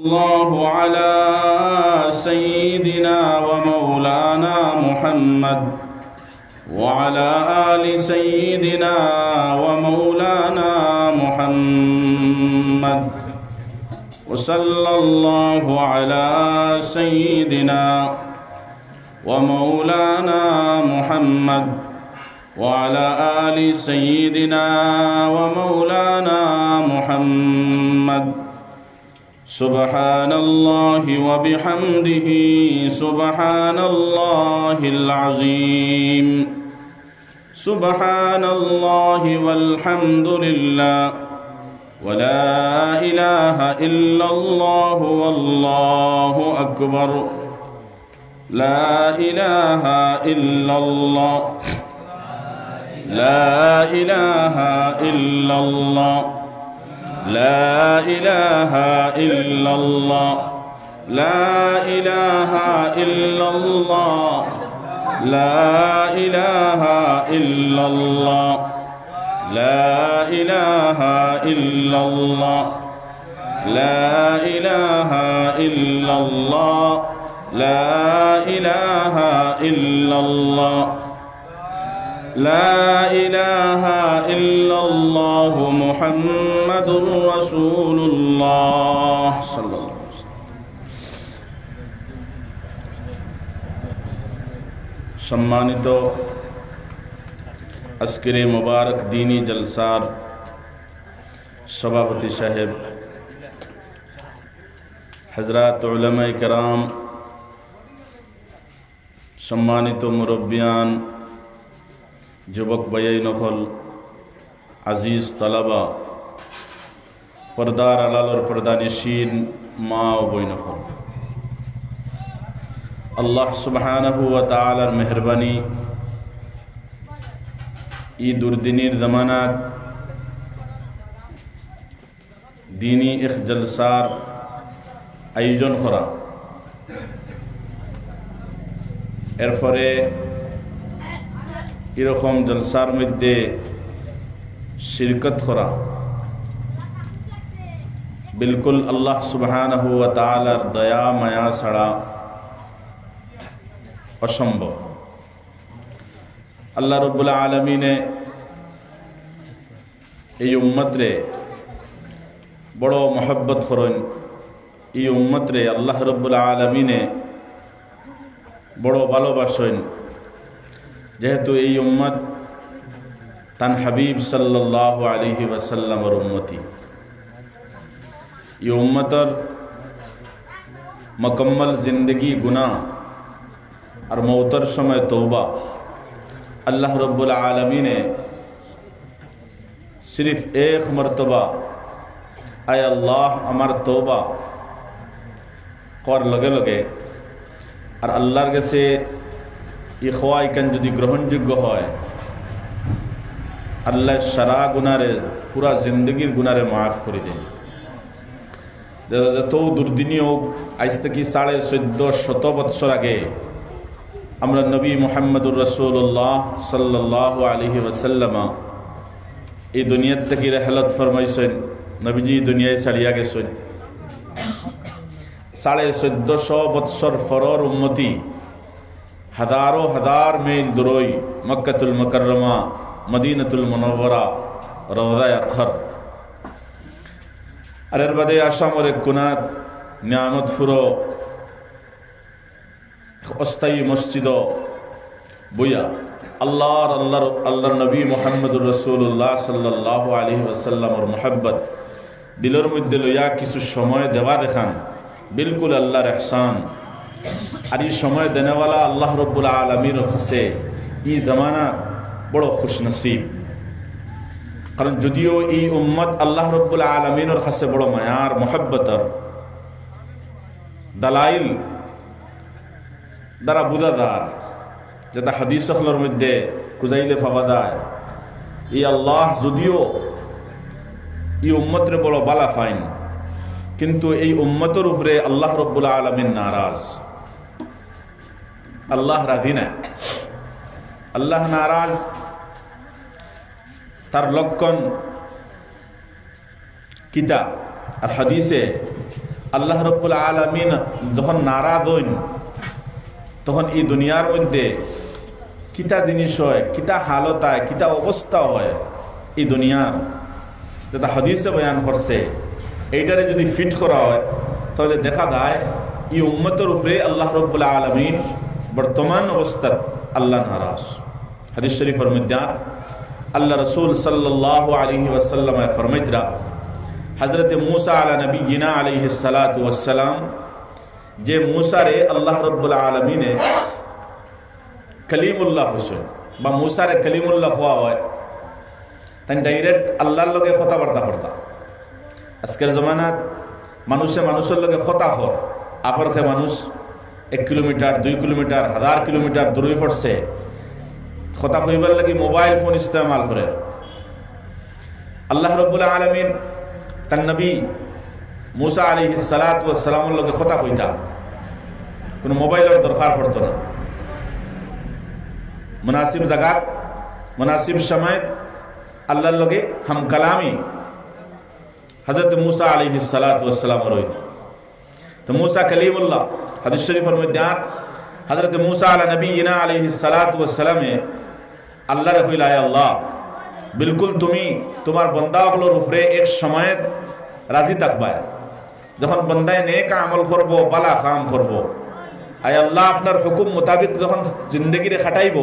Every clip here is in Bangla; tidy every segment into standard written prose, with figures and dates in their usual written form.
الله على سيدنا ومولانا محمد وعلى آل سيدنا ومولانا محمد وصلى الله على سيدنا ومولانا محمد وعلى آل سيدنا ومولانا محمد سبحان الله وبحمده سبحان الله العظيم سبحان الله والحمد لله ولا إله إلا الله والله أكبر لا إله إلا الله لا إله إلا الله لا إله إلا الله لا إله إلا الله لا إله إلا الله لا إله إلا الله لا إله إلا الله لا إله إلا الله لا إله إلا الله محمد رسول الله صلى الله عليه وسلم সম্মানিত আজকের এই মোবারক দিনী জলসার সভাপতি সাহেব, হযরত উলামায়ে কেরাম, সম্মানিত মুরব্বিয়ান, যুবক ভাই নকল, আজিজ তালাবা, পর্দার আড়ালের পর্দানিশীন মা ও বই নকল, আল্লাহ সুবহানাহু ওয়া তাআলার মেহরবানি ই দুর্দিনীর জামানাত দিনী এক জলসার আয়োজন করা, এরপরে এরকম জলসার মধ্যে শিরকত করা বিলকুল আল্লাহ সুবহানাহু ওয়া তাআলার দয়া মায়া ছাড়া অসম্ভব। আল্লাহ রব্বুল আলামিনে এই উম্মতরে বড় মহব্বত করেন, এই উম্মতরে আল্লাহ রব্বুল আলামিনে বড় ভালোবাসেন, যেহেতু এই উম্মত তান হাবিব সাল্লাল্লাহু আলাইহি ওয়াসাল্লামের উম্মতি। এই উম্মতর মুকম্মল জিন্দগি গুনাহ আর মৌতের সময় তওবা আল্লাহ রব্বুল আলামিনে সির্ফ এক মর্তবা আয় আল্লাহ আমার তওবা কর লগে লগে আর আল্লাহর কাছে এই খোয়াইকান যদি গ্রহণযোগ্য হয়, আল্লাহ সারা গুনারে পুরা জিন্দগির গুনারে মাফ করে দেন। যত দুর্দিনী হোক, আজ থেকে 1450 বৎসর আগে আমরা নবী মুহাম্মদুর রাসূলুল্লাহ সাল্লাল্লাহু আলাইহি ওয়াসাল্লাম এই দুনিয়ার থেকে রেহলত ফরমাইছেন, নবীজি দুনিয়ায় ছাড়িয়া গেছেন। 1450 বৎসর ফরর উম্মতি হাজারো হাজার মিল দূরই মক্কাতুল মুকাররমা, মদিনাতুল মুনাওয়ারা, রওজায়ে আতহার, আর এর বাদে আসামের এক গুনাত নিয়ামতপুর অস্থায়ী মসজিদ বইয়া আল্লাহর নবী মুহাম্মদুর রাসূলুল্লাহ সাল্লাল্লাহু আলাইহি ওয়াসাল্লামের মুহাব্বত দিলের মধ্যে লইয়া কিছু সময় দেওয়া দেখান বিলকুল আল্লাহর ইহসান। আর এই সময় দেনেওয়ালা আল্লাহ রব্বুল আলামিনের কাছে এই জামানা বড় খুশনসিব। কারণ যদিও এই উম্মত আল্লাহ রব্বুল আলামিনের কাছে বড় মায়ার মুহাব্বতর দালাইল দ্বারা বুঝাদার, যেটা হাদিস সকলের মধ্যে খুঁজাইলে পাওয়া যায়, এই আল্লাহ যদিও এই উম্মতরে বড় বালা ফাইন, কিন্তু এই উম্মতের উপরে আল্লাহ রব্বুল আলামিন নারাজ, আল্লাহ রাজি না, আল্লাহ নারাজ। তার লক্ষণ কিতাব আর হাদিসে আল্লাহ রব্বুল আলামিন যখন নারাজ হইন তখন এই দুনিয়ার মধ্যে কিতা জিনিস হয়, কিতা হালত হয়, কিতা অবস্থা হয় এই দুনিয়ার, যেটা হাদিসে বয়ান করছে, এইটারে যদি ফিট করা হয় তাহলে দেখা যায় এই উম্মতের উপরে আল্লাহ রব্বুল আলামিন বর্তমান অবস্থাত আল্লাহ নারাজ। হাদিস শরীফের মধ্যে আল্লাহ রসুল সাল্লাল্লাহু আলাইহি ওয়াসাল্লাম ফরমাইতরা হযরত মূসা আলা নবিয়িনা আলাইহিস সালাতু ওয়াসসালাম, যে মূসারে আল্লাহ রব্বুল আলামিনে কলিমুল্লাহ হইছে বা মূসারে কলিমুল্লাহ হওয়া হয়, তাই ডাইরেক্ট আল্লাহর লগে কথাবার্তা করতা। আজকের জমানাত মানুষের লগে কথা হর আপরখে মানুষ 1 কিলোমিটার 2 কিলোমিটার 1000 কিলোমিটার দূরে পড়ছে, কথা কইবার লাগি মোবাইল ফোন ইস্তেমাল করে। আল্লাহ রব্বুল আলামিন তার নবী মূসা আলাইহিস সালাতু ওয়াস সালামের লগে কথা কইতা, কোনো মোবাইলের দরকার পড়তো না। মুনাসিব জায়গা মুনাসিব সময় আল্লাহর লগে হাম কালামি হযরত মূসা আলাইহিস সালাতু ওয়াস সালাম রইত। তো মূসা কলিমুল্লাহ, হাদিস শরীফের মধ্যে হযরত মূসা আলা নবিয়িনা আলাইহিস সালাতু ওয়াস সালামে আল্লাহর কইলা, হে আল্লাহ, বিলকুল তুমি তোমার বান্দাগুলোর উপরে এক সময় রাজি থাকবা, যখন বান্দায় নেক আমল করব, বালা কাম করব, আয় আল্লাহ আপনার হুকুম মোতাবিক যখন জিন্দগিরে খাটাইব,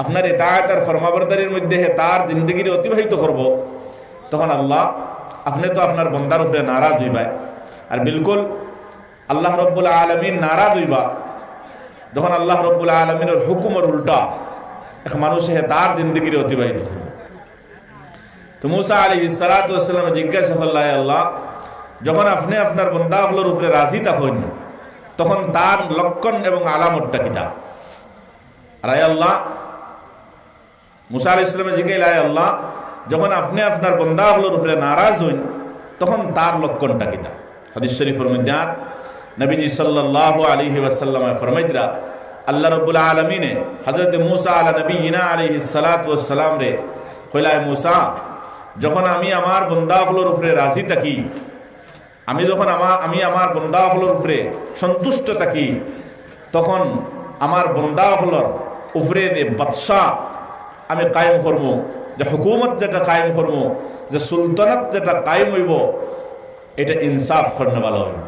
আপনার ইতাআত আর ফরমাবরদারির মধ্যে তার জিন্দগিরে অতিবাহিত করব, তখন আল্লাহ আপনি তো আপনার বান্দার উপরে নারাজ হইবা। আর বিলকুল আল্লাহ রব্বুল আলামিন নারাজ হইবা যখন আল্লাহ রব্বুল আলামিনের হুকুমের উল্টা এক মানুষে তার জিন্দগিরে অতিবাহিত করবে। তো মূসা আলাইহিস সালাতু ওয়াস সালাম জিজ্ঞাসা করলেন, হে আল্লাহ, যখন আপনি আপনার বান্দাগুলোর উপরে রাজি থাকেন তখন তার লক্ষণ এবং আলামতটা কিতা? আর হে আল্লাহ, মূসা আলাইহিস সালাম জিজ্ঞাসা, হে আল্লাহ, যখন আপনি আপনার বান্দাগুলোর উপরে নারাজ হইন তখন তার লক্ষণটা কিতা? হাদিস শরীফের মধ্যে নবীজি সাল্লাল্লাহু আলাইহি ওয়াসাল্লাম ফরমাইতরা, আল্লাহ রাব্বুল আলামিনে হযরত মূসা আলা নবিয়িনা আলাইহিস সালাতু ওয়াস সালাম রে কইলা, মূসা, যখন আমি আমার বান্দাগুলোর উপরে রাজি থাকি, আমি যখন আমি আমার বান্দাগুলোর উপরে সন্তুষ্ট থাকি, তখন আমার বান্দাগুলোর উপরে যে বাদশাহ আমি কায়েম করব, যে হুকুমত যেটা কায়েম করব, যে সুলতানত যেটা কায়েম হইব, এটা ইনসাফ করনেওয়ালা হইব।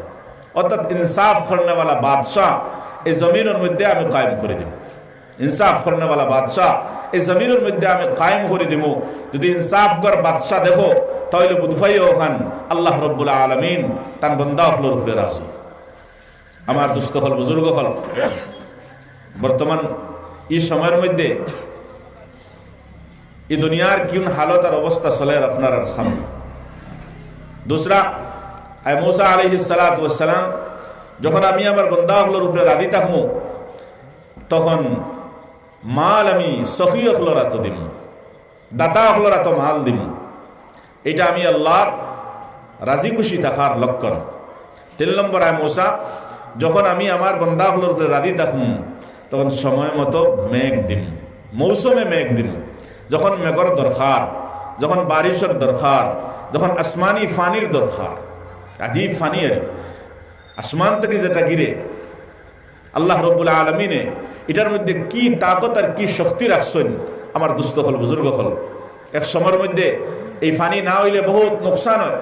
অর্থাৎ ইনসাফ করনেওয়ালা বাদশাহ এই জমিনের মধ্যে আমি কায়েম করে দেব। ইনসাফ করনেওয়ালা বাদশাহ এই জমিনের মধ্যে আমি কায়েম করে দেব। যদি ইনসাফগর বাদশাহ দেখো তাহলে বুধভাই ওখান আল্লাহ রব্বুল আলামিন তার বান্দাগুলোর উপরে রাজি। আমার দুস্থ হল, বুজুর্গ হল, বর্তমান এই সময়ের মধ্যে এই দুনিয়ার কোন হালত আর অবস্থা চলে আপনার সামনে। দুসরা, মূসা আলাইহিস সালাতু ওয়াস সালাম, যখন আমি আমার বান্দাগুলোর উপরে রাজি থাকবো তখন মাল আমি সখী হলরা তো দিম, দাতা হলরা তো মাল দিম। এটা আমি আল্লাহর রাজি খুশি থাকার লক্ষণ। 3 নম্বর, মূসা, যখন আমি আমার বান্দাগুলোর উপরে রাজি থাকবো তখন সময় মতো মেঘ দিম, মৌসুমে মেঘ দিম। যখন মেঘর দরকার, যখন বারিশের দরকার, যখন আসমানি ফানির দরকার, আজীব ফানি আর আসমান থেকে যেটা গিরে, আল্লাহ রব্বুল আলামিনে এটার মধ্যে কি তাকত আর কি শক্তি রাখছেন আমার দুস্থ হল, বুজুর্গ হল। এক সময়ের মধ্যে এই ফানি না হইলে বহুত নোকসান হয়,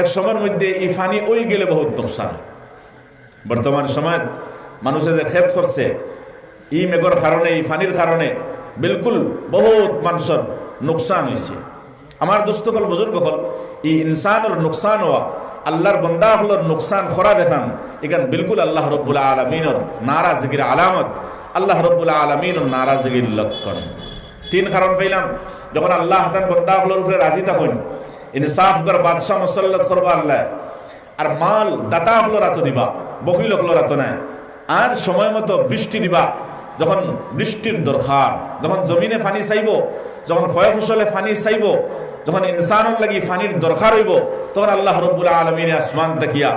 এক সময়ের মধ্যে এই ফানি ওই গেলে বহুত নোকসান হয়। বর্তমান সময় মানুষে যে খেত করছে এই মেঘর কারণে, এই ফানির কারণে বিলকুল বহুত মানুষের নোকসান হয়েছে। আমার দুস্থ হল, বুজুর্গ হল, এই ইনসানের নোকসান হওয়া, আল্লাহর বান্দা হলোর নোকসান খরা দেখান, এখান বিলকুল আল্লাহ রব্বুল আলামিনের নারাজগির আলামত, আল্লাহ রব্বুল আলামিনের নারাজগির লক্ষণ। 3 কারণ পাইলাম, যখন আল্লাহ তার বান্দা হলোর উপরে রাজি থাকুন, ইনসাফ কর বাদশাহ মুসল্লাত করবা আল্লাহ, আর মাল দাতা হলো রাত দিবা, বকিল হলো রাত নাই, আর সময় মতো বৃষ্টি দিবা। যখন বৃষ্টির দরকার, যখন জমিনে ফানি চাইব, যখন ফয় ফসলে ফানি চাইব, যখন ইনসানের লাগি ফানির দরকার হইব, তখন আল্লাহ রব্বুল আলামিন আসমান তাকিয়া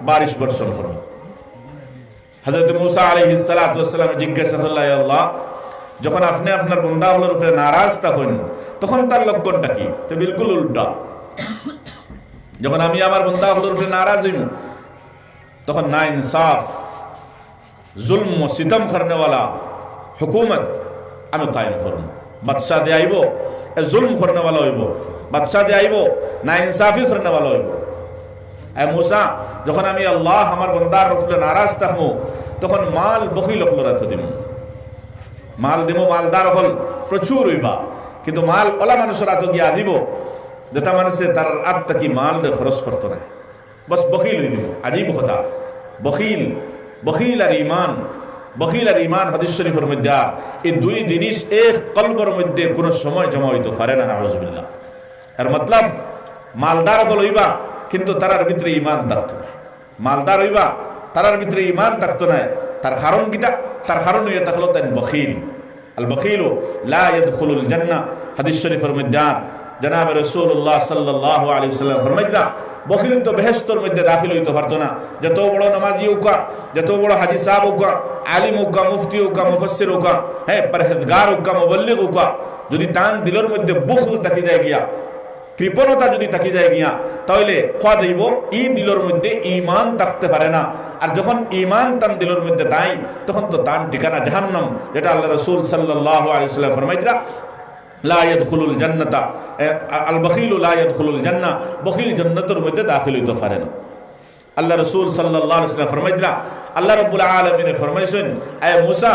বারিশ বর্ষণ করবে। হযরত মূসা আলাইহিস সালাতু ওয়াস সালাম জিজ্ঞাসা করলেন, হে আল্লাহ, যখন আপনি আপনার বান্দাগুলোর উপরে নারাজ থাকেন তখন তার লক্ষণটা কি? তো বিলকুল উল্টা। যখন আমি আমার বান্দাগুলোর উপরে নারাজ হইম তখন না ইনসাফ जुल्म व सितम करने वाला हुकूमत আমি কায়েম করব। বাদশাহ দিয়ে আইব जुल्म करने वाला হইব, বাদশাহ দিয়ে আইব না ইনসাফি करने वाला হইব। মুসা যখন আমি আল্লাহ আমার বান্দার উপরে নারাজ থাকবো তখন মাল বখিল হল রাত দিব, মাল দিব, মালদার হল প্রচুর হইবা, কিন্তু মাল ওলা মানুষের হাতে গিয়া দিব যেটা মানুষে তার আত্মা কি মাল খরচ করতো না, বস বখিল হয়ে দিব। আজীব কথা, বখিল বখিল আর ইমান, বখিল আর ইমান হাদিস শরীফের মধ্যে এই দুই জিনিস এক কলবের মধ্যে কোনো সময় জমা হইতে পারে না। নাউজুবিল্লাহ। এর মতলব মালদার হল হইবা কিন্তু তারার ভিতরে ইমান থাকতো না, মালদার হইবা তারার ভিতরে ইমান থাকতো না। তার কারণ কিটা? তার কারণ হইয়া থাকলো তাই বখিল। আল বখিলু লা ইয়াদখুলুল জান্নাহ, হাদিস শরীফের মধ্যে জনাব রাসূলুল্লাহ সাল্লাল্লাহু আলাইহি ওয়াসাল্লাম ফরমাইতা বখিল তো বেহেশতের মধ্যে দাখিল হইতে পারতো না। যত বড় নামাজি হোক, যত বড় হাজি সাহেব হোক, আলিম হোক, মুফতি হোক, মুফাসসির হোক, হ্যাঁ পরহেজগার হোক, মুবল্লিগ হোক, যদি তান দিলের মধ্যে বুখল থাকি যায় গিয়া, কৃপণতা যদি থাকি যায় গিয়া, তাহলে খোয়া দেব ই দিলের মধ্যে ইমান থাকতে পারে না। আর যখন ইমান তান দিলের মধ্যে তাই তখন তো তান ঠিকানা জাহান্নাম, যেটা আল্লাহ রাসূল সাল্লাল্লাহু আলাইহি ওয়াসাল্লাম ফরমাইতা লা ইয়াদখুলুল জান্নাতা আল বখিলু লা ইয়াদখুলুল জান্নাহ, বখিল জান্নাতের মধ্যে দাখিল হইতে পারে না। আল্লাহ রাসূল সাল্লাল্লাহু আলাইহি ওয়াসাল্লাম ফরমাইতা আল্লাহ রাব্বুল আলামিন ফরমাইছেন, এ মুসা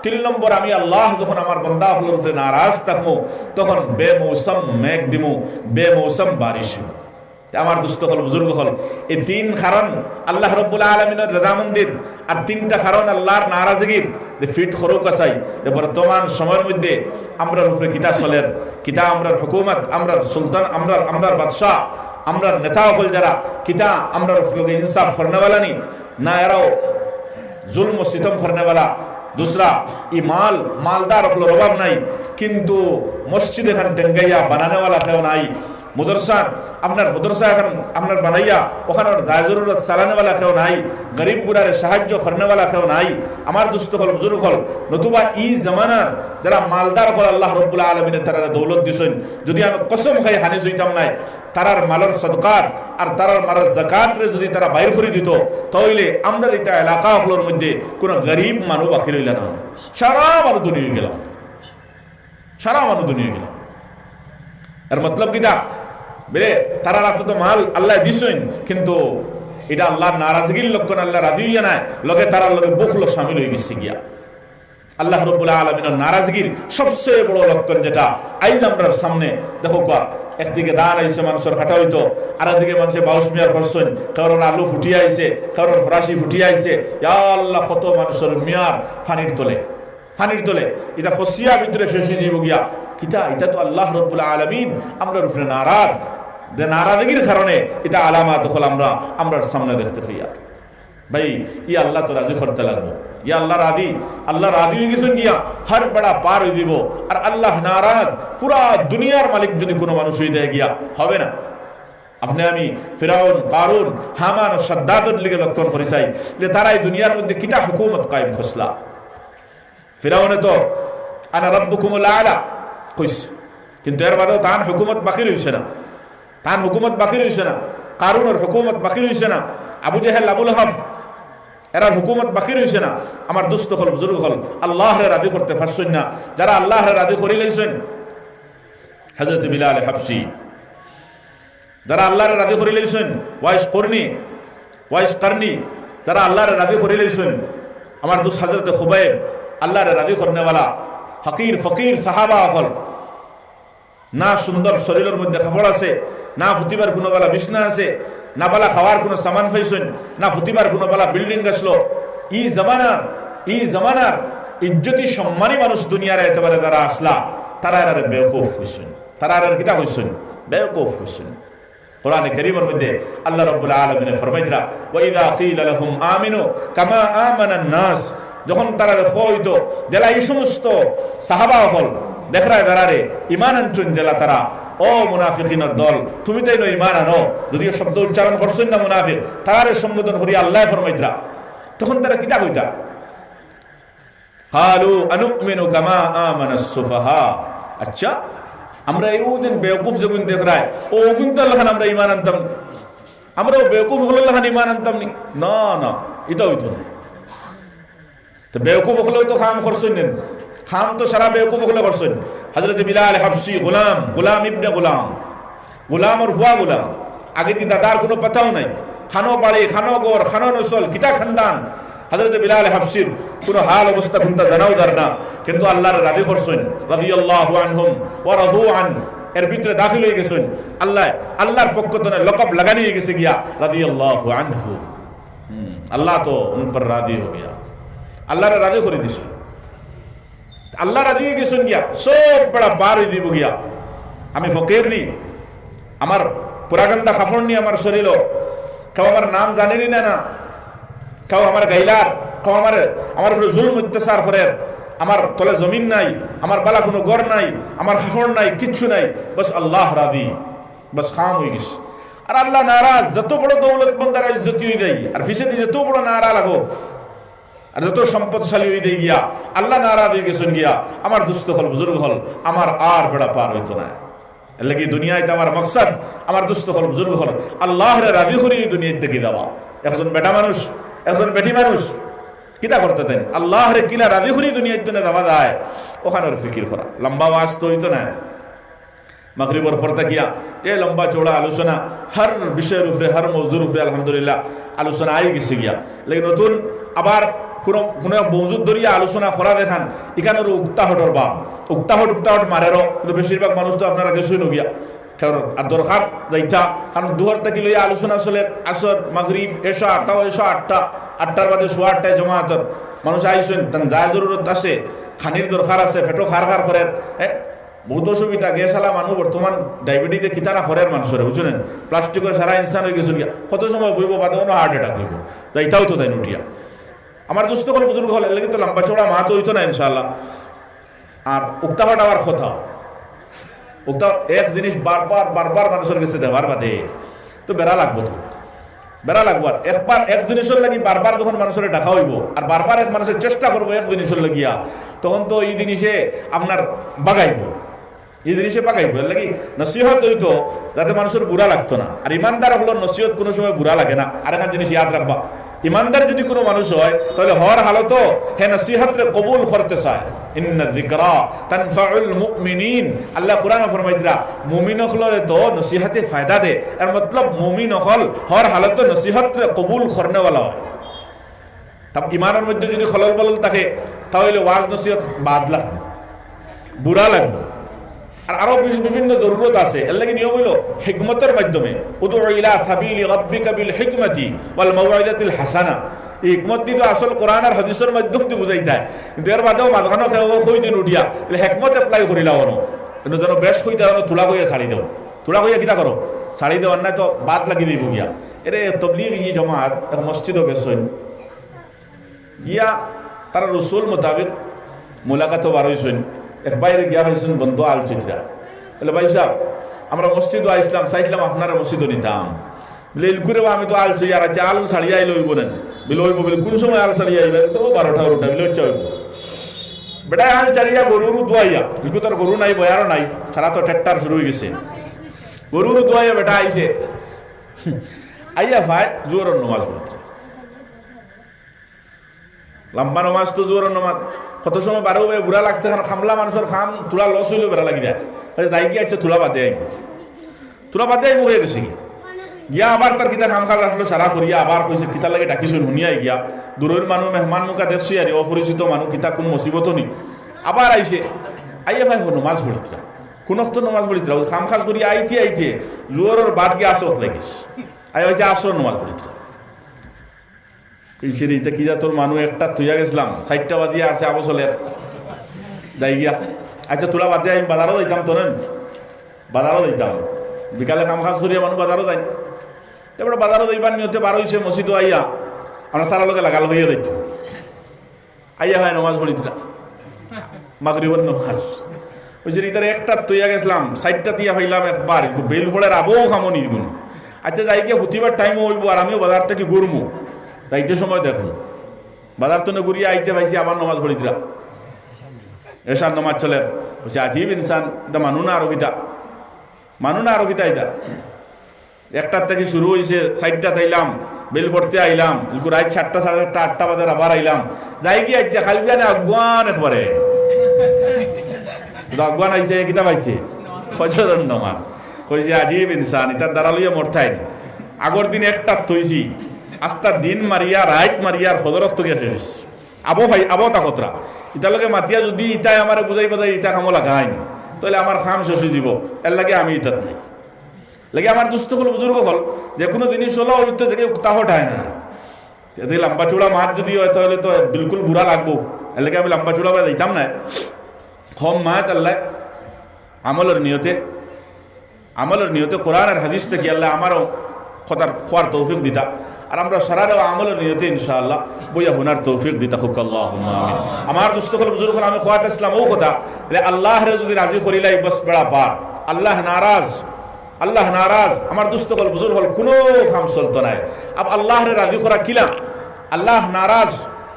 3 নম্বর আমি আল্লাহ যখন আমার বান্দা হলোর উপরে নারাজ থাকবো তখন বেমৌসম মেঘ দিমু, বেমৌসম বারিশ হইব। আমার দুস্থ হল, বুজুর্গ হল, এই 3 কারণ আল্লাহ রাব্বুল আলামিনের রাজামন্দির আর 3টা কারণ আল্লাহর নারাজগির যে ফিট খরক আসাই। বর্তমান সময়ের মধ্যে আমরার উপরে কিতা চলের, কিতা আমরার হুকুমত, আমরার সুলতান, আমরার বাদশাহ, আমরার নেতা হল যারা কিতা আমরার উপরে ইনসাফ করনেওয়ালা নি না, এরাও जुल्म सितम करने वाला। दूसरा ই মালদার হলোর অভাব নাই, কিন্তু মসজিদ এখান টেঙ্গাইয়া বানানে वाला কেউ নাই। মদরসা আপনার মদরসা এখন আপনার বানাইয়া ওখানে জায়জরুরত চালানে वाला কেউ নাই, গরিব গুড়ারে সাহায্য করনে वाला কেউ নাই। আমার দুস্থ হল, বুজুর্গ হল, নতুবা ই জামানার যারা মালদার হল আল্লাহ রাব্বুল আলামিনের তারা দৌলত দিছেন, যদি আমি কসম খাই হানিস হইতাম নাই, তারার মালের সদকাত আর তারার মালের যাকাত রে যদি তারা বাইর করে দিত তাহলে আমরা এটা এলাকা হলোর মধ্যে কোনো গরিব মানুষ বাকি রইল না, সারা মানুষ দুনিয়া গেল, সারা মানুষ দুনিয়া গেল। এর মতলব কিটা বেরে তারা রাত তো মাল আল্লাহ দিছেন, কিন্তু এটা আল্লাহর নারাজগির লক্ষণ, আল্লাহ রাজি হইয়া নাই, লগে তারার লগে বুখল শামিল হয়ে গেছে গিয়া। আল্লাহ রাব্বুল আলামিনের নারাজগির সবচেয়ে বড় লক্ষণ যেটা আইজ আমরার সামনে দেখো, একদিকে দান আইছে মানুষের খাটা হইতো, আর একদিকে মানুষের বাউস মিয়ার করছেন, কারোর আলু ফুটিয়ে আইছে, কারোর ফরাসি ফুটিয়ে আইছে, ইয়া আল্লাহ কত মানুষের মিয়ার ফানির তোলে, ফানির তোলে, এটা ফসিয়া ভিতরে শেষ হয়ে যাব গিয়া। কিতা এটা তো আল্লাহ রাব্বুল আলামিন আমরার উপরে নারাজ, যে নারাজগির কারণে এটা আলামাত হল আমরার সামনে দেখতে পাই। ভাই ই আল্লাহ তো রাজি করতে লাগবো, ইয়া আল্লাহ রাজি, আল্লাহ রাজি হয়ে গেছেন গিয়া হর বড়া পার হয়ে দিব। আর আল্লাহ নারাজ, পুরা দুনিয়ার মালিক যদি কোনো মানুষ হয়ে যায় গিয়া হবে না। আপনি আমি ফিরাউন, কারুন, হামান ও সাদ্দাদের লিগে লক্ষণ করি চাই যে তারা এই দুনিয়ার মধ্যে কিতা হুকুমত কায়েম করছলা। ফিরাউনে তো আনা রাব্বুকুমুল আলা কইছে, কিন্তু এর বাদেও তান হুকুমত বাকি রইছে না, তান হুকুমত বাকি রইছে না, কারুনের হুকুমত বাকি রইছে না, আবু জেহেল, আবু লাহাব এরা হুকুমত বাকি রইছে না। আমার দুস্থ হল, বুজুর্গ হল, আল্লাহরে রাজি করতে পারছেন না। যারা আল্লাহরে রাজি করে লইছেন, হযরত বিলাল হাবশি, যারা আল্লাহরে রাজি করে লইছেন, ওয়াইস করনি, যারা আল্লাহরে রাজি করে লইছেন, আমার দুস্থ হযরত খুবাইব, আল্লাহরে রাজি করনে वाला ফকির ফকির সাহাবা হল, না সুন্দর শরীরের মধ্যে কাপড় আছে, না ফুতিবার কোনো বালা বিছনা আছে, না বালা খাওয়ার কোনো সামান পাইছেন, না ফুতিবার কোনো বালা বিল্ডিং আসলো। ই জামানার ইজ্জতি সম্মানী মানুষ দুনিয়ার একেবারে যারা আসলা, তারা এর বেওকুফ হইছেন, তারা এর কিতা হইছেন, বেওকুফ হইছেন। কোরআনে কারীমের মধ্যে আল্লাহ রাব্বুল আলামিন ফরমাইতরা ওয়া ইযা কিলা লাহুম আমিনু কামা আমানান নাস, যখন তারা হইতো জেলা এই সমস্ত সাহাবা হল দেখরায় দাঁড়ারে ইমান আনছেন জেলা তারা, ও মুনাফিকিনের দল তুমি তাই ইমান আনো, যদিও শব্দ উচ্চারণ করছেন না মুনাফিক, তারে সম্বোধন করি আল্লাহ ফরমাইতরা, তখন তারা কিতা কইতা, কালু আনুমিনু কামা আমানাস সুফাহা। আচ্ছা আমরা এই দিন বেওকুফ যখন দেখরায় ও কিন্তু আল্লাহ আমরা ইমান আনতাম, আমরাও বেকুফ হলে খান ইমান আনতাম নি? না না, এটা হইতো না। তো বেকুফ হলেও তো খাম করছেন নেন, খাম তো সারা বেকুফ হলে করছেন। হযরত বিলাল হাবশি গোলাম ইবনে গোলাম আর হুয়া গোলাম, আগে দি দাদার কোনো পাতাও নাই, খানো বাড়ি খানো গোর খানো নসল কিতা খানদান। হযরত বিলাল হাবশির কোনো হাল অবস্থা কোনটা জানাও দার না, কিন্তু আল্লাহর রাজি করছেন। রাদিয়াল্লাহু আনহুম ওয়া রাদু আন, এর ভিতরে দাখিল হয়ে গেছেন। আল্লাহর পক্ষ থেকে লকব লাগানি গেছে গিয়া রাদিয়াল্লাহু আনহু। আল্লাহ তো উন পর রাজি হয়ে গিয়া, আল্লাহর রাজি করে দিছে। আল্লাহ রাজি হয়ে গেছেন গিয়া, সব বড় পার হয়ে দিব গিয়া। আমি ফকির নি, আমার পুরাগন্দা কাপড় নি আমার শরীর, কেউ আমার নাম জানেনি না, কেউ আমার গাইলার, কেউ আমার উপরে জুলম অত্যাচার করে, আমার তলে জমিন নাই, আমার বালা কোনো গড় নাই, আমার কাপড় নাই, কিচ্ছু নাই, বাস আল্লাহ রাজি, বাস খাম হয়ে গেছে। আর আল্লাহ নারাজ, যত বড় দৌলত বন্দার ইজ্জতি হয়ে দেয়, আর ফিসেদি যত বড় নারা লাগো, আর যত সম্পদশালী হয়ে দেয় গিয়া, আল্লাহ নারাজ হয়ে গেছেন গিয়া, আমার দুস্থ হল বুজুর্গ হল, আমার আর বেড়া পার হইতো না। লাগি দুনিয়ায় তো আমার মকসদ, আমার দুস্থ হল বুজুর্গ হল আল্লাহর রাজি করি দুনিয়ায় দেখে দেওয়া। একজন বেটা মানুষ, একজন বেটি মানুষ কিতা করতে দেন, আল্লাহরে কিলা রাজি করি দুনিয়ায় তো দেওয়া যায়, ওখানের ফিকির করা। লম্বা ওয়াজ তো হইতো না, মাগরিবর পরতা গিয়া যে লম্বা চৌড়া আলোচনা, হর বিষয়ের উপরে হর মৌজুর উপরে আলহামদুলিল্লাহ আলোচনা আই গেছে গিয়া। লেকিন নতুন আবার কোনো মৌজুদ ধরিয়া আলোচনা করা দেখান, এখানের উক্তাহটর বাপ উক্তাহট মারেরও, কিন্তু বেশিরভাগ মানুষ তো আপনারা গেছই নগিয়া। আর দরকার যাইতা, কারণ দুয়ার থেকে লইয়া আলোচনা চলে, আসর মাগরিব এসো 8টার বাদে 8:15 জমাতর মানুষ আইসেন, তার যা জরুরত আছে, খানির দরকার আছে, ফেটো খার করে, বহুত অসুবিধা। গেছালা মানুষ বর্তমান ডায়াবেটিসে কিতানা করের মানুষের বুঝলেন, প্লাস্টিকের সারা ইনসান হয়ে গেছিল গিয়া, কত সময় বইব বাদে কোনো হার্ট অ্যাটাক হইব, যাইতাও তো তাই উঠিয়া। আমার দুস্থ হল বুজুর্গ হল, এলে কিন্তু লম্বা চৌড়া মা তো হইতো না ইনশাআল্লাহ। আর উক্তাহট আবার কথা, উক্তা এক জিনিস বারবার মানুষের কাছে দেওয়ার বাদে তো বেড়া লাগবো, তো বেড়া লাগবো। আর একবার এক জিনিসের লাগি বারবার যখন মানুষের ডাকা হইব, আর বারবার এক মানুষের চেষ্টা করবো এক জিনিসের লাগিয়া, তখন তো এই জিনিসে আপনার বাগাইব, এই জিনিসে বাগাইব। এর লাগি নসিহত হইতো যাতে মানুষের বুড়া লাগতো না। আর ইমানদার হলো নসিহত কোনো সময় বুড়া লাগে না। আর একটা জিনিস ইয়াদ রাখবা, ইমানদার যদি কোনো মানুষ হয় তাহলে হওয়ার হালত হে নসিহতরে কবুল করতে চায়। ইন্না যিকরা তানফাউল মুমিনিন, আল্লাহ কোরআনে ফরমাইতরা মুমিন হলরে তো নসিহতে ফায়দা দে। এর মতলব মুমিন হল হওয়ার হালত নসিহতরে কবুল করনে ওয়ালা হয়। তা ইমানের মধ্যে যদি খলল বলল থাকে তাহলে ওয়াজ নসিহত বাদ লাগবে, বুড়া লাগবে। আর আরো বিভিন্ন জরুরত আছে, এর লাগি নিয়ম হইল হিকমতের মাধ্যমে উদউ ইলা সাবিলি রাব্বিকা বিল হিকমাতি ওয়াল মাউইযাতিল হাসানা। এই হিকমত তো আসল কোরআন আর হাদিসের মাধ্যম দিয়ে বুঝাই দেয়, কিন্তু এর বাদেও মাঝখানে কই দিন উঠিয়া হিকমত এপ্লাই করিলা হনো, কিন্তু যেন বেশ হইতে হনো তুলা হইয়া ছাড়ি দেও, তুলা হইয়া কিতা করো ছাড়ি দেও, অন্যায় তো বাদ লাগি দিব গিয়া। এরে তবলিগ ই জমাত এক মসজিদও গেছেন গিয়া, তারা রসুল মোতাবেক মোলাকাতও বার হয়েছেন। এক বাইরে গিয়া হয়েছেন বন্ধু আলোচিতরা, বলে ভাই সাহেব আমরা মসজিদও আইসলাম, চাইছিলাম আপনারা মসজিদও নিতাম। বলে এলকুরে আমি তো আল ছড়িয়ে আর আল ছাড়িয়ে আইলে হইব নেন, বলে হইব বলে কোন সময় আল ছাড়িয়ে আইবে, তো 12টা বলে ইচ্ছা হইব। বেটা আল ছাড়িয়া গরুরু দোয়াইয়া, বিলকু তোর গরু নাই বয়ারও নাই, সারা তো ট্রেক্টার শুরু হয়ে গেছে, গরুরু দোয়াইয়া বেটা আইসে, আইয়া ভাই জোর নমাজ পড়তে, লম্বা নমাজ তো জোর নমাজ, কত সময় বারো বুড়া লাগছে, কারণ খামলা মানুষের খাম তুলা লস হইলেও বেড়া লাগি যায়, তাই গিয়ে আচ্ছা তুলা বাদে আইব, তুলা বাদে আইব হয়ে গেছে গিয়া আবার তার কিতা খাম খাল আসলো সারা করিয়া আবার কইছে কিতা লাগে ডাকিছুন শুনিয়াই গিয়া, দূরের মানুষ মেহমান মুখা দেখছি আর অপরিচিত মানুষ কিতা কোন মুসিবত নি, আবার আইসে আইয়া ভাই নমাজ পড়িতরা, কোন তো নমাজ পড়িতরা খাম খাস করিয়া আইতে জোরের বাদ গিয়ে আসত লাগিস, আই হয়েছে আসর নমাজ পড়িতরা। এইটা কি যা তোর মানুষ একটা তুইয়া গেছিলাম 4টা বাজিয়ে আসছে আবসলের যাই গিয়া, আচ্ছা তোরা বাদ দিয়ে আমি বাজারও যাইতাম, তো নেন বাজারও যাইতাম, বিকালে কাম কাজ করিয়া মানুষ বাজারও যাই, তারপরে বাজারও যাইবার নিয়তে বার হয়েছে মসজিদও আইয়া আমরা তার লোকে লাগাল হইয়া যাইত, আইয়া হয় নমাজ পড়িতরা মাগরিবের নমাজ ওই যে তার একটা তুইয়া গেছিলাম 4টা দিয়া ভাইলাম একবার বেল ফোড়ের আবও খামো নির্গুণ, আচ্ছা যাই গিয়ে হুতিবার টাইমও হইব আর আমিও বাজার থেকে ঘুরমু, রাইতে সময় দেখুন বাজার তো ঘুরিয়ে আইতে পাইছি আবার নমাজ পড়িতরা, এসার নমাজ চলে বলছে আজিব ইনসান, এটা মানু না আরোগিতা এটা একটার থেকে শুরু হয়েছে, 4টা আইলাম, বেল পড়তে আইলাম, রাত 7টা 7:30 8টা বাজে আবার আইলাম, যাই গিয়ে আইছে খালি বিয়ানে আগুয়ান একবারে আগুয়ান আইছে কিতাব আইছে ফজরের নামাজ। কইছে আজীব ইনসান, ইতার দ্বারা লইয়া মরতাইন। আগর দিন একটা থইছি, আস্তা দিন মারিয়া রাত মারিয়া ফজরত তো গিয়ে শেষ। আবো ভাই আবো তা কতরা ইতালকে মাতিয়া যদি ইতাই আমার বুঝাই বাজাই ইতা কামো লাগাইন, তাহলে আমার খাম শেষ হয়ে যাব। এর লাগে আমি ইতাত নাই লাগে। আমার দুস্থ হল বুজুর্গ হল যে কোনো জিনিস হলো ওই তো থেকে তাহ ঠায় না। লম্বা চূড়া মাছ যদি হয় তাহলে তো বিলকুল বুড়া লাগবো। এর লাগে আমি লম্বা চূড়া দিতাম না। কম মাছ আল্লাহ আমলের নিয়তে কোরআন আর হাদিস থেকে আল্লাহ আমারও কথার খোয়ার তৌফিক দিতা, আর আমরা সারারও আমলের নিয়তে ইনশাআল্লাহ বইয়া হুনার তৌফিক দিতা হোক আল্লাহুম্মা আমিন। আমার দুস্থ হল বুজুর্গ হল আমি খোয়াত ইসলাম ও কথা যে আল্লাহরে যদি রাজি করিলাই বস বেড়া পার। আল্লাহ নারাজ আমার দুস্থ হল বুজুর্গ হল কোনো কাম চলতো নাই। আব আল্লাহরে রাজি করা কিলাম, আল্লাহ নারাজ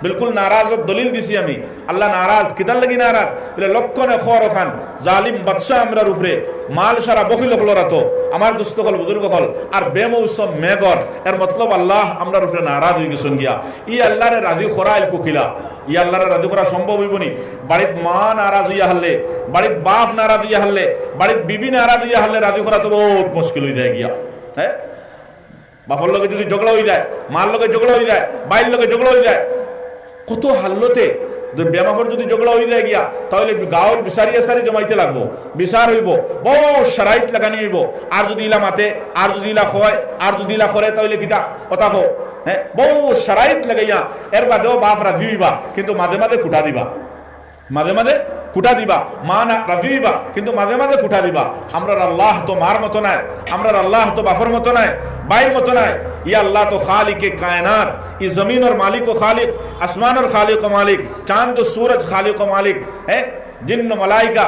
बिल्कुल नाराज दलिल दिसी आमी अल्लाह नाराज कितार लगी नाराज बोले लक्षणे खर खान जालिम बादशाह आमरार उपरे माल सारा बखिल हलरातो आमार दुस्त हल बुजुर्ग हल और बेमौसम मेघर एर मतलब अल्लाह आमरार उपरे नाराज हয়ে গেছেন গিয়া। ই আল্লাহরে রাজি করাইল কুকিলা, ই আল্লাহরে রাজি করা সম্ভব হইবনি। বাড়িত মা নারাজ হইয়া হলে, বাড়িত বাপ নারাজ হইয়া হলে, বাড়িত বিবি নারাজ হইয়া হলে রাজি করা তো বহুত মুশকিল হয়ে যায় গিয়া। হ্যাঁ, বাপর লগে যদি ঝগড়া হয়ে যায়, মার লগে ঝগড়া হয়ে যায়, বাইর লগে ঝগড়া হয়ে যায়, কত হাল্লতে বেমাফর যদি ঝগড়া হয়ে যায় গিয়া তাহলে গাঁর বিচারি আসারি জমাইতে লাগবো, বিচার হইব, বহু সারাইত লাগানি হইব। আর যদি ইলা মাতে, আর যদি ইলা হয়, আর যদি ইলা করে তাহলে কিতা কথা হো। হ্যাঁ, বহু সারাইত লাগাইয়া এর বাদেও বাপ রাজি হইবা কিন্তু মাঝে মাঝে কুটা দিবা, মাঝে মাঝে কুটা দিবা। মা না রাজি হইবা কিন্তু মাঝে মাঝে কুটা দিবা। আমরার আল্লাহ তো মার মতো নাই, আমরার আল্লাহ তো বাফর মতো নাই, বাইর মতো নাই। ये अल्लाह तो खालिक कायनात, ये जमीन और मालिक व खालिक, आसमान और खालिक व मालिक, चांद और सूरज खालिक व मालिक है, जिन्न मलाइका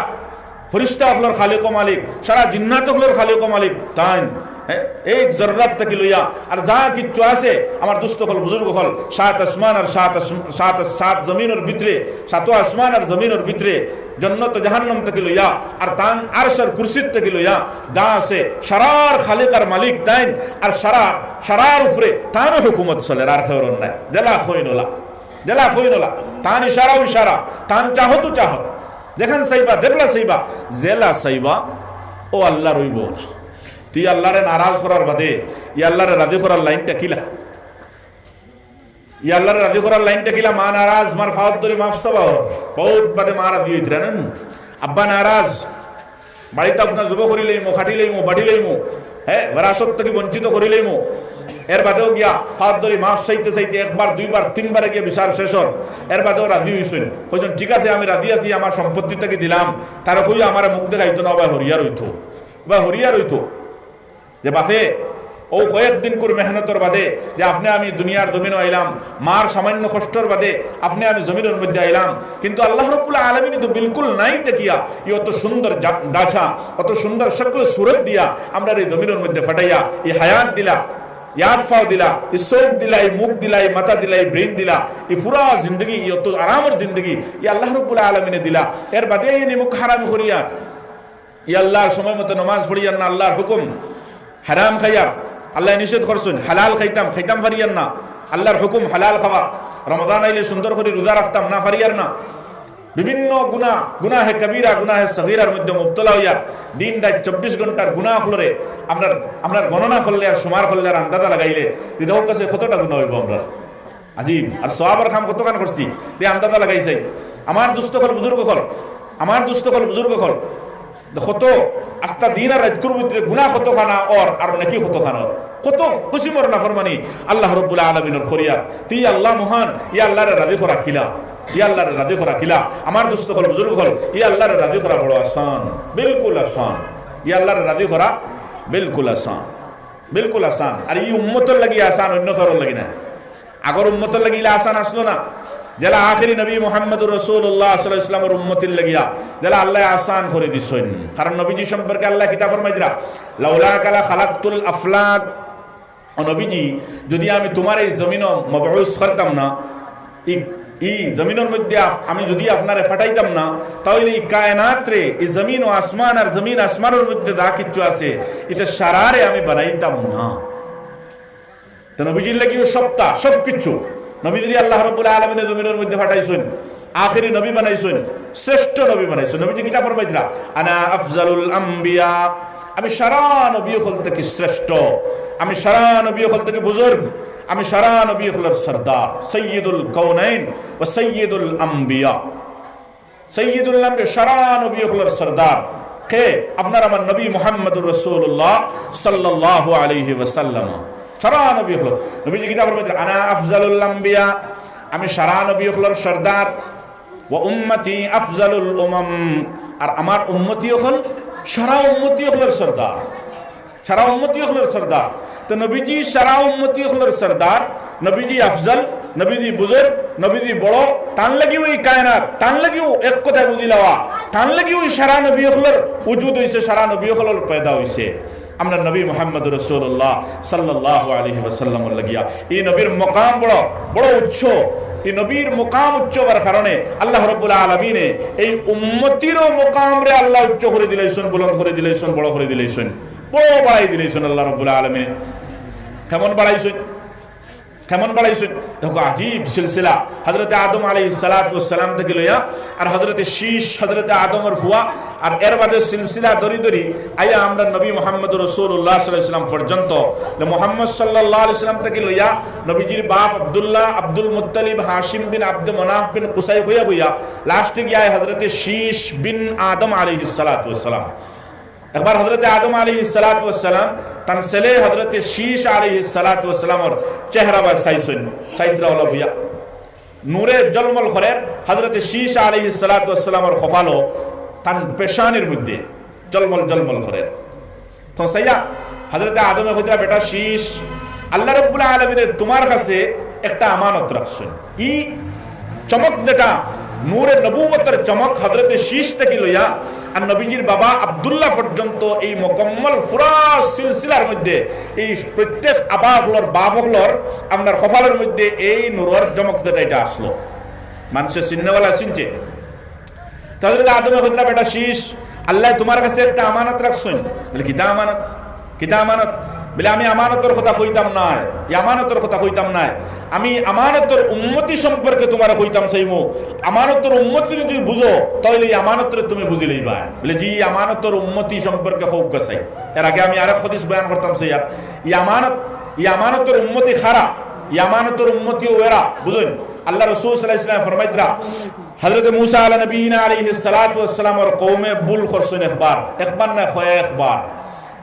फरिश्ता हलर खालिक व मालिक, सारा जिन्नात हलर खालिक व मालिक ताइन है। एक जर्रत तक लइया और जा किच्छु आछे आमार दुस्त हल बुजुर्ग हल सात आसमान और सात जमीन और भितरे, सातो आसमान और जमीन और भितरे जन्नत जहन्नम तक लइया और तान आरश और कुर्सी तक लइया जा से शरार खालिक और मालिक ताइन और शरार उपरे तानो हुकूमत चले আর খবরন নাই। জেলা খইনলা তান ইশারা তান চাহো তো চাহো, যেখান চাইবা দেখলা চাইবা, জেলা চাইবা ও আল্লাহ রইব না। তুই আল্লাহরে নারাজ করার বাদে ই আল্লাহরে রাজি করার লাইনটা কিলা, ই আল্লাহরে রাজি করার লাইনটা কিলা। মা নারাজ মার ফাওয়াত ধরে মাফ চাবা, বহুত বাদে মা রাজি হইতরা না। আব্বা নারাজ বাড়িতে আপনার যুব করিলেইমো, খাটিলেইমো, বাড়িলেইমো, হ্যাঁ বিরাসত থেকে বঞ্চিত করিলেইমো। এর বাদেও গিয়া ফাওয়াত ধরে মাফ চাইতে চাইতে একবার দুইবার তিনবারে গিয়ে বিচার শেষ হর। এর বাদেও রাজি হইছেন, কইছেন ঠিক আছে আমি রাজি আছি, আমার সম্পত্তিটাকে দিলাম। তারা কই আমার মুখ দেখাইতো না, বা হরিয়ার হইতো যে বাপে ও কয়েকদিন করে মেহনতর বাদে যে আপনি আমি দুনিয়ার জমিনও আইলাম, মার সামান্য কষ্টর বাদে আপনি আমি জমিনের মধ্যে আইলাম। কিন্তু আল্লাহ রাব্বুল আলামিন তো বিলকুল নাই দেখিয়া ই অত সুন্দর ডাছা, অত সুন্দর শক্ল সুরত দিয়া আমরা এই জমিনের মধ্যে ফাটাইয়া এই হায়াত দিলা, ইয়াদ ফাও দিলা, ই চোখ দিলা, ই মুখ দিলা, ই মাথা দিলা, ই ব্রেন দিলা, ই পুরা জিন্দগি, ই অত আরামের জিন্দগি ই আল্লাহ রাব্বুল আলামিনে দিলা। এর বাদে ই মুখ হারাম করিয়া ই আল্লাহর সময় মতো নামাজ পড়িয়ান না, আল্লাহর হুকুম হারাম খাইয়ার আল্লাহ নিষেধ করছেন, হালাল খাইতাম ফারিয়ার না, আল্লাহর হুকুম হালাল খাওয়া। রমজান আইলে সুন্দর করে রোজা রাখতাম না, ফারিয়ার না। বিভিন্ন গুনাহে কবিরা, গুনাহে সগীরার মধ্যে মুবতলা হইয়া দিন রাত 24 ঘন্টার গুনাহ হলরে আমরা গণনা করলে আর সুমার করলে আর আন্দাজা লাগাইলে দিদাও কাছে কতটা গুনাহ হইব আমরা আজিব। আর সওয়াবের কাম কতখান করছি তে আন্দাজা লাগাইছে। আমার দুস্থ হল বুজুর্গ হল কত আস্তা দিন আর রাত ভিতরে গুনাহ কতখানা আর নাকি কতখানা কত কুসিমর নাফরমানি আল্লাহ রাব্বুল আলামিনের খরিয়াত। তুই আল্লাহ মহান, ই আল্লাহরে রাজি করা কিলা, ই আল্লাহরে রাজি করা কিলা। আমার দুস্থ হল বুজুর্গ হল ই আল্লাহরে রাজি করা বড় আসান, বিলকুল আসান। ই আল্লাহরে রাজি করা বিলকুল আসান। আর ই উম্মতের লাগি আসান, অন্য কারোর লাগি না। আগর উম্মতের লাগিলে আসান আসলো না, যারা আখেরি নবী মুহাম্মদুর রাসূলুল্লাহ সাল্লাল্লাহু আলাইহি ওয়াসাল্লামের উম্মতির লাগিয়া যারা আল্লাহ আসান করে দিছেন। কারণ নবীজি সম্পর্কে আল্লাহ কিতাব ফরমাই দিরা লাউলা কালা খালাকতুল আফলাক, ও নবীজি যদি আমি তোমার এই জমিনও মবউস করতাম না, ই জমিনের মধ্যে আমি যদি আপনারে ফাটাইতাম না তাহলে এই কায়নাত রে এই জমিন ও আসমান আর জমিন আসমানের মধ্যে যা কিছু আছে এটা সারারে আমি বানাইতাম না। তো নবীজির লাগিও সপ্তাহ সবকিছু নবীজি আল্লাহ রাব্বুল আলামিন জমিনের মধ্যে ফাটাইছেন, আখেরি নবী বানাইছেন, শ্রেষ্ঠ নবী বানাইছেন। নবীজি কিতা ফরমাইতরা, আনা আফজালুল আম্বিয়া, আমি সারা নবী হল থেকে শ্রেষ্ঠ, আমি সারা নবী হল থেকে বুজুর্গ, আমি সারা নবী হলের সরদার, সৈয়দুল কওনাইন ও সৈয়দুল আম্বিয়া। সৈয়দুল আম্বিয়া সারা নবী হলের সরদার কে? আপনার আমার নবী মুহাম্মদুর রাসূলুল্লাহ সাল্লাল্লাহু আলাইহি ওয়াসাল্লাম। সারা নবী হল নবীজি কিতা ফরমাইতরা, আনা আফজালুল আম্বিয়া, আমি সারা নবী হলের সরদার, ওয়া উম্মতি আফজালুল উমাম, আর আমার উম্মতি হল সারা উম্মতি হলের সরদার, সারা উম্মতি হলের সরদার। তো নবীজি সারা উম্মতি হলের সরদার, নবীজি আফজল, নবীজি বুজুর্গ, নবীজি বড়, তান লাগি ওই কায়নাত, তান লাগি এক কথায় বুঝি লওয়া, তান লাগি ওই সারা নবী হলের উজুদ হইছে, সারা নবী হলের পয়দা হইছে। আমরা নবী মুহাম্মদ রাসূলুল্লাহ সাল্লাল্লাহু আলাইহি ওয়াসাল্লাম লাগিয়া এই নবীর মকাম বড় বড় উচ্চ। এই নবীর মকাম উচ্চ হওয়ার কারণে আল্লাহ রাব্বুল আলামিন এই উম্মতিরও মকাম রে আল্লাহ উচ্চ করে দিলেছেন, বুলন্দ করে দিলেছেন, বড় করে দিলেছেন, বড় বাড়াই দিলেছেন আল্লাহ রাব্বুল আলামিন। কেমন বাড়াইছেন, কেমন বাড়াইছেন? দেখো আজীব সিলসিলা হযরতে আদম আলাইহিস সালাতু ওয়াস সালাম থেকে লইয়া আর হযরতে শীশ হযরতে আদমের ফুয়া আর এর বাদে সিলসিলা দরি দরি আয়া আমরা নবী মুহাম্মদুর রাসূলুল্লাহ সাল্লাল্লাহু আলাইহি ওয়াসাল্লাম পর্যন্ত মুহাম্মদ সাল্লাল্লাহু আলাইহি ওয়াসাল্লাম থেকে লইয়া নবীজির বাপ আব্দুল্লাহ, আব্দুল মুত্তালিব, হাশিম বিন আব্দ মানাফ বিন কুসাই হইয়া লাস্টে গিয়া হযরতে শীশ বিন আদম আলাইহিস সালাতু ওয়াস সালাম। একবার হযরতে আদম আলাইহিস সালাতু ওয়াস সালাম তান ছেলে হযরতে শীশ আলাইহিস সালাতু ওয়াস সালামের চেহারা বা সাইছেন, সাইত্রা ওলা ভুয়া নূরে জলমল করেন হযরতে শীশ আলাইহিস সালাতু ওয়াস সালামের খফালো তান পেশানির মধ্যে জলমল জলমল করেন। তো সাইয়া হযরতে আদমে কইরা, বেটা শীশ, আল্লাহ রাব্বুল আলামিন তোমার কাছে একটা আমানত রাখছেন। কি চমক? যেটা নূরে নবুয়তের চমক হযরতে শীশ থেকে লইয়া আর নবীজির বাবা আব্দুল্লাহ পর্যন্ত এই মুকম্মল পুরা সিলসিলার মধ্যে এই প্রত্যেক আবাহলর বাহলর আপনার কপালের মধ্যে এই নূরের চমক এটা আসলো। মানুষের চিন্নওয়ালা চিনছে। তাহলে আদমে হযরত বেটা শীশ, আল্লাহ তোমার কাছে একটা আমানত রাখছেন। বলে কিতা আমানত? কিতা আমানত? বলে আমি আমানতের কথা কইতাম না, এই আমানতের কথা কইতাম না, আমি আমানতের উম্মতি সম্পর্কে তোমার কইতাম চাইমু। আমানতের উম্মতি যদি বুঝো তাহলে এই আমানতের তুমি বুঝি লইবা। বলে জি, আমানতের উম্মতি সম্পর্কে হোক চাই। এর আগে আমি আরেক হাদিস বয়ান করতাম সেই আর এই আমানতের উম্মতি খারা, এই আমানতের উম্মতি ওরা বুঝুন। আল্লাহ রাসূল সাল্লাল্লাহু আলাইহি ওয়াসাল্লাম ফরমাইতরা হযরত মুসা আলাইহিস সালাতু ওয়াস সালাম এর কওমে ভুল করছেন একবার না কয়েকবার।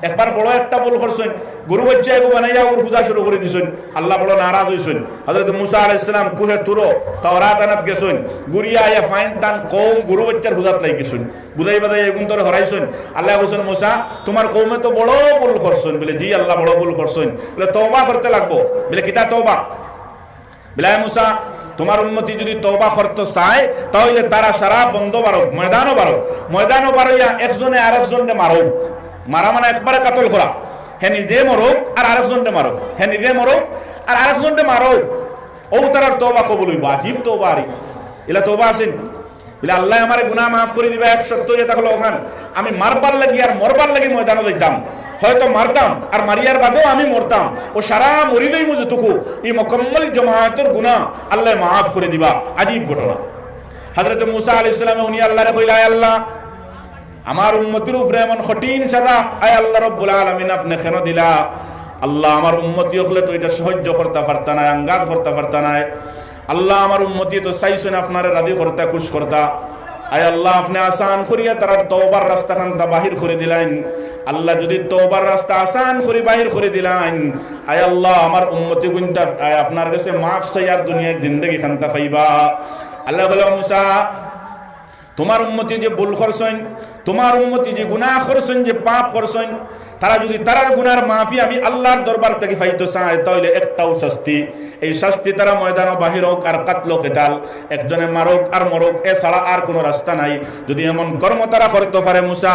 একবার বড় একটা ভুল করছেন, গরু বাচ্চা এগো বানাইয়া ওর পূজা শুরু করে দিছেন। আল্লাহ বড় নারাজ হইছেন। হযরত মুসা আলাইহিস সালাম কুহে তুরো তাওরাত আনাত গেছেন, গুরিয়া আয়া ফাইন তান কওম গরু বাচ্চার পূজাত লাগি গেছেন, বুঝাই বাদাই এগুন তোর হরাইছেন। আল্লাহ কইছেন, মুসা তোমার কওমে তো বড় ভুল করছেন। বলে জি আল্লাহ, বড় ভুল করছেন। বলে তওবা করতে লাগবো। বলে কিতা তওবা? বলে মুসা তোমার উম্মতি যদি তওবা করতে চায় তাহলে তারা সারা বন্ধ বারক, ময়দানও বারইয়া একজনে আরেকজনকে মারুক। মারা মানে একবারে কাতল করা, হে নিজে মরুক আর আরেকজনকে মারুক, হে নিজে মরুক আর আরেকজনকে মারুক। ও তার তওবা কবুল হইব। আজীব তওবা। আরি এলা তওবা আছেন। বলে আল্লাহ আমার গুনাহ মাফ করে দিবা। এক শর্ত এটা হলো ওখান আমি মারবার লাগি আর মরবার লাগি ময়দানে যাইতাম, হয়তো মারতাম আর মারিয়ার বাদেও আমি মরতাম, ও সারা মরিলেই মুজে তুকু এই মুকম্মল জামাতের গুনাহ আল্লাহ মাফ করে দিবা। আজীব ঘটনা। হযরত মুসা আলাইহিস সালাম উনি আল্লাহরে কইলা, আল্লাহ আমার উম্মতির উপরে এমন কঠিন সাজা আয় আল্লাহ রাব্বুল আলামিন আপনি কেন দিলা? আল্লাহ আমার উম্মতি হলে তো এটা সহ্য করতে পারতা না, আঙ্গাত করতে পারতা না। আল্লাহ আমার উম্মতি তো চাইছেন আপনারে রাজি করতে, খুশ করতা। আয় আল্লাহ আপনি আসান করিয়া তারা তওবার রাস্তা খানটা বাহির করে দিলেন। আল্লাহ যদি তওবার রাস্তা আসান করে বাহির করে দিলেন, আয় আল্লাহ আমার উম্মতি গুনতা আপনার কাছে মাফ চাইয়ার দুনিয়ার জিন্দেগি খানটা পাইবা। আল্লাহ বলে, মুসা তোমার উম্মতি যে ভুল করছেন, তোমার উম্মতি যে গুনাহ করছেন, যে পাপ করছেন, তারা যদি তারার গুনার মাফি আমি আল্লাহর দরবার থেকে পাইতে চায় তাহলে একটাও শাস্তি, এই শাস্তি তারা ময়দানও বাহির হোক আর কাতল কেতাল, একজনে মারক আর মরক, এছাড়া আর কোনো রাস্তা নাই। যদি এমন কর্ম তারা করতে পারে মুসা,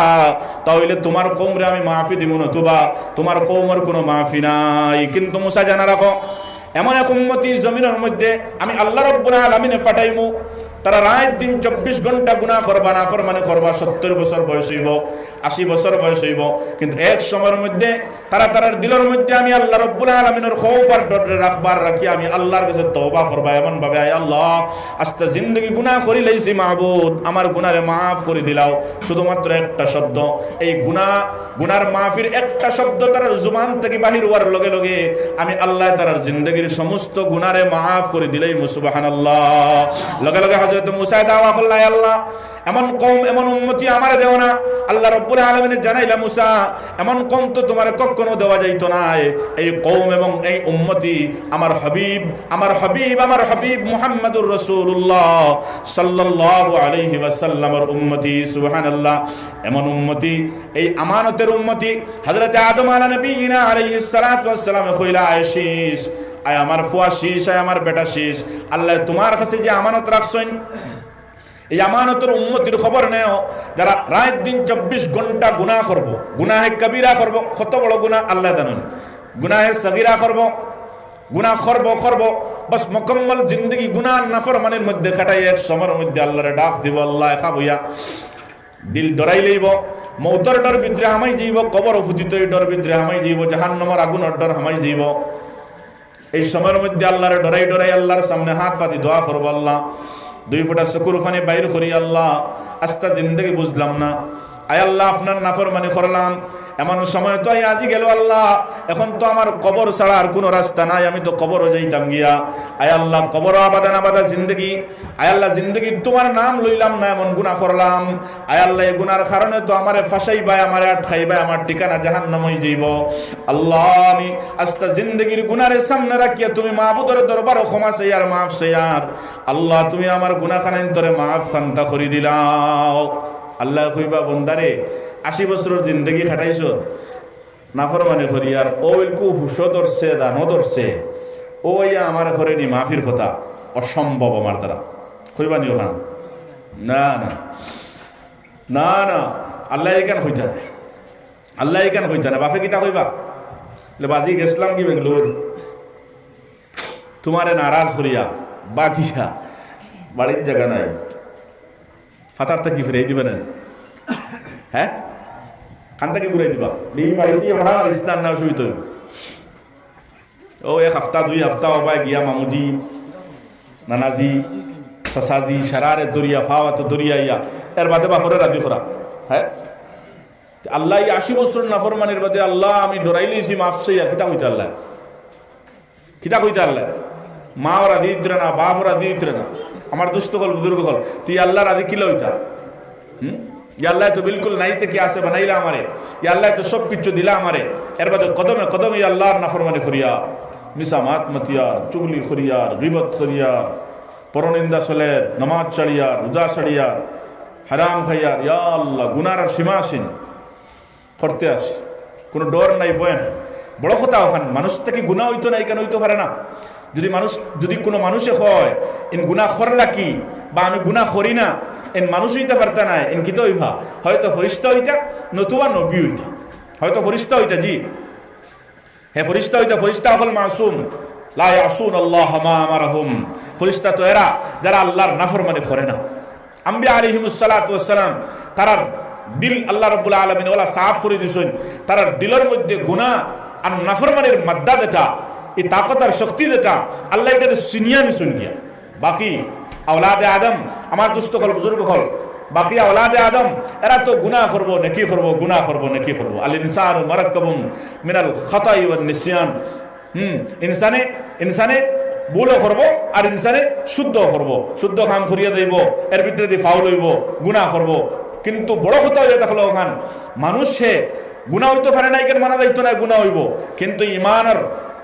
তাহলে তোমার কওমরে আমি মাফি দিব, নতুবা তোমার কওমের কোনো মাফি নাই। কিন্তু মুসা জানা রাখো, এমন এক উম্মতি জমিনের মধ্যে আমি আল্লাহ রাব্বুল আলামিনে ফাটাইমু, তারা রাত দিন 24 ঘন্টা গুনাহ করবা, নাফরমানি করবা, 70 বছর বয়স হইব, 80 বছর বয়স হইব, কিন্তু এক সময়ের মধ্যে তারা তার দিলের মধ্যে আমি আল্লাহ রাব্বুল আলামিনের খৌফ আর ডর রাখবার রাখি আমি আল্লাহর কাছে তওবা করবা এমন ভাবে, আয় আল্লাহ আস্তে জিন্দগি গুনাহ করি লাইছি মাহবুব, আমার গুনারে মাফ করে দিলাও। শুধুমাত্র একটা শব্দ, এই গুনার মাফির একটা শব্দ তার জুবান থেকে বাহির হওয়ার লগে লগে আমি আল্লাহ তার জিন্দগির সমস্ত গুনারে মাফ করে দিলেই সুবহানাল্লাহ। লগে লগে হযরত মুসা দাওয়া করলেন, আল্লাহ এমন কওম এমন উম্মতি আমারে দেও না। আল্লাহ রাব্বুল আলামিন জানাইলা, মুসা এমন কওম তো তোমার কখনো দেওয়া যাইতো না। এই কওম এবং এই উম্মতি আমার হাবিব মুহাম্মদুর রাসূলুল্লাহ সাল্লাল্লাহু আলাইহি ওয়াসাল্লামের উম্মতি। সুবহানাল্লাহ। এমন উম্মতি, এই আমানতের উম্মতি। হযরত আদম নবীনা আলাইহিস সালাতু ওয়াস সালাম কইলা, আয়েশিস আয় আমার ফুয়া শীষ, আয় আমার বেটা শীষ, আল্লাহ তোমার কাছে যে আমানত রাখছেন এই আমানতের উম্মতির খবর নেও, যারা রাত দিন 24 ঘন্টা গুনাহ করব, গুনাহে কবিরা করব। কত বড় গুনাহ আল্লাহ জানেন। গুনাহে সগীরা করব, গুনাহ করব বাস মুকম্মল জিন্দগি গুনাহ নাফরমানির মধ্যে কাটাই এক সময়ের মধ্যে আল্লাহরে ডাক দিব, আল্লাহ খাবইয়া দিল ডরাই লইব, মৌতর ডর ভিতরে হামাই যাইব, কবর ফুদিত ডর ভিতরে হামাই যাইব, জাহান্নামের আগুনের ডর হামাই যাইব। এই সময়ের মধ্যে আল্লাহরে ডরাই আল্লাহর সামনে হাত পাতি দোয়া করবো, আল্লাহ 2 ফোঁটা চকুর পানি বাইর করি, আল্লাহ আস্তা জিন্দগি বুঝলাম না, আয় আল্লাহ আপনার নাফরমানি করলাম। এমন সময় তো আজি গেল, আল্লাহ এখন তো আমার কবর ছাড়া আর কোনো রাস্তা নাই, আমি তো কবরও যাইতাম গিয়া। আয় আল্লাহ কবর আবাদা জিন্দগি, আয় আল্লাহ জিন্দগি তোমার নাম লইলাম না, এমন গুনাহ করলাম। আয় আল্লাহ এই গুনার কারণে তো আমারে ফাঁসাইবাই, আমারে আটকাইবাই, আমার ঠিকানা জাহান্নাম হয়ে যাইব। আল্লাহ আমি আস্তা জিন্দগির গুনারে সামনে রাখিয়া তুমি মাহবুদের দরবারে ক্ষমা চাই আর মাফ চাই, আর আল্লাহ তুমি আমার গুনাহখানাইন তোরে মাফ খান্তা করে দিলাও। আল্লাহ কইবা, বন্দারে 80 বছরের জিন্দগি খাটাইছ নাফরমানি করি, আর ওইলকু হুশ ধরছে, দানো ধরছে, ওই আমার ঘরে নি মাফির কথা অসম্ভব আমার দ্বারা। কইবা নি ওখান? না না না না, আল্লাহ এখান হইতা না, আল্লাহ এখান হইতা না। বাপে কিতা কইবা, বাজি গেছিলাম কি বেঙ্গলোর, তোমারে নারাজ করিয়া বাকিয়া বাড়ির জায়গা নাই, ফাতারটা কি ফিরে দিবে না? হ্যাঁ, খানটাকে ঘুরাই দিবা, ইসলাম না শুইত ও 1 হপ্তাহ 2 হপ্তাহ হবাই গিয়া মামুজি নানাজি চাচাজি সারারে দরিয়া ফাওয়া তো দরিয়া ইয়া এর বাদে বাপরে রাজি করা। হ্যাঁ, আল্লাহ 80 বছর নাফরমানির বাদে আল্লাহ আমি ডরাই লইছি মাফ চাই, আর কিতা কইতে আল্লাহ, কিতা কইতে আল্লাহ? মা রাজি দিতে না, বাপ রাজি দিতে না, আমার দুস্থ হল বুজুর্গ হল, তুই আল্লাহ রাজি কিলা হইতা? আল্লাহ তো বিলকুল নাইতে কি আছে বানাইলা আমারে, আল্লাহ তো সব কিছু দিলা আমারে, এর বাদে কদমে কদমে আল্লাহর নাফরমানি করিয়ার, মিসামাত মতিয়ার, চুগলি করিয়ার, গীবত করিয়ার, পরনিন্দা চলের, নামাজ ছাড়িয়ার, রোজা ছাড়িয়ার, হারাম খাইয়ার, ইয়া আল্লাহ গুনার সীমাসীন করতে আসে, কোনো ডর নাই বয় নাই। বড় কথা ওখানে মানুষ থেকে গুনাহ হইতো না, কেন হইতে পারে না? যদি কোনো মানুষে হয় ইন গুনাহ করলা কি, বা আমি গুনাহ করি না, এন মানুষ হইতে পারতা নাই, এন কিতা হইবা? হয়তো ফরিস্তা হইতা, নতুবা নবী হইতা। হয়তো ফরিস্তা হইতা, জি হ্যাঁ ফরিস্তা হইতা। ফরিস্তা হল মাসুম, লা ইয়াসুন আল্লাহ মা আমারহুম। ফরিস্তা তো এরা যারা আল্লাহর নাফরমানি করে না। আম্বিয়া আলাইহিমুস সালাতু ওয়াস সালাম তারার দিল আল্লাহ রাব্বুল আলামিন ওলা সাফ করে দিছেন, তারার দিলের মধ্যে গুনাহ আর নাফরমানির মাদ্দা যেটা, এই তাকত আর শক্তি যেটা আল্লাহ এটা সিনিয়া নিছুন গিয়া। বাকি আওলাদে আদম, আমার দুস্থ হল বুজুর্গ হল, বাকি আওলাদে আদম এরা তো গুনাহ করবো নেকি করবো, গুনাহ করবো নেকি করবো। আল ইনসানু মারাক্কাবুন মিনাল খাতাই ওয়ান নিসিয়ান। ইনসানে ভুলও করবো আর ইনসানে শুদ্ধ করবো, শুদ্ধ কাম করিয়া দেব, এর ভিতরে দিয়ে ফাউল হইব, গুনাহ করবো। কিন্তু বড় কথা হইয়া দেখলো ওখান মানুষে গুনাহ হইতে পারে না, কেন মানা যাইতো না গুনাহ হইব, কিন্তু ইমান আর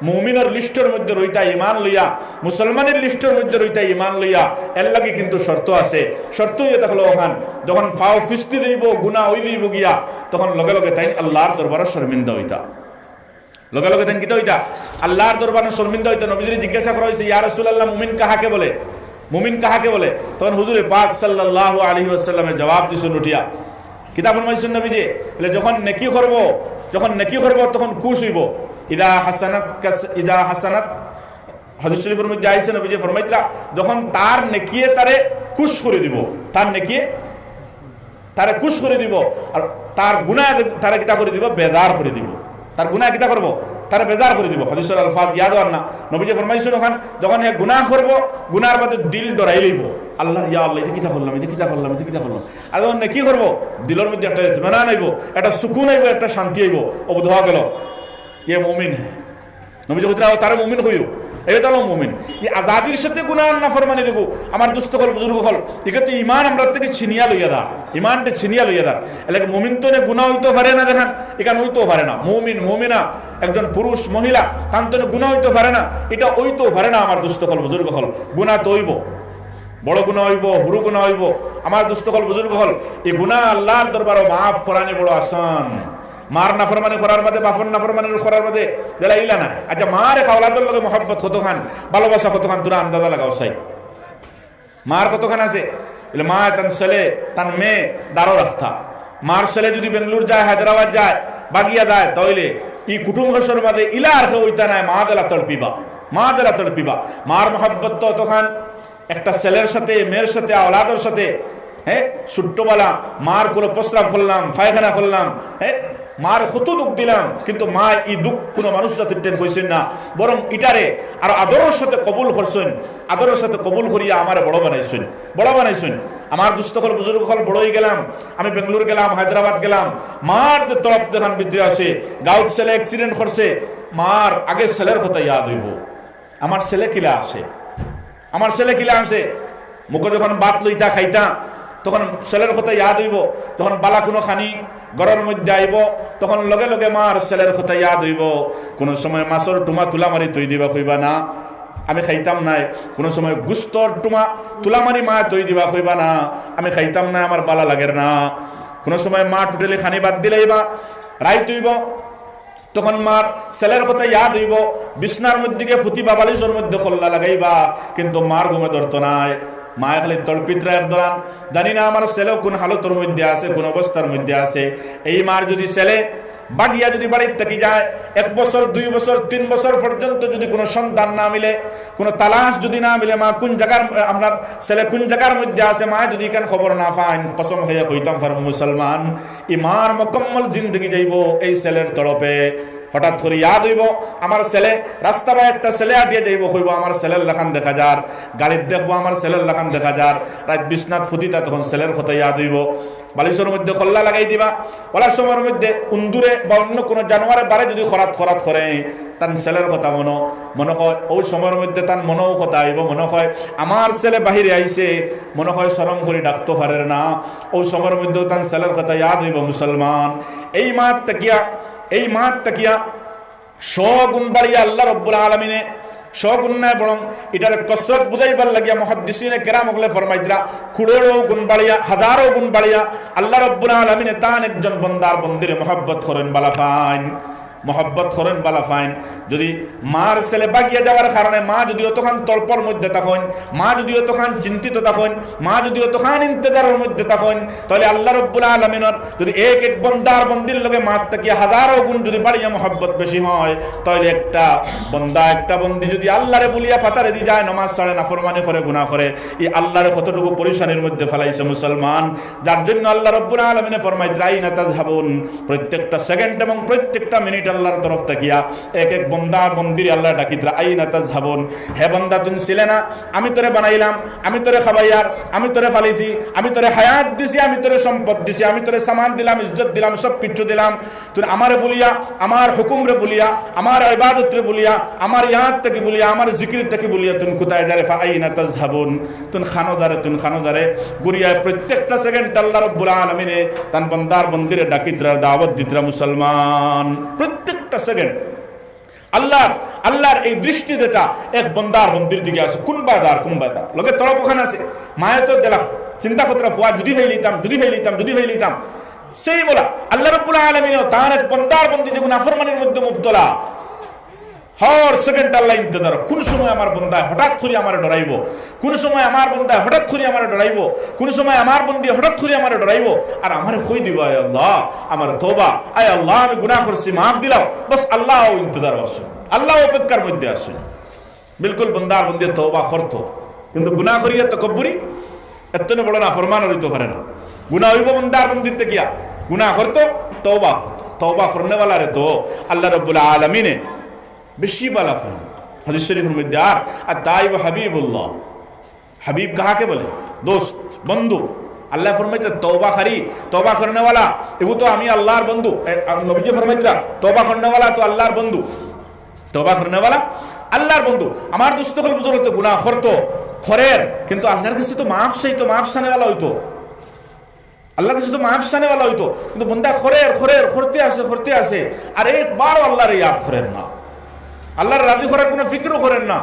মুমিনের লিস্টের মধ্যে রইতা ইমান লইয়া, মুসলমানের লিস্টের মধ্যে রইতা ইমান লইয়া, এর লাগে কিন্তু শর্ত আছে। শর্ত হইয়া দেখলো ওখান যখন ফাও ফিস্তি দিব, গুনাহ হই দিব গিয়া, তখন লগে লগে তাই আল্লাহর দরবারে শর্মিন্দা হইতা, লগে লগে তাই কিতা হইতা আল্লাহর দরবারে শর্মিন্দা হইতা। নবীজি জিজ্ঞাসা করা হয়েছে, ইয়া রাসূলুল্লাহ মুমিন কাহাকে বলে, মুমিন কাহাকে বলে? তখন হুজুরে পাক সাল্লাল্লাহু আলাইহি ওয়াসাল্লামে জবাব দিছেন উঠিয়া, কিতাব ফরমাইছেন নবীজি, বলে যখন নেকি করব তখন খুশ হইব। ইদা হাসানাত হাদিস শরীফের মধ্যে আইছে নবী যে ফরমাইতরা যখন তার নেকিয়ে তারে খুশ করে দিব, তার নেকিয়ে তারে খুশ করে দিব, আর তার গুনাহ তারে কিতা করে দিব, বেজার করে দিব। তার গুনাহ কিতা করব, তারে বেজার করে দিব। হাদিসের আলফাজ ইয়াদ আর না, নবী যে ফরমাইছেন ওখান যখন হে গুনাহ করব, গুনাহর বাদে দিল ডরাই লইব, আল্লাহ ইয়া আল্লাহ এটা কিতা করলাম, এটা কিতা করলাম, এটা কিতা করলাম। আর যখন নেকি করব, দিলের মধ্যে একটা ইতমিনান আইব, একটা সুকুন আইব, একটা শান্তি আইব, অবুধ হওয়া গেল ইয়ে মুমিন হ্যাঁ। নবী যে কইতরা তারে মুমিন হইও, এটা হলো মুমিন। এই আজাদির সাথে গুনাহ নাফরমানি দেবো আমার দুস্থ হল বুজুর্গ হল, একে তো ইমান আমরা থেকে ছিনিয়া লইয়া দা, ইমানটা ছিনিয়া লইয়া দার। এলাকা মুমিন তো গুনাহ হইতে পারে না, দেখেন এখানে হইতেও পারে না। মুমিন মুমিনা একজন পুরুষ মহিলা তান তো গুনাহ হইতে পারে না, এটা হইতেও পারে না আমার দুস্থ হল বুজুর্গ হল। গুনাহ তো হইব, বড় গুনাহ হইব, হুরু গুনাহ হইব। আমার দুস্থ হল বুজুর্গ হল এই গুনাহ আল্লাহর দরবারে মাফ করানি বড় আসান। মার নাফরমানি করার বাদে, বাপন নাফরমানি করার বাদে জেলা ইলা না। আচ্ছা মার খাওলাদের লগে মহব্বত কতখান, ভালোবাসা কতখান, তোরা আন্দাজা লাগাও চাই। মার কতখান আছে, মা তান ছেলে তান মেয়ে দাঁড়ো রাখতা। মার ছেলে যদি বেঙ্গলোর যায়, হায়দ্রাবাদ যায়, বাগিয়া যায়, তাইলে ই কুটুম্বসর বাদে ইলা আর হইতা নাই, মা দেলা তড়পিবা, মা দেলা তড়পিবা। মার মহব্বত তো তখন একটা ছেলের সাথে, মেয়ের সাথে, আওলাদের সাথে। হ্যাঁ ছোট্টবেলা মার কোনো প্রস্রাব করলাম, পায়খানা করলাম, হ্যাঁ মার কত দুঃখ দিলাম, কিন্তু মা এই দুঃখ কোনো মানুষ সাথে টেন কইছেন না, বরং ইটারে আর আদরের সাথে কবুল করছেন, আদরের সাথে কবুল করিয়া আমার বড় বানাইছেন, বড় বানাইছেন। আমার দুস্থ হল বুজুর্গ হল বড় হয়ে গেলাম, আমি বেঙ্গলোর গেলাম, হায়দ্রাবাদ গেলাম, মার তরফ দেখান বিদ্রে আছে, গাঁত ছেলে অ্যাক্সিডেন্ট করছে, মার আগে ছেলের কথা ইয়াদ হইব, আমার ছেলে কিলা আসে, আমার ছেলে কিলা আসে। মুখে যখন বাত লইতা খাইতা তখন ছেলের কথা ইয়াদ হইব, তখন বালা কোনো খানি ঘরের মধ্যে আইব, তখন লগে লগে মার ছেলের কথা ইয়াদ হইব। কোনো সময় মাছর টুমা তুলা মারি তৈ দিবা কইবা না, আমি খাইতাম নাই। কোনো সময় গুস্তর টুমা তুলা মারি মা তৈ দিবা কইবা না, আমি খাইতাম না, আমার বালা লাগের না। কোনো সময় মা টোটালি খানি বাদ দিলাইবা, রাই তৈব, তখন মার ছেলের কথা ইয়াদ হইব। বিছনার মধ্যে গিয়ে ফুটি বাবালিশর মধ্যে খোল্লা লাগাইবা, কিন্তু মার ঘুমে ধরতো নাই। মায় খালি তলপিতরা এক দরান, জানি না আমার ছেলেও কোন হালতের মধ্যে আছে, কোন অবস্থার মধ্যে আছে। এই মার যদি ছেলে বাগিয়া যদি বাড়ির থেকে যায়, 1 বছর 2 বছর 3 বছর পর্যন্ত যদি কোনো সন্তান না মিলে, কোনো তালাশ যদি না মিলে, মা কোন জায়গার, আপনার ছেলে কোন জায়গার মধ্যে আছে, মা যদি কেন খবর না পান, কসম হইয়া কইতাম ফার মুসলমান ইমার মোকাম্মল জিন্দগি যাইব এই ছেলের তরফে। হঠাৎ করে ইয়াদ হইব আমার ছেলে, রাস্তা বা একটা ছেলে আটিয়ে যাইব, হইব আমার ছেলের লেখান দেখা যার, গাড়ির দেখবো আমার ছেলের লেখান দেখা যার, রাত বিশ্বনাথ ফুটিতা, তখন ছেলের কথা ইয়াদ হইব। বালিশের মধ্যে খল্লা লাগাই দিবা, ওলার সময়ের মধ্যে উন্দুরে বা অন্য কোনো জানোয়ারে বারে যদি খরাত খরাত করে, তান ছেলের কথা মনে হয় ওই সময়ের মধ্যে তার মনেও কথা আইব, মনে হয় আমার ছেলে বাহিরে আইছে, মনে হয় শরম করে ডাকতে পারে না, ওই সময়ের মধ্যেও তার ছেলের কথা ইয়াদ হইব। মুসলমান এই মাত তাকিয়া, এই মাত তাকিয়া সগুণ বাড়িয়া আল্লাহ রব্বুল আলামিনে সগুণ নাই, বরং এটার কসরত বুঝাইবার লাগিয়া মুহাদ্দিসিনে কেরাম হলে ফরমাইতরা কুড়োড়ো গুণ বাড়িয়া, হাজারো গুণ বাড়িয়া আল্লাহ রব্বুল আলামিনে তান একজন বন্দার বন্দিরে মহব্বত করেন বালা ফাইন, মহব্বত করেন বালা ফাইন। যদি মার ছেলে বাগিয়া যাওয়ার কারণে মা যদি অতখান তল্পর মধ্যে থাকেন, মা যদি অতখান চিন্তিত থাকেন, মা যদি অতখান ইন্তজারের মধ্যে থাকেন, তাহলে আল্লাহ রব্বুল আলামিনের যদি এক এক বন্দার বন্দির লগে মার তাকিয়া হাজারো গুণ যদি বাড়িয়া মহব্বত বেশি হয়, তাহলে একটা বন্দা, একটা বন্দি যদি আল্লাহরে বলিয়া ফাতারে দি যায়, নমাজ ছাড়ে, নাফরমানি করে, গুনাহ করে, এই আল্লাহরে কতটুকু পরিশানির মধ্যে ফেলাইছে মুসলমান। যার জন্য আল্লাহ রব্বুল আলামিনে ফরমাইতরা আইনা তাযহাবুন, প্রত্যেকটা সেকেন্ড এবং প্রত্যেকটা মিনিট আল্লাহর তরফ তাকিয়া এক এক বন্দা বন্দির আল্লাহ ডাকিতরা আইনা তাযহাবুন, হে বান্দা তুমি ছিলে না, আমি তোরে বানাইলাম, আমি তোরে খাবাইয়ার, আমি তোরে ফালিছি, আমি তোরে হায়াত দিছি, আমি তোরে সম্পদ দিছি, আমি তোরে সামান দিলাম, ইজ্জত দিলাম, সব কিছু দিলাম, তুই আমারে বলিয়া, আমার হুকুমরে বলিয়া, আমার ইবাদতরে বলিয়া, আমার ইয়াদ থেকে বলিয়া, আমার জিকির থেকে বলিয়া তুমি কোথায় যারে ফা আইনা তাযহাবুন, তুমি খানো যারে গুরিয়া প্রত্যেকটা সেকেন্ড আল্লাহ রাব্বুল আলামিনে তান বন্দার বন্দিরে ডাকিতরা, দাওয়াত দিতরা। মুসলমান প্রত্যেকটা সেকেন্ড আল্লাহর এই দৃষ্টি যেটা এক বন্দার বন্দির দিকে আছে, কোন বাদার লোকে তরফ ওখানে আছে। মায়ে তো দিলা চিন্তা করতে ফুয়া যদি ফেলিতাম সেই বলা আল্লাহ রাব্বুল আলামিনও তার এক বন্দার বন্দি যে নাফরমানির মধ্যে মুবতলা, হর সেকেন্ড আল্লাহ ইন্তজার, কোন সময় আমার বন্দায় হঠাৎ করে আমার ডরাইব, কোন সময় আমার বন্দায় হঠাৎ করে আমার ডরাইব, কোন সময় আমার বন্দি হঠাৎ করে আমার ডরাইব, আর আমার কই দিব আয় আল্লাহ আমার তওবা, আয় আল্লাহ আমি গুনাহ করছি মাফ দিলাও, বাস আল্লাহ ইন্তজার আছে, আল্লাহ অপেক্ষার মধ্যে আছে। বিলকুল বন্দার বন্দি তওবা করতো, কিন্তু গুনাহ করিয়া তকব্বুরি এতনে বড় না ফরমান হইতে পারে না। গুনাহ হইব বন্দার বন্দিতে গিয়া, গুনাহ করতো তওবা করতো। তওবা করনে ওয়ালারে তো আল্লাহ রাব্বুল আলামিনে বেশি বালা ফেল। হাদিস শরীফের মধ্যে আর তাইব হাবিবুল্লাহ, হাবিব কাহাকে বলে? দোস্ত, বন্ধু। আল্লাহ ফরমাইতে তওবাকারী, তওবা করনে ওয়ালা, এগু তো আমি আল্লাহর বন্ধু। নবীজি ফরমাইতরা তওবা করনে ওয়ালা তো আল্লাহর বন্ধু, তওবা করনে ওয়ালা আল্লাহর বন্ধু। আমার দোস্ত হল বুজুর্গ গুনাহ করতো খরের, কিন্তু আল্লাহর কাছে তো মাফ চাইতো, মাফ চানে ওয়ালা হইতো, আল্লাহর কাছে তো মাফ চানে ওয়ালা হইতো। কিন্তু বন্দা খরের খরের করতে আসে আর একবারও আল্লাহর ইয়াদ করেন না, আল্লাহর রাজি করার কোনো ফিক্রও করেন না।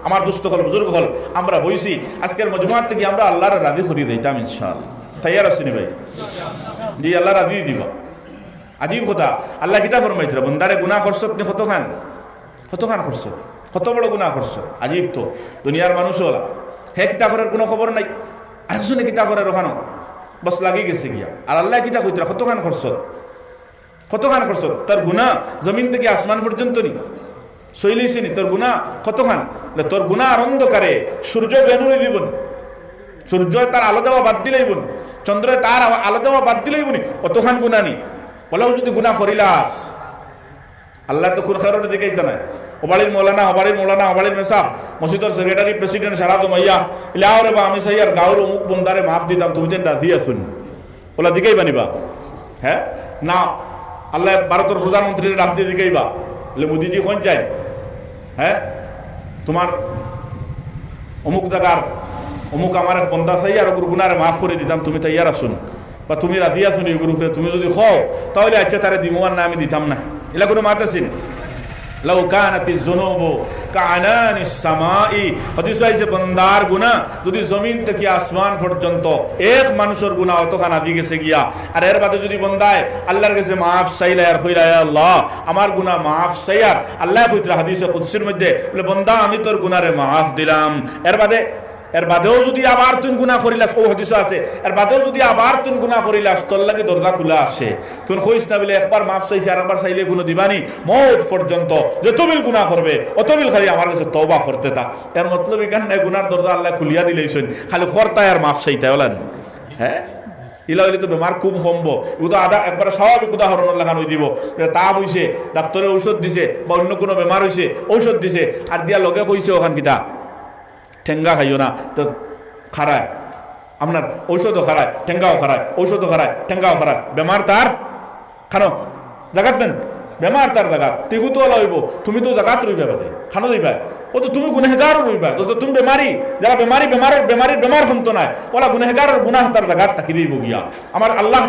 আমার দুস্থ হল বুজুর্গ হল আমরা বইছি আজকের মজমুয়ার থেকে আমরা আল্লাহর রাজি করিয়ে দিতাম ইনশাআল্লাহ। তৈয়ার আছেনি ভাই? জি, আল্লাহ রাজি দিবা। আজীব কথা, আল্লাহ কিতা ফরমাইতরা বন্দারে গুনাহ করছ তুমি কতখান করছ, কত বড় গুনাহ করছ। আজীব তো, দুনিয়ার মানুষ হলা হে কিতা করার কোনো খবর নাই, আরেকজনে কিতা করার ওখানো বস লাগি গেছে গিয়া। আর আল্লাহ কিতা কইতরা কতখান করছ, তার গুনাহ জমিন থেকে আসমান পর্যন্ত নি শৈলীসিনি, তোর গুনাহ কতখান? তোর গুনাহ আর অন্ধকারে সূর্য বেনুরে দিবন, সূর্য তার আলো দেওয়া বাদ দিলেইবন, চন্দ্র তার আলো দেওয়া বাদ দিলেইবনি, অতখান গুনাহ নি। বলেও যদি গুনাহ করিলাস আল্লাহ তো কোন খেরোর দিকেই তো নাই। হবাড়ির মৌলানা, হবাড়ির মেসাব, মসজিদের সেক্রেটারি, প্রেসিডেন্ট সারা তো মাইয়া ইলাও রে বা আমি সাই আর গাঁর অমুক বন্দারে মাফ দিতাম, তুমি যেন রাজি আসুন ওলা দিকেই বানিবা? হ্যাঁ না, আল্লাহ ভারতের প্রধানমন্ত্রীর রাখ দিয়ে দিকেই বা মোদিজি কোন চাই? হ্যাঁ, তোমার অমুক জায়গার অমুক আমার এক বন্দা চাই আর ওগুর গুনারে মাফ করে দিতাম, তুমি তাইয়ার আসুন বা তুমি রাজি আসুন এই গ্রুপে, তুমি যদি খাও তাহলে আচ্ছা তারে দিমোয়ার না আমি দিতাম না। এলা কোনো মাত আছেন? লাউ কানাতি যুনুবু কাআনানিস সামাই, হাদিস আছে বান্দার গুনাহ যদি জমিন থেকে আসমান পর্যন্ত এক মানুষের গুনাহ অতখান আদি গেছে গিয়া, আর এর বাদে যদি বান্দায় আল্লাহর কাছে মাফ চাইলা আর কইলা য়া আল্লাহ আমার গুনাহ মাফ চাইয়ার, আল্লাহ কইতরা হাদিসে কুদসির মধ্যে বলে বান্দা আমি তোর গুনাহরে মাফ দিলাম, এর বাদেও যদি আবার তুই গুনাহ করিলাস, ও হাদিস আছে এর বাদেও যদি আবার তুই গুনাহ করিলাস তোর লাগি দরজা খোলা আসে, তুই কইস না বলে একবার মাফ চাইছি আর একবার চাইলে কোনো দিবানি, মওত পর্যন্ত যতবিল গুনাহ করবে অতবিল খালি আমার কাছে তওবা করতে থাক। এর মতলব এখান নাই গুনার দরজা আল্লাহ খুলিয়া দিলেইছেন, খালি করতায় আর মাফ চাইতে বলেন। হ্যাঁ, ইলা হইলে তো বেমার খুব কমব। ও তো আদা একবার স্বাভাবিক উদাহরণ লাগান হয়ে দিব, তাপ হইছে ডাক্তারে ঔষধ দিছে বা অন্য কোনো বেমার হইছে ঔষধ দিছে আর দিয়া লগে কইছে ওখান কিতা ঠেঙ্গা খাইও না, তো খারায় আপনার ঔষধও খারায় ঠেঙ্গাও খারায়, ঔষধও খারায় ঠেঙ্গাও খারায়, বেমার তার খানো জাগাত দেন, বেমার তার জাগাত তিগু তো হইব, তুমি তো জাগাত রইবা বাদে খানো দিবা, ও তো তুমি গুনেহগারও রইবা, তো তুমি বেমারি, যারা বেমারির বেমার হন্ত নাই ওলা গুনেহগারের গুনাহ তার জাগাত থাকি দিব গিয়া। আমার আল্লাহ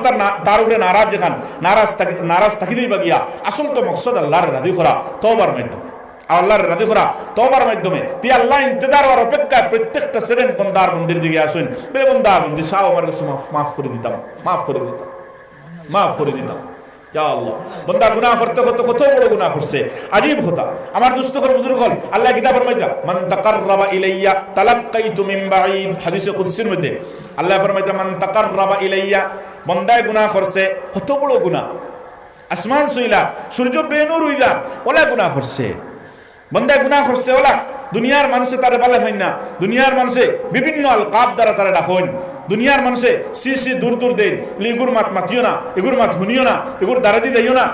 তার উপরে নারাজ যেখান নারাজ থাকি দিবা গিয়া। আসল তো মকসদ আল্লাহর রাজি করা তওবার মাধ্যমে, আল্লাহর রাজি করা তওবার মাধ্যমে। তি আল্লাহ ইন্তজার আর অপেক্ষায় প্রত্যেকটা সেকেন্ড বন্দার বন্দির দিকে আসুন, বে বন্দা বন্দি সাও আমার কাছে মাফ করে দিতাম। ইয়া আল্লাহ, বন্দা গুনাহ করতে করতে কত বড় গুনাহ করছে, আজীব কথা। আমার দুস্থ করে বুজুর্গ হল আল্লাহ কিতাব ফরমাইতা মান তাকাররাবা ইলাইয়া তালাক্কাইতু মিন বাঈদ, হাদিসে কুদসির মধ্যে আল্লাহ ফরমাইতা মান তাকাররাবা ইলাইয়া, বন্দায় গুনাহ করছে কত বড় গুনাহ, আসমান সইলা সূর্য বেনুর হইলা ওলা গুনাহ করছে, বন্দায় গুনাহ করছে ওলা। দুনিয়ার মানুষে তারে বালে হয় না, দুনিয়ার মানুষে বিভিন্ন আলকাব দ্বারা তারা ডাকন, দুনিয়ার মানুষে সি দূর দূর দেন, এগুর মাত মাতিও না, এগুর মাত শুনিও না, এগুর দাঁড়াদি দেইও না,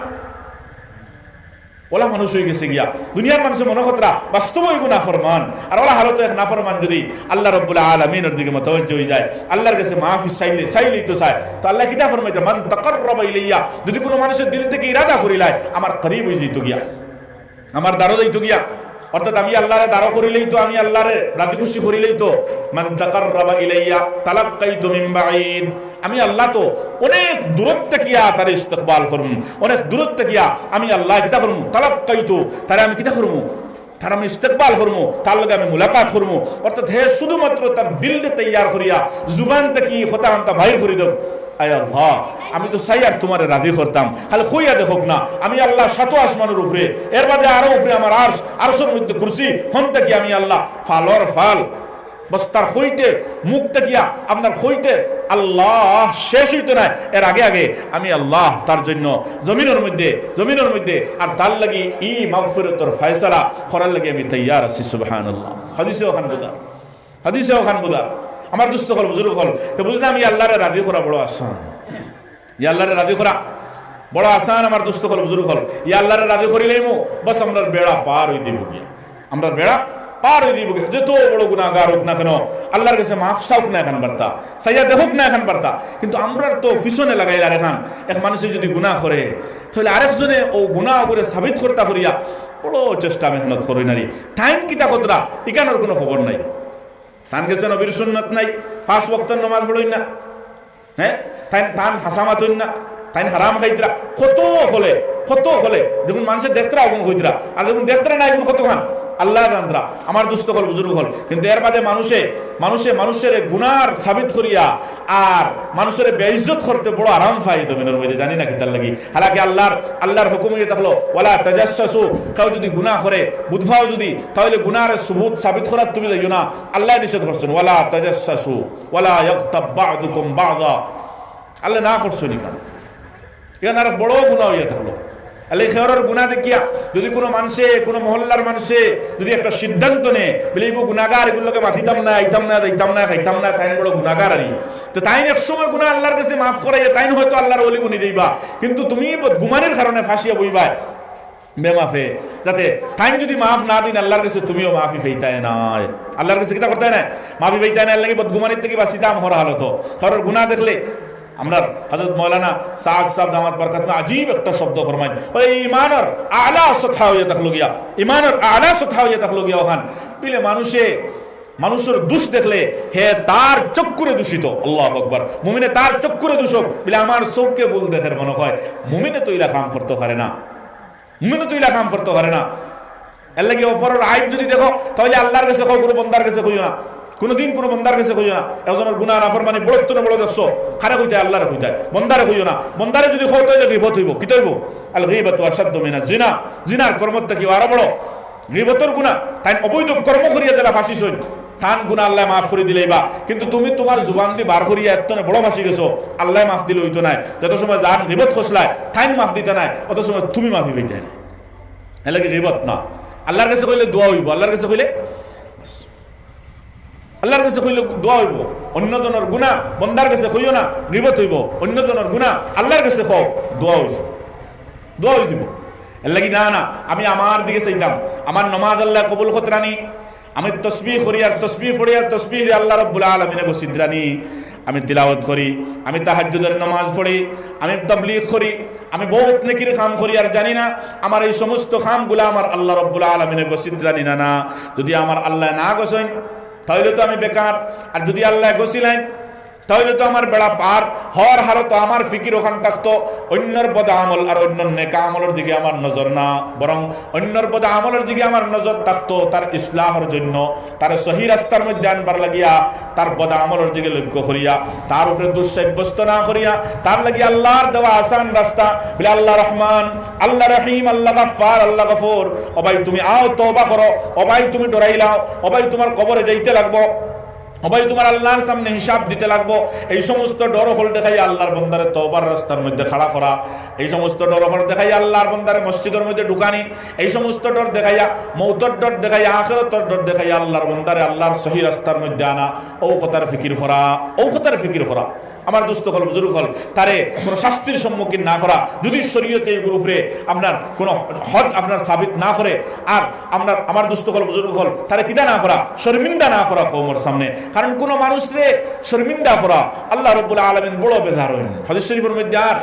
ওলা মানুষ হয়ে গেছে গিয়া। দুনিয়ার মানুষের মনোকতরা বাস্তব গুনাহ ফরমান, আর ওলা হালত এক নাফরমান যদি আল্লাহ রাব্বুল আলামিনের দিকে মুতাওয়াজ্জিহ হয়ে যায়, আল্লাহর কাছে মাফি চাইলেই তো চায়, তো আল্লাহ কিতা ফরমাইতে মান তাকাররাবা ইলাইয়া, যদি কোনো মানুষের দিল থেকে ইরাদা করিলায় আমার করিব হয়ে যেত গিয়া, আমার দারো দিত গিয়া, অর্থাৎ আমি আল্লাহরে দাঁড়ো করিলেই তো, আমি আল্লাহরে রাজি খুশি করিলেই তো মান তাকাররাবা ইলাইয়া তালাক্কাইতু মিন বাঈদ, আমি আল্লাহ তো অনেক দূরত্ব কিয়া তার ইস্তেকবাল করুম, অনেক দূরত্ব কিয়া আমি আল্লাহ কিতা করমু তালাক্কাইতু, তারে আমি কিতা করমু, তার আমি ইস্তেকবাল করমু, তার লগে আমি মুলাকাত করমু। অর্থাৎ হে শুধুমাত্র তার দিলকে তৈয়ার করিয়া জুবান থেকে কথা হান্তা বাহির করি দেব, আয় আল্লাহ আমি তো চাই আর তোমার রাজি করতাম, খালি খুইয়া দেখুক না আমি আল্লাহ সাত আসমানের উপরে, এর বাদে আরো উপরে আমার আরশের মধ্যে কুরসি হন থেকে আমি আল্লাহ ফালর ফাল বস তার হইতে মুখ দেখিয়া আপনার হইতে আল্লাহ শেষ হইতো না, এর আগে আগে আমি আল্লাহ তার জন্য জমিনের মধ্যে আর তার লাগি ই মাগফিরাতের ফয়সালা করার লাগি আমি তৈয়ার আছি। সুবহানাল্লাহ। হাদিসে ওখান বুদা আমার দুস্থ হল বুজুর্গ হল তো বুঝলাম ই আল্লাহরে রাজি করা বড় আসান, আল্লাহরে রাজি করা বড় আসান। আমার দুস্থ হল বুজুর্গ হল আল্লাহরে রাজি করিলেই বস আমরা বেড়া পার হয়ে দিব গিয়া, আমরা বেড়া পার হয়ে দিব গিয়া। যত বড় গুনাহগার হোক না কেন আল্লাহর কাছে মাফ চাওক না এখন বার্তা, সাইয়া দেখুক না এখন বার্তা, কিন্তু আমরা তো পিছনে লাগাইলার এখন এক মানুষে যদি গুনাহ করে তাহলে আরেকজনে ও গুনাহ করে সাবিত করতে করিয়া বড় চেষ্টা মেহনত করি নারী টাইম কিতা কতরা ইকানোর কোনো খবর নাই। তান গেছে নবীর সুন্নত নাই, 5 ওয়াক্তের নামাজ পড়ই না, হ্যাঁ তান হাসামাতই না, তাই হারাম খাইতরা কত হলে দেখুন মানুষের দেখতরা আগুন হইতরা, আর দেখুন দেখতরা না আগুন কত খান আল্লাহ জানতরা। আমার দুস্থ হল বুজুর্গ হল, কিন্তু এর বাদে মানুষের গুনার সাবিত করিয়া আর মানুষের বেইজ্জত করতে বড় আরাম পাই জমিনের মধ্যে, জানি না কি তার লাগি। হালাকি আল্লাহর হুকুম ইয়ে থাকলো ওয়ালা তাজাসসু, কেউ যদি গুনাহ করে বুধভাও যদি তাহলে গুনার সুবুত সাবিত করার তুমি যাইও না, আল্লাহ নিষেধ করছেন ওয়ালা তাজাসসু ওয়ালা ইয়াগতাব বা'দুকুম বা'দা, আল্লাহ না করছেন এখানে আর বড় গুনাহ হইয়া থাকলো। আল্লাহ খেয়ার গুনাহ দেখিয়া যদি কোনো মানুষে কোনো মহল্লার মানুষে যদি একটা সিদ্ধান্ত নেয় বলে এগুলো গুনাহগার, এগুলোকে মাতিতাম না খাইতাম না তাই বড় গুনাহগার আরি, তো তাই এক সময় গুনাহ আল্লাহর কাছে মাফ করাইয়া তাই হয়তো আল্লাহর ওলি গুনি দিবা, কিন্তু তুমি গুমানের কারণে ফাঁসিয়া বইবা বেমাফে, যাতে টাইম যদি মাফ না দিন আল্লাহর কাছে তুমিও মাফি ফেইতায় নাই, আল্লাহর কাছে কিতা করতে না মাফি ফেইতায় না, আল্লাহ বদগুমানির থেকে বাঁচিতাম হরা হালত। কারণ গুনাহ দেখলে আমরা হযরত মাওলানা সাদ সাহেব দামাত বরকত में अजीब একটা শব্দ ফরমায় ঈমানের আলা সতহা হইয়া থাকলো গিয়া, ঈমানের আলা সতহা হইয়া থাকলো গিয়া ওখান বিলে মানুষের দোষ দেখলে হে তার চক্ষুরে দূষিত, আল্লাহু আকবার, মুমিনে তার চক্ষুরে দূষক বিলে আমার চোখকে ভুল দেখার মনে হয়, মুমিনে তো ইলা কাম করতে পারে না, এর লাগি অপরের আইব যদি দেখো তাহলে আল্লাহর কাছে কও, কোনো বন্দার কাছে কইও না, কোনদিন কোনো বন্দার কাছে কইও না। একজনের গুনাহ নাফরমানি বড়ত্বনে বড় দেখছো কারে কইতে আল্লাহরে কইতে, বন্দারে কইও না, বন্দারে যদি কও তাহলে গীবত হইব, কি হইব আল গীবাতু আশাদ্দু মিনাজ জিনা, জিনার কর্মটা কি আরো বড়, গীবতের গুনাহ তাই অবৈধ কর্ম করিয়া যারা ফাঁসি হইন তান গুনাহ আল্লাহ মাফ করে দিলেইবা, কিন্তু তুমি তোমার জুবান দিয়ে বার করিয়া এতনে বড় ফাঁসি গেছো আল্লাহ মাফ দিলে হইতো না, যত সময় জান গীবত খসলায় তাইন মাফ দিতে নাই, অত সময় তুমি মাফি পাইতে না, এর লাগি গীবত না। আল্লাহর কাছে কইলে দোয়া হইব, আল্লাহর কাছে কইলে দোয়া হইব, অন্য জনের গুনাহ বন্দার কাছে কইও না, গীবত হইব, অন্য জনের গুনাহ আল্লাহর কাছে কও, দোয়া হইব। এর লাগি না আমি আমার দিকে চাইতাম, আমার নামাজ আল্লাহ কবুল করতেরানি, আমি তসবিহ করি আর তসবিহ আল্লাহ রাব্বুল আলামিনে বসিদ্রানি, আমি তিলাওয়াত করি, আমি তাহাজ্জুদের নামাজ পড়ি, আমি তাবলীগ করি, আমি বহুত নেকির কাম করি, আর জানি না আমার এই সমস্ত কামগুলা আমার আল্লাহ রাব্বুল আলামিনে বসিদ্রানি না, যদি আমার আল্লাহ না গছেন তাহলে তো আমি বেকার, আর যদি আল্লাহ গছিলেন তাহলে তো আমার বেড়া পার হওয়ার হালত আমার ফিকির ওখান থাকতো অন্যর বদ আমল আর অন্য নেকা আমলের দিকে আমার নজর না, বরং অন্যর বদ আমলের দিকে আমার নজর থাকতো তার ইসলাহের জন্য, তার সহি রাস্তার মধ্যে আনবার লাগিয়া, তার বদ আমলের দিকে লক্ষ্য করিয়া, তার উপরে দুঃসাব্যস্ত না করিয়া, তার লাগিয়া আল্লাহর দেওয়া আসান রাস্তা বলে আল্লাহ রহমান, আল্লাহ রহিম, আল্লাহ গাফফার, আল্লাহ গফুর, ও ভাই তুমি আও তওবা করো, ও ভাই তুমি ডরাইলাও, ও ভাই তোমার কবরে যাইতে লাগবো, ভাই তোমার আল্লাহর সামনে হিসাব দিতে লাগবো, এই সমস্ত ডরহল দেখাই আল্লাহর বন্দারে তওবার রাস্তার মধ্যে খাড়া করা, এই সমস্ত ডরহল দেখাই আল্লাহর বন্দারে মসজিদের মধ্যে ঢুকানি, এই সমস্ত ডর দেখাইয়া মৌতের ডর দেখাইয়া আখিরাতের ডর দেখাইয়া আল্লাহর বন্দারে আল্লাহর সহি রাস্তার মধ্যে আনা, ও কথার ফিকির করা। আমার দুস্থ হল বুজুর্গ হল তারে কোনো শাস্তির সম্মুখীন না করা, যদি শরীয়তে এগুলোর উপরে আপনার কোনো হদ আপনার সাবিত না করে, আর আমার দুস্থ হল বুজুর্গ হল তারে কিদা না করা, শর্মিন্দা না করা কওমের সামনে, কারণ কোনো মানুষরে শর্মিন্দা করা আল্লাহ রাব্বুল আলামিন বড় বেজার হইন। হাদিস শরীফের মধ্যে আর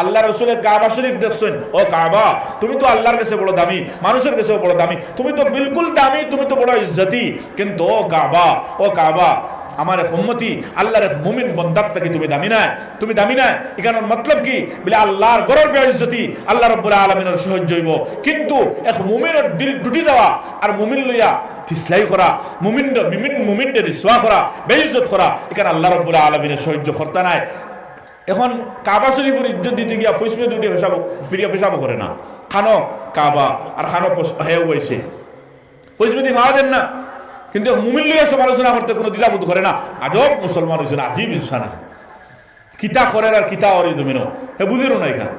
আল্লাহ রাসূলের কাবা শরীফ দেখছেন, ও কাবা তুমি তো আল্লাহর কাছে বড় দামি, মানুষের কাছেও বড় দামি, তুমি তো বিলকুল দামি, তুমি তো বড় ইজ্জতি, কিন্তু ও কাবা আমার উম্মতি আল্লাহর মুমিন বান্দার থেকে তুমি দামি না, এখানে মতলব কি বলে আল্লাহর গরর বেইজ্জতি আল্লাহ রাব্বুল আলামিনের সহ্য হইব, কিন্তু এক মুমিনের দিল টুটি দেওয়া আর মুমিন লইয়া তিসলাই করা, মুমিনদের রিসওয়া করা, বেইজ্জত করা, এখানে আল্লাহ রাব্বুল আলামিনের সহ্য করতে নাই। এখন কাবা শরীফের ইজ্জত দিতে গিয়া ফুসমে দুটি ফিরিয়া করে না, খানো কাবা আর খানো হেউ বইছে ফুসমে দিয়ে খাওয়া দেন না, কিন্তু মুমিন লিয়ে সমালোচনা করতে কোনো দ্বিধাবোধ করে না। আজব মুসলমান হয়েছে, আজীব ইনসান, কিতা করে আর কিতা অরি জমিনও হে বুঝিরও না এখানে।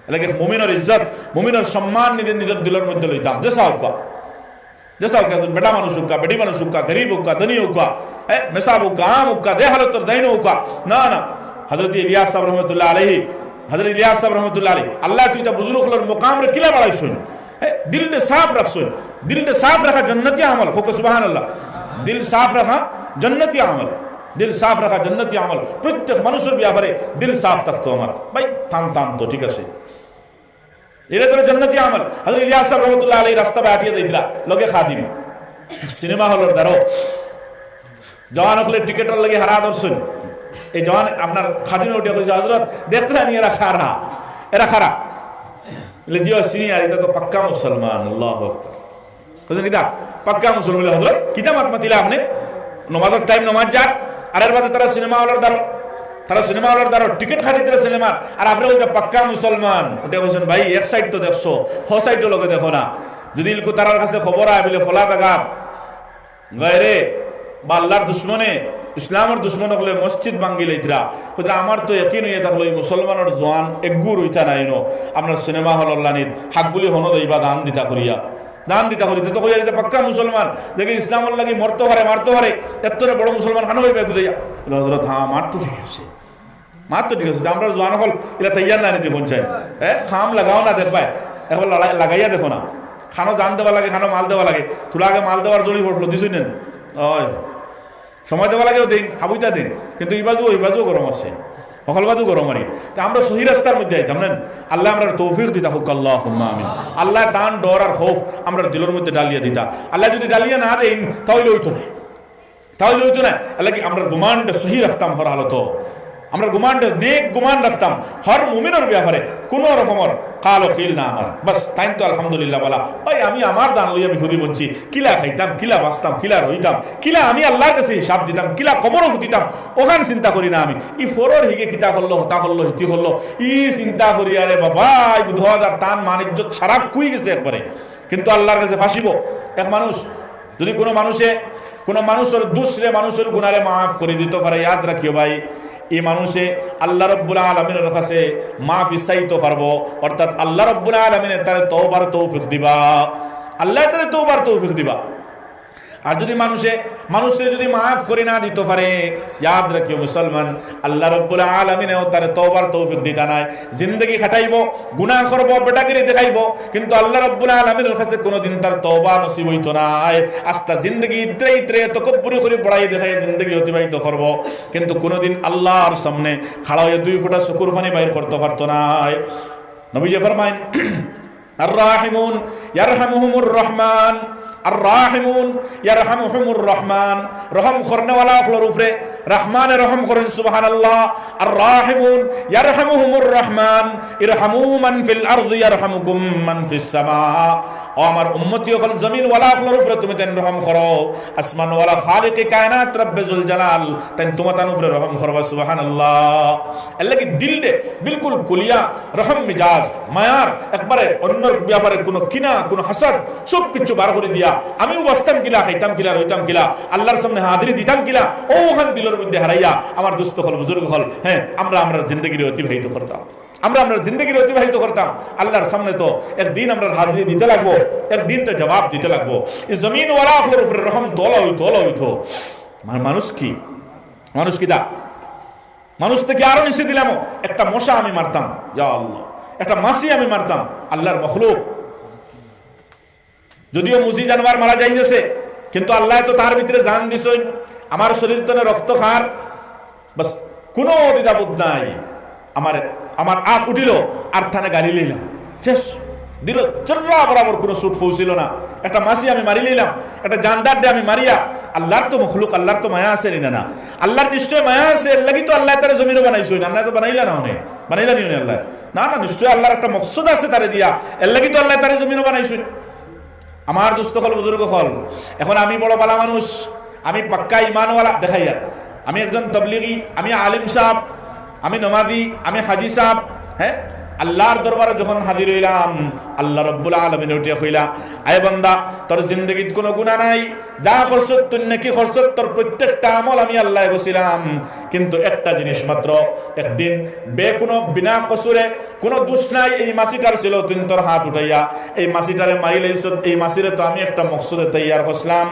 এলাকা মুমিনের ইজ্জত, মুমিনের সম্মান নিজের নিজের দিলের মধ্যে লইতাম। জেসা হোক जैसा बेटा मानुष हुक्का, बेटी मानुष हुक्का, गरीब हुक्का, धनी हुक्का, मेसाब हुक्का, आम हुक्का, दे हालत और दैन हुक्का, ना ना। हजरत इलियास साहब रहमतुल्लाह अलैहि, हजरत इलियास साहब रहमतुल्लाह अलैहि, अल्लाह तू इता बुजुर्ग लोग मुकाम रे किला बड़ा सुन, दिल ने साफ रख सुन, दिल ने साफ रखा जन्नती अमल, हो सुभान अल्लाह, दिल साफ रखा जन्नती अमल, दिल साफ रखा जन्नती अमल, प्रत्येक मनुष्य ब्यापारे दिल साफ तक तो अमर, भाई तान तान तो ठीक है। এটা তো জান্নাতি আমল। হযরত ইলিয়াস সাহেব রাহমাতুল্লাহ আলাইহি রাস্তা বাটিয়ে দিতরা লগে খাদিম সিনেমা হলের দ্বারো জওয়ান হলে টিকেটর লাগি হারা দর্শন। এই জওয়ান আপনার খাদিম উঠে কইছে হযরত দেখতে না এরা খারা, এরা খারা বলে জিও সিনিয়র, এটা তো পাক্কা মুসলমান। আল্লাহু আকবার। কইছেন কিটা পাক্কা মুসলমান? বলে হযরত কিটা মাত মাতিলা আপনি, নামাজের টাইম নামাজ যাক আর এর বাদে তারা সিনেমা হলের দ্বারো, তারা সিনেমা হলের দ্বারা টিকিট খারিতে সিনেমার, আর আপনি ওইটা পাক্কা মুসলমান। ওটা বলছেন ভাই এক সাইড তো দেখছো, হ সাইডও লোকে দেখো না। যদি তার কাছে খবর আয় বলে ফলা বেগাম গায়রে বা আল্লাহর দুশ্মনে, ইসলামের দুশ্মন হলে মসজিদ ভাঙ্গি লইতরা, আমার তো একই নইয়া থাকলো এই মুসলমানের জোয়ান একগুর হইতা নাই নো আপনার সিনেমা হলের লানিত হাকগুলি হন দইবা দান দিতা করিয়া, দান দিতা করিতে তো কইয়া দিতে পাক্কা মুসলমান। দেখি ইসলামের লাগি মরতে পারে, মারতে পারে, এত বড় মুসলমান খানো হইবে গুদাইয়া। হযরত হ্যাঁ মার তো ঠিক আছে, মার তো ঠিক আছে, আমরা জোয়ান হল এটা তৈয়ার না নিতে পৌঁছায়। খাম লাগাও না দেখ পায়, এখন লাগাইয়া দেখো না। খানো দান দেওয়া লাগে, খানো মাল দেওয়া লাগে। তোরা আগে মাল দেওয়ার জড়ি পড়লো দিছুই নেন, ওই সময় দেওয়া লাগেও দিন, হাবুইটা দিন, কিন্তু এই বাজুও গরম আছে, সকল বাজু গরম আরি। তা আমরা সহি রাস্তার মধ্যে আইতাম না, আল্লাহ আমরা তৌফিক দিতা হোক, আল্লাহুম্মা আমিন। আল্লাহ তান ডর আর খৌফ আমরা দিলের মধ্যে ডালিয়া দিতা। আল্লাহ যদি ডালিয়া না দেন তাহলে হইতো না, তাহলে হইতো না। আল্লাহ কি আমরা গুমানটা সহি রাখতাম, হর হালত আমরা গুমানটা নেক গুমান রাখতাম হর মুমিনের ব্যাপারে, কোনো রকমের কাল ও খিল না আমার। বাস তাই তো আলহামদুলিল্লাহ বলা, ভাই আমি আমার দান লইয়া আমি হুদি বলছি, কিলা খাইতাম, কিলা বাঁচতাম, কিলা রইতাম, কিলা আমি আল্লাহর কাছে হিসাব দিতাম, কিলা কবরও দিতাম, ওখানে চিন্তা করি না আমি। ই ফোরর হিগে কিতা করলো, হতা করলো, হিতি করলো, ই চিন্তা করি আরে বাবা বুধবাদ আর তান মানিজ্য সারা কুই গেছে একবারে। কিন্তু আল্লাহর কাছে ফাঁসিব এক মানুষ, যদি কোনো মানুষের দুসরে মানুষের গুনারে মাফ করে দিতে পারে, ইয়াদ রাখিও ভাই এই মানুষে আল্লাহ রাব্বুল আলামিনের কাছে মাফি চাইতে পারবো, অর্থাৎ আল্লাহ রাব্বুল আলামিনের তারে তওবার তৌফিক দিবা, আল্লাহ তারে তওবার তৌফিক দিবা। আর যদি মানুষে যদি মাফ করে না দিতে পারে, ইয়াদ রাখিও মুসলমান, আল্লাহ রাব্বুল আলামিনেও তারে তওবার তৌফিক দিতা নাই। জিন্দেগি খাটাইব, গুনাহ করব, বেটাগিরি দেখাইব, কিন্তু আল্লাহ রাব্বুল আলামিনের কাছে কোনোদিন তার তওবা নসিব হইতো না। আস্তা জিন্দেগি ইত্রে তকব্বুরি করে বড়াই দেখাই জিন্দেগি অতিবাহিত করব, কিন্তু কোনোদিন আল্লাহর সামনে খাড়া হয়ে 2 ফোঁটা চকুর পানি বাইর করতে পারতো না। নবীজি ফরমায়েন আর রাহিমুন ইয়ারহামুহুমুর রহমান, আর রাহিমুন ইয়ারহামুহুমুর রহমান, রহম করনেওয়ালা হলোর উপরে রহমানে রহম করেন, সুবহানাল্লাহ। আর রাহিমুন ইয়ারহামুহুমুর রহমান ইরহামু মান ফিল আরদি ইয়ারহামুকুম মান ফিস সামা। ও আমার উম্মতি হল জমিন ওয়ালা হলোর উপরে তুমি তেন রহম করো, আসমান ওয়ালা খালিকে কায়নাত রব্বে জুল জালাল তেন তোমার উপরে রহম করবা, সুবহানাল্লাহ। আল্লাহ কি দিল দে বিলকুল কুলিয়া রহম মিজাজ মায়ার, একবারে অন্যর ব্যাপারে কোনো কিনা কোনো হাসাদ সব কিছু বার করে দিয়া আমিও বাঁচতাম কিলা, খাইতাম কিলা, রইতাম কিলা, আল্লাহর সামনে হাজিরি দিতাম কিলা, ওখান দিলের মধ্যে হারাইয়া আমার দুস্থ হল বুজুর্গ হল, হ্যাঁ আমরা জিন্দগির অতিবাহিত করতাম, আমরা জিন্দগির অতিবাহিত করতাম। আল্লাহর সামনে তো একদিন আমরা হাজিরি দিতে লাগবো, একদিন তো জবাব দিতে লাগবো। এই জমিন ওয়ালা হলোর উপরে রহম তোলা হইতো। মানুষ কি দা মানুষ থেকে আরো নিচে দিলাম, একটা মশা আমি মারতাম, ইয়া আল্লাহ, একটা মাছি আমি মারতাম, আল্লাহর মখলুক। যদিও মুজি জানোয়ার মারা যাইতেছে, কিন্তু আল্লাহ তো তার ভিতরে জান দিছেন, আমার শরীর তো রক্ত খার, বাস কোনো দ্বিধাবোধ নাই। আমার আখ উঠিল আর থানে গাড়ি লইলাম, শেষ দিল চর্রা বরাবর কোনো সুট পৌঁছিল না। একটা মাছি আমি মারি লইলাম, একটা জানদার দে আমি মারিয়া, আল্লাহর তো মখলুক, আল্লাহর তো মায়া আছে না, আল্লাহর নিশ্চয় মায়া আছে, লাগি তো আল্লাহ তারা জমিনও বানাইছই, আল্লাহ তো বানাইলা না, বানাইলা নি আল্লাহ, না নিশ্চয় আল্লাহর একটা মকসদ আছে তারে দিয়া, এর লাগি তো আল্লাহ তারা জমিনও বানাইছই। আমার দুস্থ হল বুজুর্গ হল, এখন আমি বড় বালা মানুষ, আমি পাক্কা ইমানওয়ালা দেখাইয়া, আমি একজন তবলিগি, আমি আলিম সাহেব, আমি নমাজি, আমি হাজি সাহেব, হ্যাঁ আল্লাহর দরবারে যখন হাজির হইলাম, আল্লাহ রাব্বুল আলামিন উঠিয়া কইলা, আয় বান্দা, তোর জিন্দেগীত কোনো গুনাহ নাই, যা করছত তুই নাকি করছত, তোর প্রত্যেকটা আমল আমি আল্লাহ বসিলাম, কিন্তু একটা জিনিস মাত্র, একদিন কোনো বিনা কসুরে কোনো দোষ নাই এই মাসিটার ছিল, তুই তোর হাত উঠাইয়া এই মাসিটারে মারি লাইছ। এই মাসিরে তো আমি একটা মকসুদে তৈয়ার করছিলাম,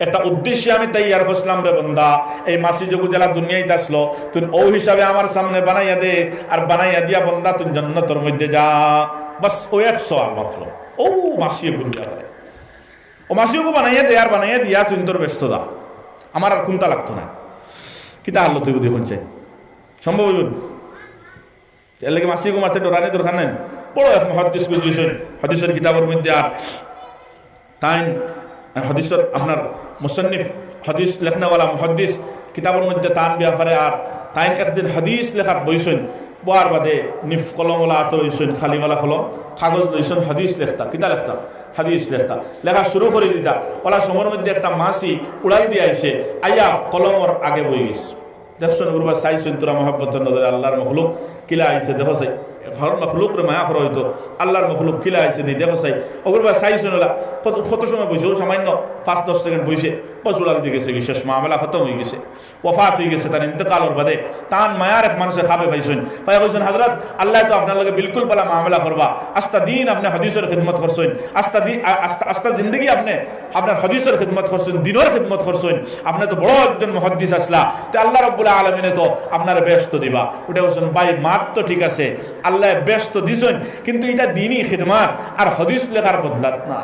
একটা উদ্দেশ্যে আমি তৈয়ার করছিলাম রে বান্দা। এই মাসি যোগু জেলা দুনিয়াতে আসলো, তুই ও হিসাবে আমার সামনে বানাইয়া দে, আর বানাইয়া দিয়া বান্দা তুই জান্নাতের মধ্যে যা। বাস ও 100 আর মাত্র ও মাসিও গুলিয়া হয়, ও মাসিও বানাইয়া দে, আর বানাইয়া দিয়া তুই তোর ব্যস্ত দা, আমার আর কোনটা লাগতো না। কিতা আল্লো তুই দেখুন চাই সম্ভব হইব? এর লাগে মাসিও মারতে ডরানি দরকার নাই। বড় এক মুহাদ্দিস বুঝিয়েছেন হাদিসের কিতাবের মধ্যে, আর তাই হাদিসের আপনার মুসান্নিফ হাদিস লেখনাওয়ালা মুহাদ্দিস কিতাবের মধ্যে তান ব্যাপারে, আর তাই একদিন হাদিস লেখার বইছেন, বোয়ার বাদে নিফ কলমওয়ালা আত লইছেন, খালিওয়ালা কলম কাগজ লইছেন, হাদিস লেখতা, কিতা লেখতা, হাদিস লেখতা, লেখা শুরু করে দিতা। ওলা সময়ের মধ্যে একটা মাসি উড়াই দিয়ে আইসে, আইয়া কলমর আগে বই গেছে। দেখছেন গুরুবা চাইছেন তোরা মহাব্বতের নজরে আল্লাহর মখলুক কিলা আইসে, দেখো চাই ঘর মখলুক রে মায়া করা হইতো, আল্লাহর মখলুক কিলা আইসে নি দেখো চাই। ওগুরবা চাইছেন ওলা কত সময় বইছে, ও সামান্য 5-10 সেকেন্ড বইছে, বস উড়াল দিয়ে গেছে, শেষ মামলা খতম হয়ে গেছে, ওফাত হয়ে গেছে, তার ইন্তেকালর বাদে তান মায়ার এক মানুষে খাবে পাইছেন, পাই কইছেন হযরত আল্লাহ তো আপনার লগে বিলকুল বলা মামলা করবা, আস্তা দিন আপনি হাদিসের খিদমত করছেন, আস্তা জিন্দগি আপনি আপনার হাদিসের খিদমত করছেন, দিনের খিদমত করছেন, আপনি তো বড় একজন মুহাদ্দিস আসলা, তে আল্লাহ রাব্বুল আলামিনে তো আপনার ব্যস্ত দিবা। ওটা বলছেন ভাই মাত তো ঠিক আছে, আল্লাহ ব্যস্ত দিছেন, কিন্তু এটা দিনই খিদমত, আর হাদিস লেখার বদলাত না,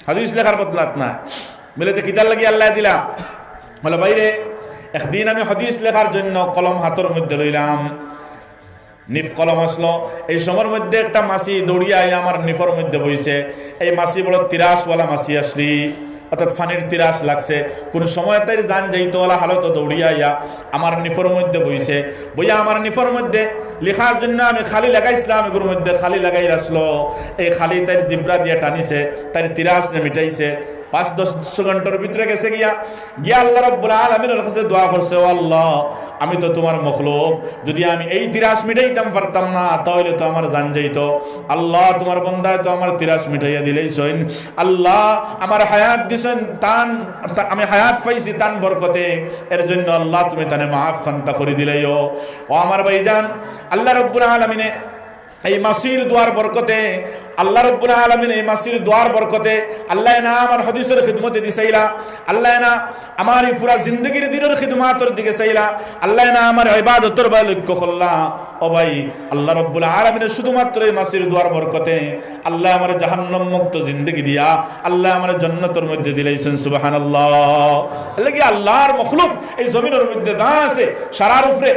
হাদিস লেখার বদলাত না। বলে কিতার লাগি আল্লাহ দিলা? বলে বাইরে একদিন আমি হাদিস লেখার জন্য কলম হাতের মধ্যে লইলাম, নিফ কলম আসলো, এই সময়ের মধ্যে একটা মাসি দৌড়িয়া আমার নিফর মধ্যে বইছে। এই মাসি বড় তিরাসওয়ালা মাসি আসলি, অর্থাৎ ফানির তিরাস লাগছে, কোন সময় তাই জান যাইতোলা হালত দৌড়িয়া ইয়া আমার নিফর মধ্যে বইছে। বইয়া আমার নিফর মধ্যে লেখার জন্য আমি খালি লাগাইছিলাম, এগুলোর মধ্যে খালি লাগাই আসলো, এই খালি তাই জিব্রা দিয়ে টানিছে, তাই তিরাস মিটাইছে। 5-10 ঘন্টার ভিতরে গেছে গিয়া আল্লাহ রাব্বুল আলামিনের কাছে দোয়া করছে, ও আল্লাহ আমি তো তোমার মখলুক, যদি আমি এই তিরাস মিটাইতাম পারতাম না তাহলে তো আমার জান যাইত। আল্লাহ তোমার বান্দায় তো আমার তিরাস মিটাইয়া দিলেইছেন, আল্লাহ আমার হায়াত দিছেন, তান আমি হায়াত পাইছি তান বরকতে, এর জন্য আল্লাহ তুমি তানে মাফ খান্তা করে দিলেও। ও আমার ভাইজান, আল্লাহ রাব্বুল আলামিনে এই মাসির দোয়ার বরকতে, আল্লাহ রাব্বুল আলামিন এই মাসির দোয়ার বরকতে আল্লাহ না আমার হাদিসের খিদমতে দিছাইলা, আল্লাহ না আমার এই পুরা জিন্দগির দিনের খিদমতের দিকে চাইলা, আল্লাহ না আমার ইবাদতের বা লক্ষ্য করলা। ও ভাই আল্লাহ রাব্বুল আলামিনের শুধুমাত্র এই মাসির দোয়ার বরকতে আল্লাহ আমার জাহান্নাম মুক্ত জিন্দগি দিয়া আল্লাহ আমার জান্নাতের মধ্যে দিলাইছেন, সুবহানাল্লাহ। লাগি আল্লাহর মখলুক এই জমিনের মধ্যে দা আছে, সারার উপরে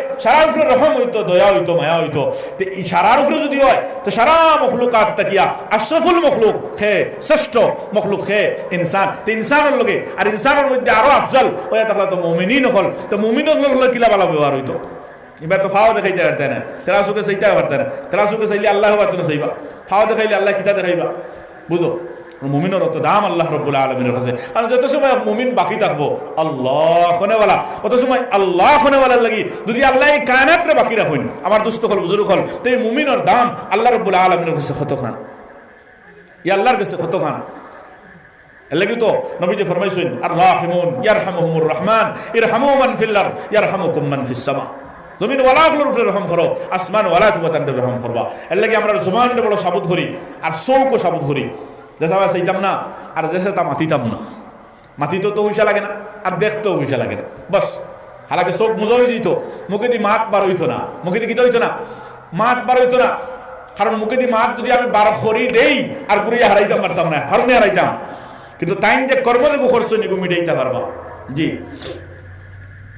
রহম হইতো, দয়া হইতো, মায়া হইতো। তো এই সারার উপরে যদি হয় তো সারা মখলুকাত তাকিয়া আশরাফুল মখলুক হে, শ্রেষ্ঠ মখলুক হে ইনসান, তো ইনসানের লগে আর ইনসানের মধ্যে আরো আফজল হয়ে থাকলে তো মুমিনিন হল, তো মুমিনের লগে কিলা ভালো ব্যবহার হইতো। এবার তো ফাও দেখাইতে পারতেন না, তেরা চোখে চাইতে পারতেন না, তেরা চোখে চাইলে আল্লাহ পারতেন চাইবা, ফাও দেখাইলে আল্লাহ কিতা দেখাইবা, বুঝো? মুমিনের অত দাম আল্লাহ রাব্বুল আলামিনের কাছে। কারণ যত সময় মুমিন বাকি থাকবো আল্লাহ খনেওয়ালা, অত সময় আল্লাহ খনেওয়ালার লাগি যদি আল্লাহ এই কায়নাতরে বাকি রাখুন, আমার দুস্থ হল বুজুর্গ হল, তো এই মুমিনের দাম আল্লাহ রাব্বুল আলামিনের কাছে কত খান, ই আল্লাহর কাছে কত খান। এর লাগি তো নবীজি ফরমাইছেন, আর রাহিমুন ইয়ারহামুহুমুর রহমান ইরহামু মান ফিল আরদ ইয়ারহামুকুম মান ফিস সামা। জমিন ওয়ালাগুলোর উপরে রহম করো, আসমান ওয়ালা তুমি তাদের রহম করবা। এর লাগে আমরা জমানটা বড় সাবুত করি, আর চৌকো সাবুত করি, যেসা চাইতাম না আর যেসা তা মাতিতাম না। মাতিতেও তো হইসা লাগে না, আর দেখতেও হইসা লাগে না, বাস হালাকে চোখ মোজা হয়ে যেত, মুখে দিয়ে মাত বার হইতো না, মুখে দিয়ে কিতা হইতো না, মাত বার হইতো না। কারণ মুখে দিয়ে মাত যদি আমি বার করি দেই আর ঘুরিয়ে হারাইতাম পারতাম না, হারুনে হারাইতাম। কিন্তু তাইন যে কর্ম দেখো করছেন এগু মিটাইতে পারবা, জি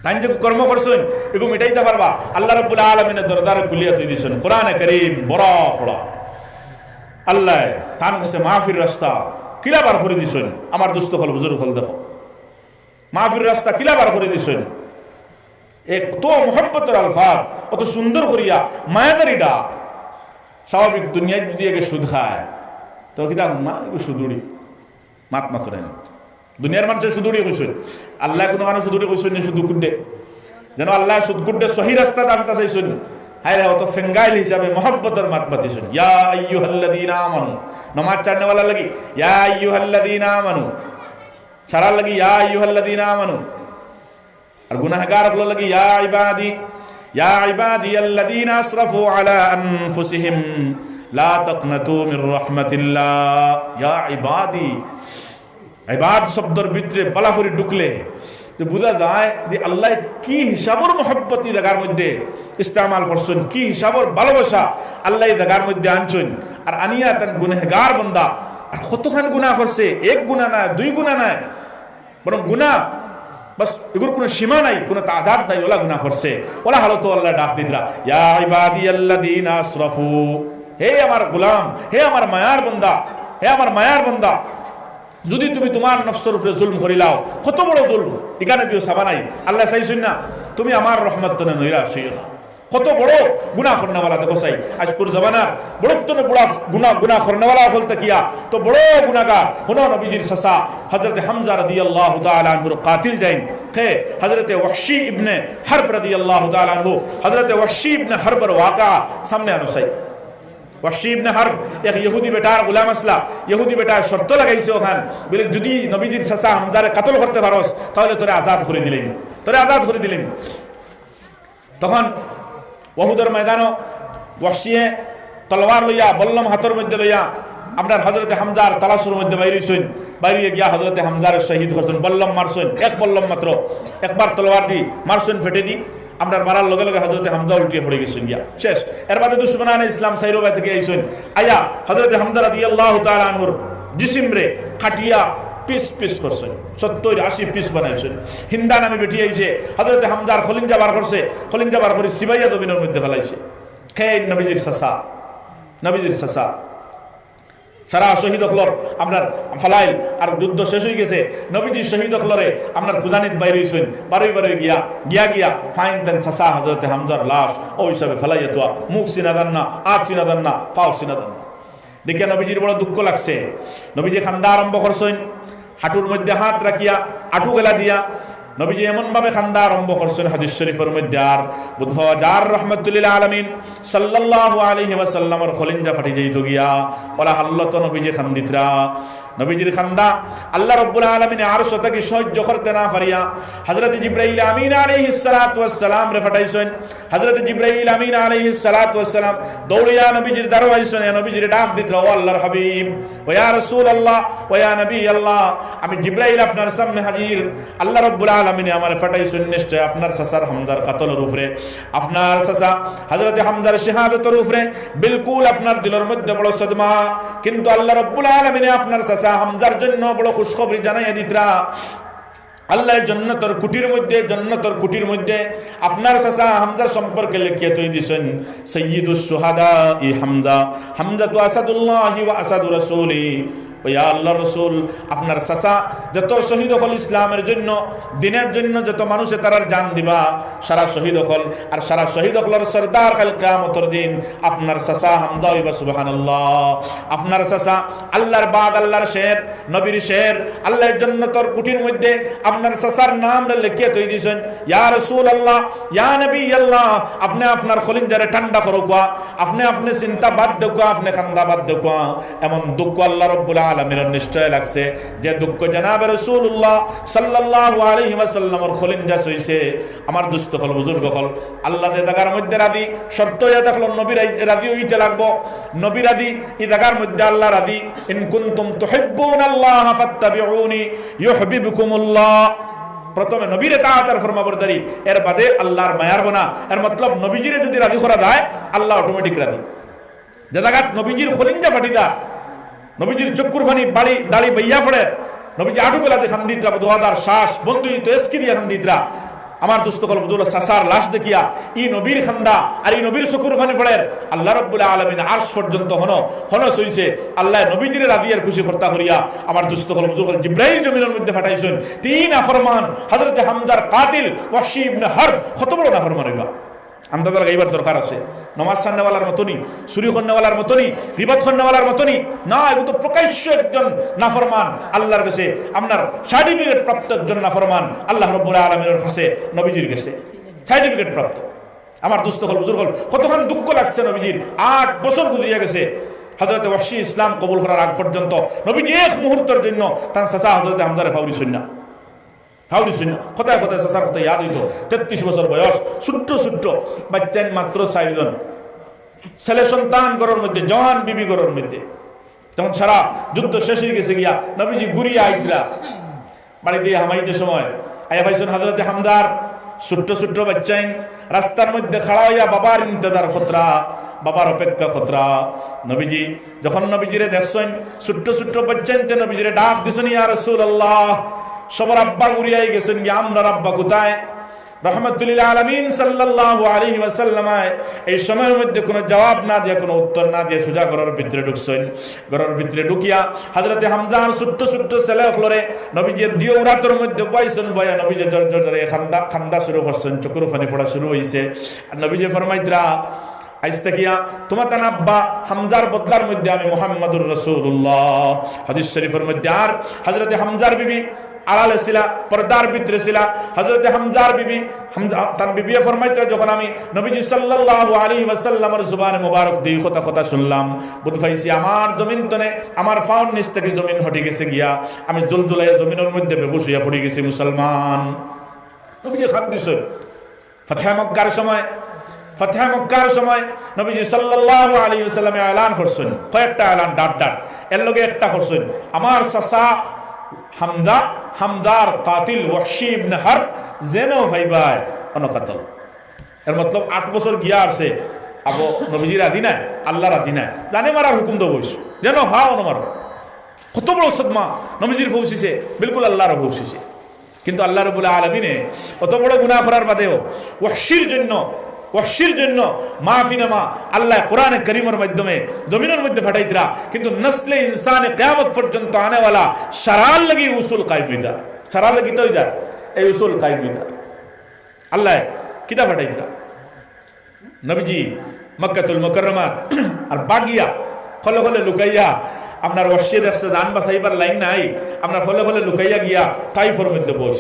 তাইন যে কর্ম করছেন এগু মিটাইতে পারবা। আল্লাহ রাব্বুল আলামিনের দরবারে খুলিয়া তুই দিছেন কোরআনে কারীম বড় ফড়া, আল্লাহ তার কাছে মাহফির রাস্তা কিলা বার করে দিছেন। আমার দুস্থ হল বুজুর্গ হল, দেখো মাহফির রাস্তা কিলা বার করে দিছেন। এত মোহব্বতের আলফাজ, অত সুন্দর করিয়া মায়াদারি ডাক। স্বাভাবিক দুনিয়ায় যদি একে সুদ খায় তো কি দেখুন মা সুদুড়ি মাত মাত্র দুনিয়ার মানুষের সুদুড়ি কইছেন, আল্লাহ কোনো মানুষ সুদুড়ি কইছেন না, শুধু কুড্ডে যেন আল্লাহ সুদ কুড্ডে সহি রাস্তা টানতে চাইছেন, হায়রে অত ফেঙ্গাইল হিসাবে মহব্বতের মাত বাতিছেন ইয়া আইয়ুহাল্লাযীনা আমানু নামাজ চাড়নে वाला লাগি ইয়া আইয়ুহাল্লাযীনা আমানু সারা লাগি ইয়া আইয়ুহাল্লাযীনা আমানু আর গুনাহগার হলো লাগি ইয়া ইবাদিয়াল্লাযীনা আসরাফু আলা আনফুসিহিম লা তাকনাতু মির রাহমাতিল্লাহ ইয়া ইবাদি ইবাদ শব্দের ভিতরে বালাফরি ঢুকলে তো বুঝা যায় যে আল্লাহ কি হিসাবর মহব্বত এই জায়গার মধ্যে ইস্তেমাল করছেন, কি হিসাবর ভালোবাসা আল্লাহ এই জায়গার মধ্যে আনছেন। আর আনিয়া তান গুনাহগার বান্দা আর কতখান গুনাহ করছে, এক গুনাহ না, দুই গুনাহ নাই, বরং গুনাহ বাস এগুলোর কোনো সীমা নাই, কোনো তাদাদ নাই, ওলা গুনাহ করছে। ওলা হালো তো আল্লাহ ডাক দিতরা ইয়া ইবাদিয়াল্লাযীনা আসরাফু, হে আমার গোলাম, হে আমার মায়ার বান্দা, হে আমার মায়ার বান্দা, যদি তুমি তোমার নফসের উপরে জুলম করিলাও, কত বড় জুলম এখানে দিও সাবা নাই, আল্লাহ চাইছেন না তুমি আমার রহমত তনে নৈরা আসিও না। কত বড় গুনাহ করনেওয়ালা দেখো চাই আজকুর জবানার বড়তনে বড় গুনাহ করনেওয়ালা বলতে কিয়া তো বড় গুনাহগার হনো নবীজির চাচা হযরত হামজা রাদিয়াল্লাহু তাআলা আনহুর কাতিল যাইন কে হযরত ওয়াহশী ইবনে হারব রাদিয়াল্লাহু তাআলা আনহু, হযরত ওয়াহশী ইবনে হারবের ওয়াকা সামনে আনো চাই। ওয়াহশী ইবনে হারব এক ইহুদি বেটার গোলাম আসলা, ইহুদি বেটার শর্ত লাগাইছে ওখান বলে যদি নবীজির চাচা হামজারে কাতল করতে পারস তাহলে তোরে আজাদ করে দিলেন, তোরে আজাদ করে দিলেন। তখন ওহুদের ময়দানও ওয়াহশীয়ে তলোয়ার লইয়া বল্লম হাতের মধ্যে লইয়া আপনার হযরতে হামজার তালাশুর মধ্যে বাইরেছেন, বাইরে গিয়া হযরতে হামজার শহীদ করছেন, বল্লম মারছেন, এক বল্লম মাত্র, একবার তলোয়ার দি মারছেন ফেটে দি, আপনার মারার লগে লগে হযরতে হামজা উল্টিয়ে পড়ে গেছেন গিয়া শেষ। এর বাদে দুশমনানে ইসলাম সাইরোবাই থেকে আইছেন, আয়া হযরতে হামজা রাদিয়াল্লাহু তাআলা আনহুর জিসিম রে খাটিয়া পিস পিস করছেন, 70-80 পিস বানাইছেন। হিন্দা নামে বেটি আইছে, হযরতে হামজার খলিঞ্জা বার করছে, খলিঞ্জা বার করে সিবাইয়া জমিনের মধ্যে ফেলাইছে। খেয়ে নবীজির চাচা, নবীজির চাচা সারা শহীদ হলর আপনার ফালাইল আর যুদ্ধ শেষ হয়ে গেছে, নবীজি শহীদ হলরে আপনার কুজানিত বাইরে হইছেন, বারোই বারোই গিয়া ফাইন তেন চাচা হযরতে হামজার লাশ ও হিসাবে ফেলাইয়া তোয়া, মুখ চিনা দেন না, আঁচ চিনা দেন না, পাও চিনা দেন না। দেখে নবীজির বড় দুঃখ লাগছে, নবীজি খান্দা আরম্ভ করছেন, হাঁটুর মধ্যে হাত রাখিয়া আঁটু গেলা দিয়া নবীজি এমন ভাবে খান্দা আরম্ভ করছেন, হাদিস শরীফের মধ্যে আর বুধবা যার রহমতুল্লিল আলামিন সাল্লাল্লাহু আলাইহি ওয়াসাল্লামের খলিঞ্জা ফাটি যাইত গিয়া ওলা হাল্লত নবীজি খান্দিতরা। নবীজির খান্দা আল্লাহ রাব্বুল আলামিন আরশ থেকে সহ্য করতে না পারিয়া হযরত জিবরাইল আমিন আলাইহিস সালাতু ওয়াস সালাম রে ফাটাইছেন। হযরত জিবরাইল আমিন আলাইহিস সালাতু ওয়াস সালাম দৌড়িয়া নবীজির দরবারে আইছেন, নবীজির ডাক দিতরা, ও আল্লাহর হাবিব, ও ইয়া রাসূলুল্লাহ, ও ইয়া নবী আল্লাহ, আমি জিবরাইল আপনার সামনে হাজির, আল্লাহ রাব্বুল আলামিন আমার ফাটাইছেন নিশ্চয় আপনার চাচার হামজার কাতলের উপরে, আপনার চাচা হযরত হামজার শাহাদাতের উপরে বিলকুল আপনার দিলের মধ্যে বড় সদমা, কিন্তু আল্লাহ রাব্বুল আলামিন আপনার চাচা হামজার জন্য বড় খুশখবরি জানাইয়া দিতরা। আল্লাহ জান্নাতের কুটির মধ্যে আপনার চাচা হামজা সম্পর্কে লিখিয়ে তৈ দিছেন, সাইয়্যিদুস শুহাদা ই হামজা, হামজা তো আসাদুল্লাহি ওয়া আসাদু রাসূলি। ও ইয়া আল্লাহর রাসূল, আপনার চাচা যত শহীদ হল ইসলামের জন্য, দিনের জন্য যত মানুষে তারার জান দিবা, সারা শহীদ হল আর সারা শহীদ হলর সরদার কাল কিয়ামতের দিন আপনার চাচা হামজা হইবা। সুবহানাল্লাহ, আপনার চাচা আল্লাহর বাগ, আল্লাহর শের, নবীর শের, আল্লাহর জান্নাতের কুটির মধ্যে আপনার চাচার নাম রে লিখিয়ে তৈ দিছেন, ইয়া রাসূলুল্লাহ, ইয়া নবী আল্লাহ, আপনি আপনার খলিঞ্জারে ঠান্ডা করো কোয়া, আপনি চিন্তা বাদ দেও কোয়া, আপনি খান্দা বাদ দেও কোয়া। এমন দুঃখ আল্লাহ রাব্বুল আলামিনের নিশ্চয় লাগছে যে দুঃখ জনাবে রাসূলুল্লাহ সাল্লাল্লাহু আলাইহি ওয়াসাল্লামের খলিঞ্জা সইছে। আমার দুস্থ হল বুজুর্গ হল আল্লাহ দে জায়গার মধ্যে রাদি শর্ত ইয়া দেখলো নবী রাদি হইতে লাগবো, নবী রাদি এই জায়গার মধ্যে আল্লাহ রাদি, ইন কুনতুম তুহিব্বুনাল্লাহ ফাত্তাবিউনি ইউহিব্বুকুমুল্লাহ। প্রথমে নবীরে তাআতার ফরমাবরদারি, এর বাদে আল্লাহর মায়ার বনা। এর মতলব নবীজিরে যদি রাদি করা যায় আল্লাহ অটোমেটিক রাদি। যে জায়গা নবীজির খলিঞ্জা ফাটিদা, নবীজির চক্ষুর ফানি দাড়ি বাইয়া পড়ে, নবীজি আটু গলাতে খান্দিতরা, দোয়াদার শ্বাস বন্ধু তো এসকি দিয়া খান্দিতরা। আমার দুস্থ কল বুজুর্গ চাচার লাশ দেখিয়া ই নবীর খান্দা আর এই নবীর চক্ষুর ফানি পড়ে আল্লাহ রাব্বুল আলামিন আরশ পর্যন্ত হন সইছে। আল্লাহ নবীজির রাদিয়ার খুশি কর্তা করিয়া আমার দুস্থ কল বুজুর্গ জিবরাইল জমিনের মধ্যে ফাটাইছেন। তিন নাফরমান হযরত হামজার কাতিল ওয়াহশী ইবনে হারব, কত বড় নাফরমান হইবা আন্দাজ লাগাইবার দরকার আছে। নমাজ ছাড়নেওয়ালার মতনই, চুরি করনেওয়ালার মতনই, রিবাত করনেওয়ালার মতনই না, এগুলো তো প্রকাশ্য একজন নাফরমান আল্লাহর কাছে, আপনার সার্টিফিকেট প্রাপ্ত একজন নাফরমান আল্লাহ রাব্বুল আলামিনের কাছে, নবীজির কাছে সার্টিফিকেট প্রাপ্ত। আমার দুস্থ হল বুজুর্গ হল কতক্ষণ দুঃখ লাগছে নবীজির 8 বছর গুজরিয়া গেছে হযরত ওয়াহশী ইসলাম কবুল করার আগ পর্যন্ত নবীজি এক মুহূর্তের জন্য তার চাচা হযরত হামজারে ফাউরি শুননা কথায় কথায় চাচার কথা ইয়াদ হইতো 33 বছর বয়স ছোট্ট ছোট্ট বাচ্চা মাত্র 4 জন ছেলে সন্তান ঘরের মধ্যে জওয়ান বিবি ঘরের মধ্যে তখন সারা যুদ্ধ শেষ হয়ে গেছে গিয়া নবীজি ঘুরিয়া আইতরা বাড়িতে হামাইতে সময় আয়া ভাইসন হযরত হামদার ছোট্ট ছোট্ট বাচ্চাইন রাস্তার মধ্যে খাড়া হইয়া বাবার ইন্তজার খতরা বাবার অপেক্ষা খতরা নবীজি যখন নবীজিরে দেখছেন ছোট্ট ছোট্ট বাচ্চাইনতে নবীজিরে ডাক দিছেন ইয়া রাসূলুল্লাহ সবার আব্বা ঘুরিয়াই গেছেন গিয়া আমরা আব্বা কোথায় রহমতুল্লিল আলামিন সাল্লাল্লাহু আলাইহি ওয়াসাল্লাম এই সময়ের মধ্যে কোনো জবাব না দিয়ে কোনো উত্তর না দিয়ে সোজা ঘরের ভিতরে ঢুকছেন ঘরের ভিতরে ঢুকিয়া হযরতে হামজার ছোট্ট ছোট্ট ছেলে হলরে নবীজি দিও রাতের মধ্যে বয়সন বয়া নবীজি জোর জোরে খান্দা শুরু করছেন চকুর পানি পড়া শুরু হইছে আর নবীজি ফরমাইতরা আইস্তা কিয়া তোমার তান আব্বা হামজার বদলার মধ্যে আমি মুহাম্মাদুর রাসূলুল্লাহ হাদিস শরীফের মধ্যে আর হযরতে হামজার বিবি আড়ালে ছিলা পর্দার ভিতরে ছিলা হযরত হামজার বিবি তার বিবি ফরমাইতে যখন আমি নবীজি সাল্লাল্লাহু আলাইহি ওয়াসাল্লামের জবানে মোবারক দিয়ে কথা শুনলাম বুঝ পাইছি আমার জমিন তনে আমার ফাউন নিচ থেকে জমিন হটে গেছে গিয়া আমি জুলজুলাইয়া জমিনের মধ্যে বেহুশ হইয়া পড়ে গেছি মুসলমান নবীজি খান দিছেন ফাতহ মক্কার সময় নবীজি সাল্লাল্লাহু আলাইহি ওয়াসাল্লাম এলান করছেন কয়েকটা এলান ডাট এর লগে একটা করছেন আমার চাচা হামদার কাতিল ওয়াহশী ইবনে হারব যেন ভাইবাই অনকাতল এর মতলব 8 বছর গিয়া আসছে আবো নবীজির আদিনা আল্লাহর আদিনা জানে মারার হুকুম তো বইস যেন ভাও নমার কত বড় সদমা নবীজির পৌঁছিছে বিলকুল আল্লাহর পৌঁছিছে কিন্তু আল্লাহ রাব্বুল আলামিনে কত বড় গুনাহ করার বাদেও ওয়াহশীর জন্য মাফিনামা আল্লাহ কোরআনে কারীমের মাধ্যমে জমিনের মধ্যে ফাটাইতরা কিন্তু নসলে ইনসানে কিয়ামত পর্যন্ত আনেওয়ালা শারাল লাগি উসুল কায়েম হইতা শারাল লাগি তো হইতা এই উসুল কায়েম হইতা আল্লাহ কিতা ফাটাইতরা নবীজি মক্কাতুল মুকাররমা আর বাগিয়া খলে খলে লুকাইয়া আপনার ওয়াহশী দেখছে জান বাঁচাইবার লাইন নাই আপনার ফলে ফলে লুকাইয়া গিয়া তাইফের মধ্যে বস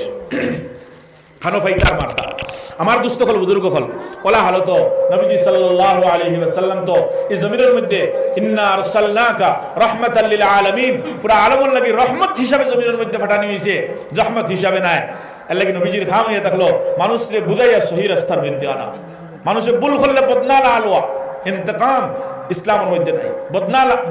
হানফাইতার মার্তা আমার দুস্থ হল বুজুর্গ হল ওলা হলো তো নবীজি সাল্লাল্লাহু আলাইহি ওয়াসাল্লাম তো এই জমিনের মধ্যে ইন্না আরসালনাকা রাহমাতাল লিল আলামিন পুরা আলমের লাগি রহমত হিসাবে জমিনের মধ্যে ফাটানি হইছে রহমত হিসাবে নাই এর লাগি নবীজির খাম হইয়া থাকলো মানুষরে বুঝাইয়া সহি রাস্তার মধ্যে আনা মানুষে ভুল করলে বদনালা আলোয়া ইন্তেকাম ইসলামের মধ্যে নাই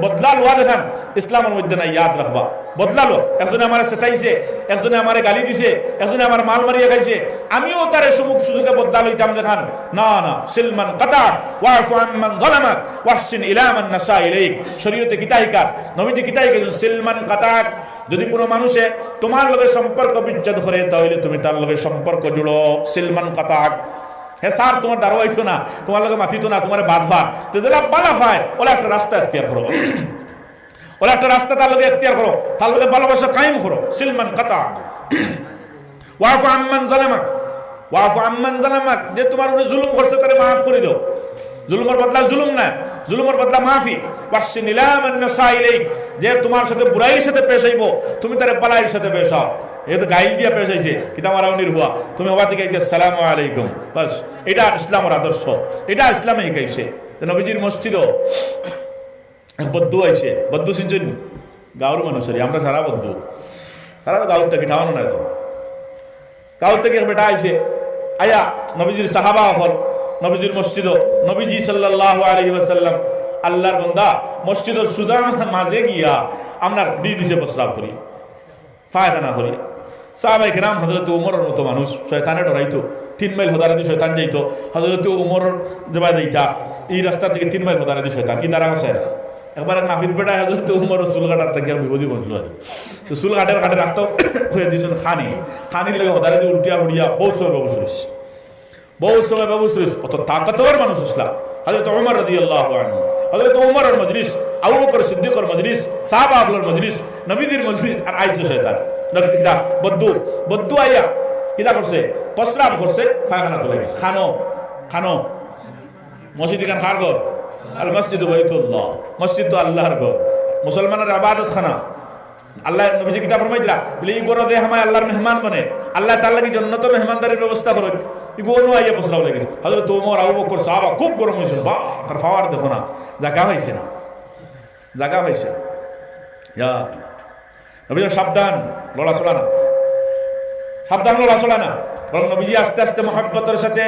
বদলা লোয়া দেখান ইসলামের মধ্যে নাই ইয়াদ রাখবা বদলালো একজনে আমার সেটাইছে একজনে আমার গালি দিছে একজনে আমার মাল মারিয়া খাইছে আমিও তার সুযোগে বদলা লইতাম দেখান না সিলমান কাতা ওয়াফু আম্মান যালামাক ওয়াহসিন ইলা মান নাসা ইলাইক শরীয়তে কিতাইকার নবীজি কিতাইকার সিলমান কাতা যদি কোনো মানুষে তোমার লগে সম্পর্ক বিচ্ছেদ করে তাহলে তুমি তার লগে সম্পর্ক জুড়ো সিলমান কাতা হ্যাঁ স্যার তোমার দাঁড়াইছো না তোমার লগে মাতিতো না তোমার বাঁধবা তো যেটা বালা পায় ওলা একটা রাস্তা এখতিয়ার করো ওলা একটা রাস্তা তার লগে এখতিয়ার করো তার লগে ভালোবাসা কায়েম করো সিলমান কাতা ওয়াফু আম্মান যালামাক যে তোমার উপরে জুলুম করছে তারে মাফ করে দাও জুলুমের বদলা জুলুম না জুলুমের বদলা মাফি ওয়াহসিন ইলা মান নাসা ইলাইক যে তোমার সাথে বুরাইয়ের সাথে পেশ হইব তুমি তারে বালাইয়ের সাথে পেশ হও এ তো গাইল দিয়া পেশ হইছে কি তোমার নির্ভুয়া তুমি হওয়া থেকে আসসালামু আলাইকুম বাস এটা ইসলামের আদর্শ এটা ইসলামে শিখাইছে নবীজির মসজিদও বদ্ধ আইছে বদ্ধ শুনছেন গাঁওর মানুষের আমরা সারা বদ্ধ সারা গাঁওর থেকে ঠাওয়ানো নাই তো গাঁওর থেকে বেটা আইছে আয়া নবীজির সাহাবা হল নবীজির মসজিদ নবীজি সাল্লাল্লাহু আলাইহি ওয়াসাল্লাম আল্লাহর বান্দা মসজিদের সুদার মাঝে গিয়া আপনার দিছে প্রস্রাব করি পায়খানা করি সাহাবায়ে কেরাম হযরত ওমরের মতো মানুষ শয়তানে ডরাইতো 3 মাইল হদারে দিয়ে শয়তান যাইতো হযরত ওমরের জবাই দিতা এই রাস্তা থেকে 3 মাইল হদারে দিয়ে শয়তান কি দ্বারা আছে না একবার নাফিদ বেটা হযরত ওমরের চুল কাটার থেকে বিপদী বলছিল তো চুল কাটে রাস্তা হয়ে দিয়েছেন খানির লাগে হদারে দিয়ে উল্টিয়া উড়িয়া বহুত সময় ব্যবস্থিত অত তাকতওয়ার মানুষ ইসলাম হযরত ওমর রাদিয়াল্লাহু আনহু হযরত ওমরের মজলিস আবু বকর সিদ্দিকের মজলিস সাহাবাদের মজলিস নবীদের মজলিস আর আইসা শয়তান কিটা বদ্দু আইয়া কিটা করছে প্রস্রাব করছে পায়খানা তুলে গেছে খানো মসজিদ খান কার ঘর আল মসজিদ বাইতুল্লাহ মসজিদ তো আল্লাহর ঘর মুসলমানের ইবাদত খানা আল্লাহ নবীজি কিতা ফরমাইতরা বলে এই ঘর দে হামায় আল্লাহর মেহমান বনে আল্লাহ তাআলা কি জান্নাতে মেহমানদারির ব্যবস্থা করেন ইগুনো আইয়া পছরাও লেগেছে হযরত ওমর আবু বকর সাহাবা খুব গরম হয়েছিল বা তার পাওয়ার দেখো না জায়গা হয়েছে না জায়গা হয়েছে ইয়া নবী সাবধান লড়াচড়া না সাবধান লড়াচড়া না বরং নবীজি আস্তে আস্তে মহব্বতের সাথে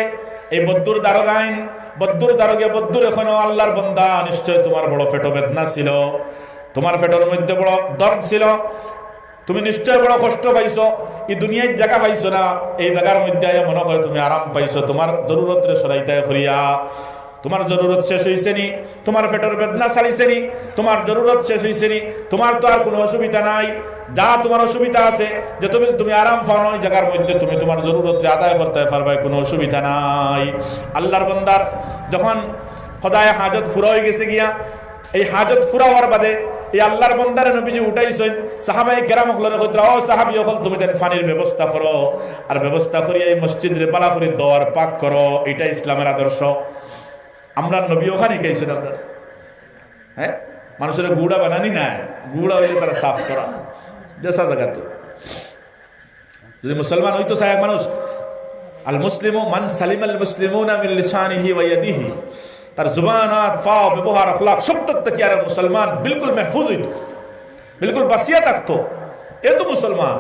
এই বদ্দুর দারোগাইন বদ্দুর দারোগে বদ্দুর এখনো আল্লাহর বান্দা নিশ্চয় তোমার বড় পেট বেদনা ছিল তোমার পেটের মধ্যে বড় দর্দ ছিল তুমি নিশ্চয় বড় কষ্ট পাইছো এই দুনিয়ার জায়গা পাইছো না এই জায়গার মধ্যে মনে হয় তুমি আরাম পাইছো তোমার জরুরত রে সরাইতে করিয়া তোমার জরুরত শেষ হয়েছে নি তোমার পেটের বেদনা ছাড়িছে নি তোমার জরুরত শেষ হয়েছে নি তোমার তো আর কোনো অসুবিধা নাই যা তোমার অসুবিধা আছে যে তুমি আরাম পাও ওই জায়গার মধ্যে তুমি তোমার জরুরত আদায় করতে পারবে কোনো অসুবিধা নাই আল্লাহর বান্দার যখন খোদায় হাজত ফুরা হয়ে গেছে গিয়া এই হাজত ফুরা হওয়ার বাদে এই আল্লাহর বান্দারে নবীজি উঠাইছেন সাহাবায়ে কেরাম হলরে কইরা ও সাহাবী হল তুমি দেন পানির ব্যবস্থা করো আর ব্যবস্থা করিয়া এই মসজিদে বালা করে দোয়ার পাক করো এটা ইসলামের আদর্শ আমরা নবী ওখানে খাইছেন আপনার হ্যাঁ মানুষের গুড়া বানানি না গুড়া হইলে তারা সাফ করা দেশা জায়গা তো যদি মুসলমান হইতো সাহেব মানুষ আল মুসলিমু মান সালিমাল মুসলিমুনা মিন লিসানিহি ওয়া ইয়াদিহি তার জুবানাত ফাও ব্যবহার আখলাক সব তক কি আর মুসলমান বিলকুল महफूज হইতো বিলকুল বাসিয়া থাকতো এ তো মুসলমান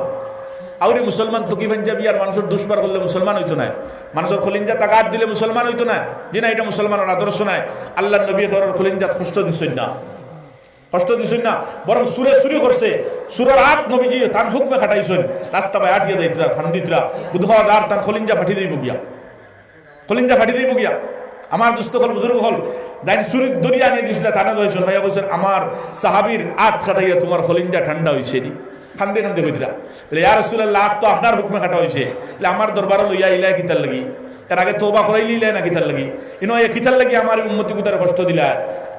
আউরি মুসলমান তো কি পাঞ্জাবি আর মানুষের দুশবার করলে মুসলমান হইতো না মানুষের খলিঞ্জা তাকাত দিলে মুসলমান হইতো না যে না এটা মুসলমানের আদর্শ নাই আল্লাহর নবী খরর খলিঞ্জাত কষ্ট দিছেন না কষ্ট দিছেন না বরং সুরে সুরি করছে সুরের আট নবীজি তান হুকমে খাটাইছেন রাস্তা বাই আটিয়া যাইতরা খান্দিতরা বুধবার তান খলিঞ্জা ফাটি দেব গিয়া খলিঞ্জা ফাটি দেব গিয়া আমার দুস্থ হল বুজুর্গ হল যাই সুরি দরিয়া নিয়ে দিছিল তানা হয়েছেন ভাইয়া বলছেন আমার সাহাবীর আট খাটাইয়া তোমার খলিঞ্জা ঠান্ডা হয়েছে নি খান্দে খান্দে হইতরা বলে ইয়া রাসূলুল্লাহ আট তো আপনার হুকমে খাটা হয়েছে বলে আমার দরবারে লইয়া ইলাই কিতার লাগি এর আগে তওবা করাইলি ইলাই না কিতার লাগি ইনো এ কিতার লাগি আমার উম্মতি কুতারে কষ্ট দিলা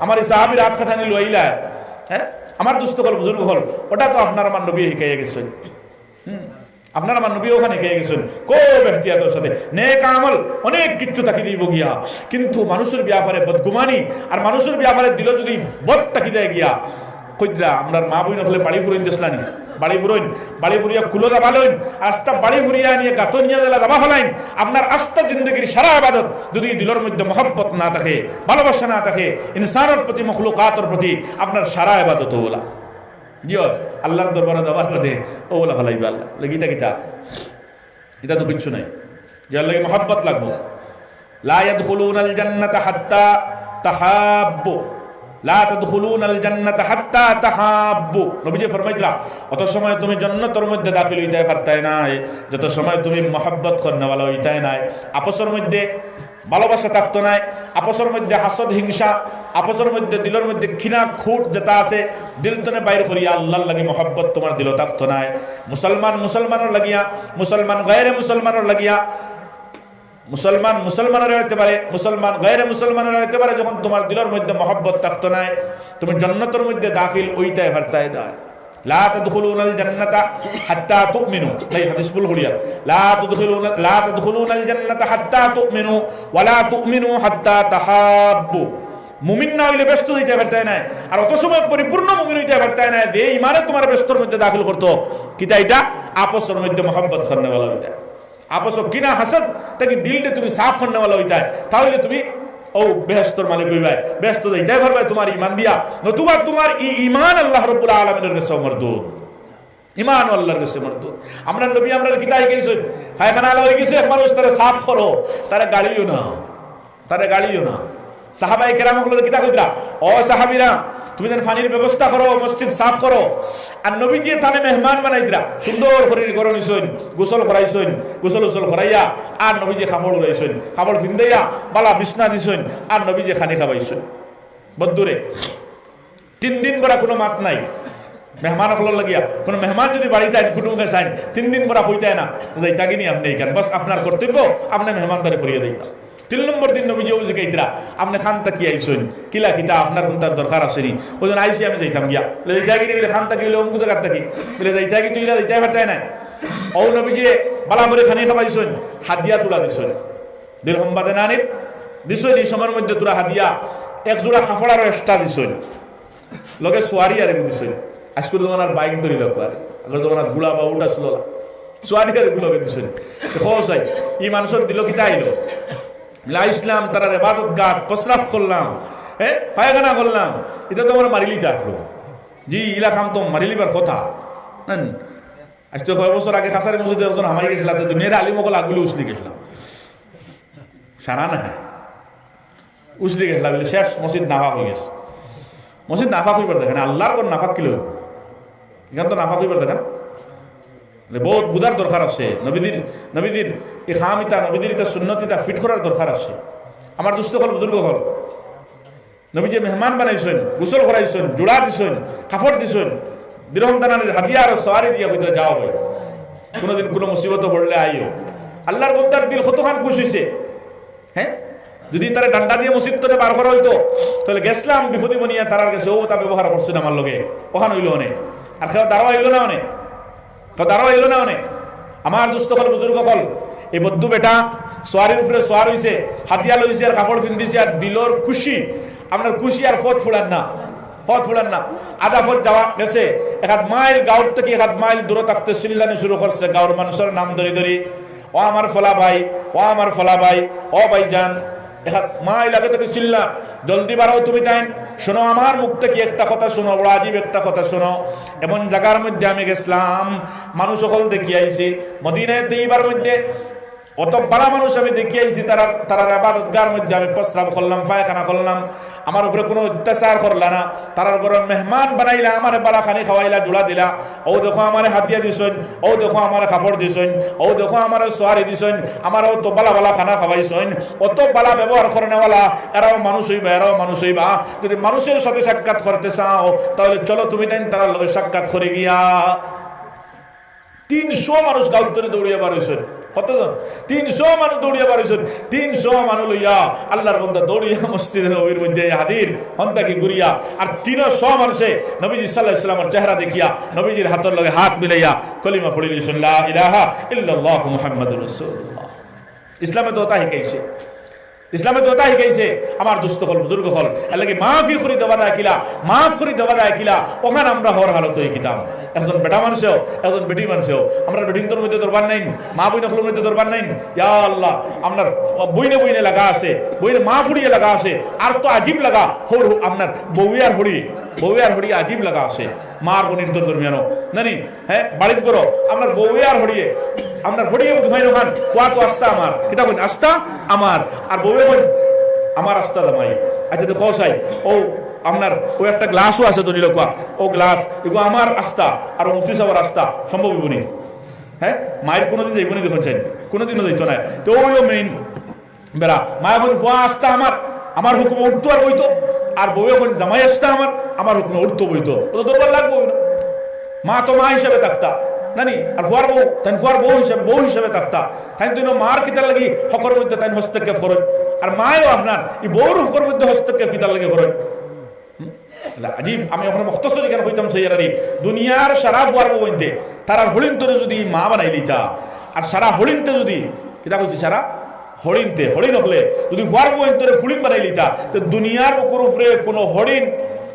আমার এই সাহাবীর আট খাটানি লইলা হ্যাঁ আমার দুস্থ হল বুজুর্গ হল ওটা তো আপনার আমার নবী শিখাইয়া গেছেন আপনার আমার নবী ওখানে খেয়ে গেছেন খুব এহতিয়াতের সাথে নেক আমল অনেক কিছু তাকি দিব গিয়া কিন্তু মানুষের ব্যাপারে বদগুমানি আর মানুষের ব্যাপারে দিল যদি বদ তাকি দেয় গিয়া কইরা আমরা মা বই না হলে বাড়ি ফুরইন দেশলানি বাড়ি ফুরিয়া কুলোরা বালইন আস্তা বাড়ি ফুরিয়া নিয়ে গাতো নিয়ে দিলা দাবা ফলাইন আপনার আস্তা জিন্দগির সারা ইবাদত যদি দিলের মধ্যে মহব্বত না থাকে ভালোবাসা না থাকে ইনসানের প্রতি মখলুকাতের প্রতি আপনার সারা ইবাদত ওলা জিও আল্লাহর দরবারে যাবার বাদে ও বলা ফলাইবে আল্লাহ গীতা গীতা এটা তো কিচ্ছু নাই যে আল্লাহকে মহব্বত লাগবো লা ইয়াদখুলুনাল জান্নাতা হাত্তা তাহাব্বু লা তাদখুলুনাল জান্নাতা হাত্তা তাহাব্বু নবীজি ফরমাইতরা অত সময় তুমি জান্নাতের মধ্যে দাখিল হইতে পারতাই নাই যত সময় তুমি মহব্বত করনেওয়ালা হইতাই নাই আপসের মধ্যে ভালোবাসা থাকতো নাই আপসের মধ্যে হাসদ হিংসা আপসের মধ্যে দিলের মধ্যে ঘৃণা খুঁট যেটা আছে দিল তনে বাইর করিয়া আল্লাহর লাগি মহব্বত তোমার দিল থাকতো নাই মুসলমানের লাগিয়া মুসলমান গায়রে মুসলমানের লাগিয়া মুসলমান মুসলমানের হইতে পারে মুসলমান গায়রে মুসলমানের হইতে পারে যখন তোমার দিলের মধ্যে মহব্বত থাকতো নাই তুমি জান্নাতের মধ্যে দাখিল হইতে পারতাই না লা তাদখুলুনাল জান্নাতা হাত্তা তুমিনু এই হাদিস বল হলিয়া লা তাদখুলুনাল জান্নাতা হাত্তা তুমিনু ওয়া লা তুমিনু হাত্তা তাহাব্বু মুমিন না হইলে ব্যস্ত হইতে পারতাই না আর অত সময় পরিপূর্ণ মুমিন হইতে পারতাই না যে ইমানে তোমার ব্যস্তর মধ্যে দাখিল করতো কিতা এটা আপসের মধ্যে মহব্বত করনে वाला হইতা আপস কিনা হাসদ তাকে দিলতে তুমি সাফ করনে वाला হইতা তাহলে তুমি ও বেহেশতের মালিক হইবাই ব্যস্ত যাইতে পারবে তোমার ঈমান দিয়া নতুবা তোমার ঈমান আল্লাহ রাব্বুল আলামিনের কাছে মরদুদ ঈমান আল্লাহর কাছে মরদুদ আমরা নবী আমরা কিতাই কইছেন খায়খানা হয়ে গেছে মানুষ তারে সাফ করো তারে গালিও না সাহাবায়ে কেরাম হলো কিতা কইরা ও সাহাবীরা তুমি যেন পানির ব্যবস্থা করো মসজিদ সাফ করো আর নবীজি তানে মেহমান বানাইতরা সুন্দর করে ঘর নিছইন গোসল করাইছইন গোসল করাইয়া আর নবীজি কাপড় উড়াইছইন কাপড় পিন্দাইয়া বালা বিছনা দিছইন আর নবীজি খানি খাবাইছইন বদ্দুরে 3 দিন বড় কোনো মাত নাই মেহমান হলো লাগিয়া কোন মেহমান যদি বাড়িতে আইন কুটুমকে চাইন 3 দিন বড় হইতায় না যাইতা কিনি আপনি এখান বাস আপনার কর্তব্য আপনি মেহমানদারি করিয়ে দিতা 3 নম্বর দিন নবীজি ওই কইতরা আপনি খানতা কি আইছেন কিলা কিতা আপনার কোন তার দরকার আছে নি ওজন আইছি আমি যাইতাম গিয়া বলে যাই কি বলে খানতা কি লোম কুতা কাটতা কি বলে যাইতা কি তুইলা যাইতাই পারতাই না ও নবীজি বালা করে খানি খাবাইছেন হাদিয়া তুলা দিছেন দিরহাম বাদনানির দিছেন এই সময়ের মধ্যে তুলা হাদিয়া এক জোড়া কাপড় আর এক্সট্রা দিছেন লগে সোয়ারি আর দিছেন আজকের জমানার বাইক ধরি লোক আর আগের জমানার গুলা বা উল্টা ছিল সোয়ারিকার গুলোকে দিছেন চাই ই মানুষের দিল কিতা আইলো ইসলাম তারা ইবাদত গাত প্রস্রাব করলাম হ্যাঁ পায়খানা করলাম এটা তো আমার মারিলি থাকলো জি ইলা খাম তো মারিলিবার কথা আজ তো কয় বছর আগে কাছারি মসজিদে একজন হামাই গেছিলাম তো দুনিয়ার আলিমকল আগগুলো উসলি গেছিলাম সারা না উসলি গেছিলাম বলে শেষ মসজিদ নাফাক হয়ে গেছে মসজিদ নাফাক হইবার দেখেন আল্লাহর কোন নাফাক কিলো এখান তো নাফাক হইবার দেখেন বহুত বুঝার দরকার আছে নবীদের এই খামিতা নবীদের ইতা সুন্নতিতা ফিট করার দরকার আছে আমার দুস্থ হল বুজুর্গ হল নবীজি মেহমান বানাইছেন গোসল করাইছেন জোড়া দিছেন কাপড় দিছেন দিরহম দানানের হাদিয়া আর সওয়ারি দিয়া ভিতরে যাও ভাই কোনোদিন কোনো মুসিবত পড়লে আইও আল্লাহর বন্দার দিল কতখান খুশি হইছে হ্যাঁ যদি তারা ডান্ডা দিয়ে মসজিদ করে বার করা হইতো তাহলে গেছিলাম বিপদী বনিয়া তারার কাছে ও তা ব্যবহার করছেন আমার লগে ওখানে হইল অনেক আর কেউ দাঁড়াও হইল না অনেক তো দাঁড়াও হইল না অনেক আমার দুস্থ হল বুজুর্গ হল এই বদ্ধু বেটা সোয়ারির উপরে সোয়ার হইছে হাতিয়া লইছে আর কাপড় পিন্ধিছে আর দিলর খুশি আপনার খুশি আর ফত ফুলান না আধা ফত যাওয়া গেছে 1 মাইল গাঁর থেকে 1 মাইল দূরে থাকতে চিল্লানি শুরু করছে গাঁর মানুষের নাম ধরি ও আমার ফলা ভাই ও ভাই যান 1 মাইল আগে থেকে চিল্লা জলদি বাড়াও তুমি তাই শোনো আমার মুখ থেকে একটা কথা শোনো বড় আজীব একটা কথা শোনো এমন জায়গার মধ্যে আমি গেছিলাম মানুষ সকল দেখি আইছি মদিনায় এইবার মধ্যে অত বড় মানুষ আমি দেখি আইছি তারা ইবাদতগার মধ্যে আমি প্রস্রাব করলাম পায়খানা করলাম আমার উপরে কোনো অত্যাচার করলা না তারার ঘরে মেহমান বানাইলা আমার বালা খানি খাওয়াইলা জোড়া দিলা ও দেখো আমার হাতিয়া দিছেন ও দেখো আমার কাপড় দিছেন ও দেখো আমার সোয়ারি দিছেন আমার অত বালা খানা খাওয়াইছেন অত বালা ব্যবহার করেনেওয়ালা এরাও মানুষ হইবা যদি মানুষের সাথে সাক্ষাৎ করতে চাও তাহলে চলো তুমি তাই তারা লগে সাক্ষাৎ করে গিয়া 300 মানুষ গাঁও ধরে দৌড়িয়ে বাড়িয়েছেন কতজন 300 মানুষ দৌড়িয়ে বাড়িয়েছেন 300 মানুষ লইয়া আল্লাহর বান্দা দৌড়িয়া মসজিদের নবীর মধ্যে হাজির হন্তাকি ঘুরিয়া আর 300 মানুষে নবীজি সাল্লাল্লাহু আলাইহি ওয়াসাল্লামের চেহারা দেখিয়া নবীজির হাতের লগে হাত মিলাইয়া কলিমা পড়ি লিছেন লা ইলাহা ইল্লাল্লাহু মুহাম্মাদুর রাসূলুল্লাহ ইসলামে তো তাই শিখাইছে আমার দুস্থ হল বুজুর্গ হল এলাকি মাফ করি দেওয়া দায় কিলা ওখানে আমরা হর হালত হয়ে গিতাম একজন বেটা মানুষেও একজন বেটি মানুষেও আমরা বেটিন্তর মধ্যে দরবার নাই মা বইনে হলের মধ্যে দরবার নাই ইয়া আল্লাহ আপনার বইনে লাগা আছে বইনে মা ফুড়িয়ে লাগা আছে আর তো আজিব লাগা হর আপনার বউয়ার হড়ি আজিব লাগা আছে মার বোনের দরমিয়ানো নানি হ্যাঁ বাড়িত করো আপনার বউয়ার হড়িয়ে আপনার হড়িয়ে ভাই নখান কোয়া তো আস্তা আমার কিতা কইন আস্তা আমার আর বউয়ে কইন আমার আস্তা দামাই আচ্ছা তো কসাই ও আপনার ওই একটা গ্লাসও আছে তো নিলকুয়া ও গ্লাস এগুলো আমার আস্থা আর মুফতি সাহেবের আস্থা সম্ভব হইবনি হ্যাঁ মায়ের কোনোদিন যাইবনি দেখুন চাই কোনোদিনও যাইতো না তো ওইলো মেইন বেড়া মা এখন ফুয়া আস্থা আমার হুকুমে উঠতো আর বইতো আর বউ এখন জামাই আস্থা আমার হুকুমে উঠতো বইতো ও তো দরবার লাগবো না মা তো মা হিসাবে থাকতা নানি আর ফুয়ার বউ হিসাবে থাকতা তাই তুই মার কিতার লাগি হকর মধ্যে তাই হস্তক্ষেপ করেন আর মায়ও আপনার এই বউর হকর মধ্যে হস্তক্ষেপ কিতার লাগে করেন আজিব আমি ওখানে মুখতসর এখানে কইতাম সেইয়ারি দুনিয়ার সারা ফুয়ার বইতে তারা হরিণতরে যদি মা বানাইলি তা আর সারা হরিণতে যদি কিতা কইছি সারা হরিণ হলে যদি ফুয়ার বইতে ফুলিন বানাইলি তা তো দুনিয়ার বুকুর উপরে কোনো হরিণ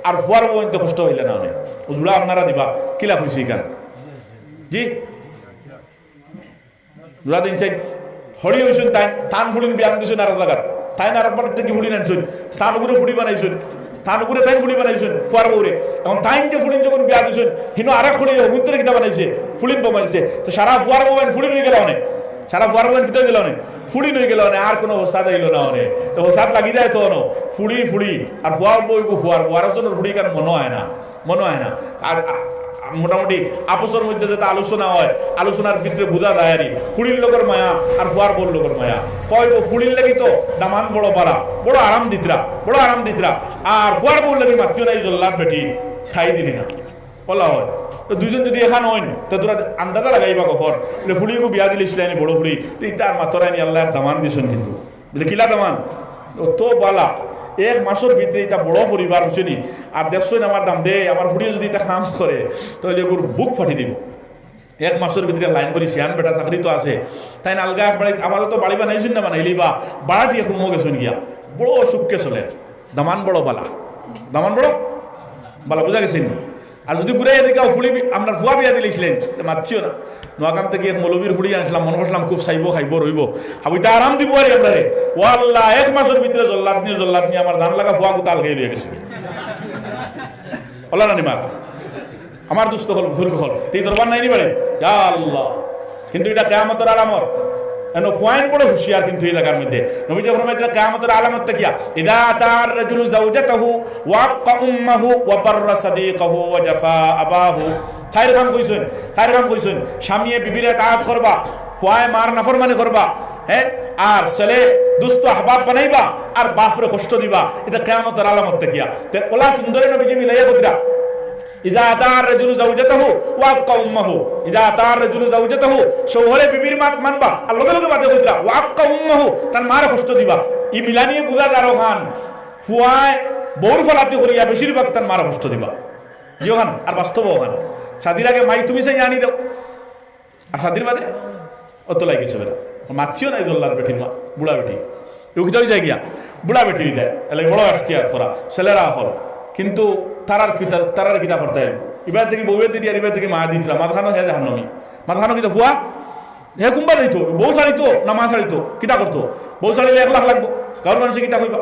আর ফুয়ার বইতে কষ্ট হইলে না অনেক জুড়া আপনারা দিবা কিলা কইছি এখান জি জুড়া দিন চাই হরি হইছেন তাই টান ফুলিন বিয়ান দিছেন আর লাগাত তাই না আর থেকে ফুলিন আনছেন তার উপরে ফুলি বানাইছেন তার উপরে তাই ফুলি বানাইছেন ফুয়ার বউরে এখন টাইম যে ফুলিন যখন বিয়া দিছেন হিনো আরেক ফুলি অগুন্তরে কিতা বানাইছে ফুলিন বানাইছে তো সারা ফুয়ার বউয়ের ফুলিন হয়ে গেল অনেক সারা ফুয়ার বউয়ের কিতা হয়ে গেল অনেক ফুলি হয়ে গেল অনেক আর কোনো ওস্তাদ হইল না অনেক তো ওস্তাদ লাগি যায় তো অনো ফুলি আর ফুয়ার বউ ফুয়ার বউ আর জনের ফুলি কারণ মনে হয় না আর মোটামুটি আপসের মধ্যে যেটা আলোচনা হয় আলোচনার ভিতরে বুঝা যায় আরই ফুড়ির লোকের মায়া আর ফুয়ার বড় লোকের মায়া কয় ফুড়ির লাগি তো দামান বড় আরাম দিতরা আর ফুয়ার বউর লাগি মাতিও নাই জল্লাদ বেটি খাই দিলি না বলা হয় তো দুইজন যদি এখান হইন তো তোরা আন্দাজা লাগাইবা কফর ফুড়িকে বিয়া দিলে ইসলামী বড় ফুড়ি তার মাতরানি আল্লাহর দামান দিছেন কিন্তু কিলা দামান তো বলা 1 মাসের ভিতরে এটা বড় পরিবার বুঝছি আর দেখছেন আমার দাম দে আমার ফুড়িয়ে যদি এটা কাম করে তাহলে ওর বুক ফাটি দিব 1 মাসের ভিতরে লাইন করি শিয়ান বেটা চাকরি তো আছে তাই না আলগা একবারে আমার তো বাড়ি বানাইছেন না বানাইলি বা বাড়াটি এখন মো গেছেন গিয়া বড় সুখকে চলে দামান বড় বালা বুঝা গেছেন আর যদি ঘুরে এদিকে ফুড়ি আপনার ফুয়া বিয়া দিলেছিলেন মাতছিও না নোয়াকাম থেকে এক মৌলবীর ফুড়ি আনছিলাম মনে করছিলাম খুব চাইব খাইব রইব হাবিটা আরাম দিব আর আপনারে ও আল্লাহ 1 মাসের ভিতরে জল্লাদ নিয়ে আমার ধান লাগা ফুয়া গুতাল খেয়ে লিয়ে গেছে ওলা না নিমা আমার দুস্থ হল বুজুর্গ হল এই দরবার নাই নি বাড়ে ইয়া আল্লাহ কিন্তু এটা কিয়ামতের আলামত এনো ফাইন বড় হুঁশিয়ার কিন্তু এই জায়গার মধ্যে নবীজি ফরমাইলেন কিয়ামতের আলামত তা কিয়া ইদা তার রাজুলু যাওজাতাহু ওয়া আক্কা উম্মাহু ওয়া বাররা সাদিকাহু ওয়া জাফা আবাহু চার কাম কইছেন স্বামীয়ে বিবিরে তাআত করবা ফায় মার নাফরমানি করবা হ্যাঁ আর ছেলে দুস্থ আহবাব বানাইবা আর বাপরে কষ্ট দিবা এটা কিয়ামতের আলামত তা কিয়া তে ওলা সুন্দরে নবীজি মিলাইয়া কইরা ইজা আতার রাজুলু যাওজাতাহু ওয়া আক্কা উম্মাহু ইজা আতার রাজুলু যাওজাতাহু শৌহরে বিবির মাত মানবা আর লগে লগে বাদে কইরা ওয়া আক্কা উম্মাহু তার মার কষ্ট দিবা ই মিলানিয়ে বুঝা দারো খান ফুয়ায় বউর ফলাতে করিয়া বেশিরভাগ তার মার কষ্ট দিবা জিওখান আর বাস্তব ওখান শাদির আগে মাই তুমি সেই আনি দাও আর শাদির বাদে অত লাগিয়েছে বেলা মাছিও নাই জল্লার বেঠির মা বুড়া বেঠি উকিতাই যায় গিয়া বুড়া বেঠি দেয় এলে বড় এখতিয়াত করা ছেলেরা হল কিন্তু তারার কিতা করতে এবার থেকে বউয়ের দিদি আর এবার থেকে মা দিতরা মাথানো হে জাহান্নমি মাথানো কিতা ফুয়া হে কুম্বা দিত বউ ছাড়িত না মা ছাড়িত কিতা করতো বউ ছাড়িলে 1 লাখ লাগবো গাঁর মানুষে কিতা কইবা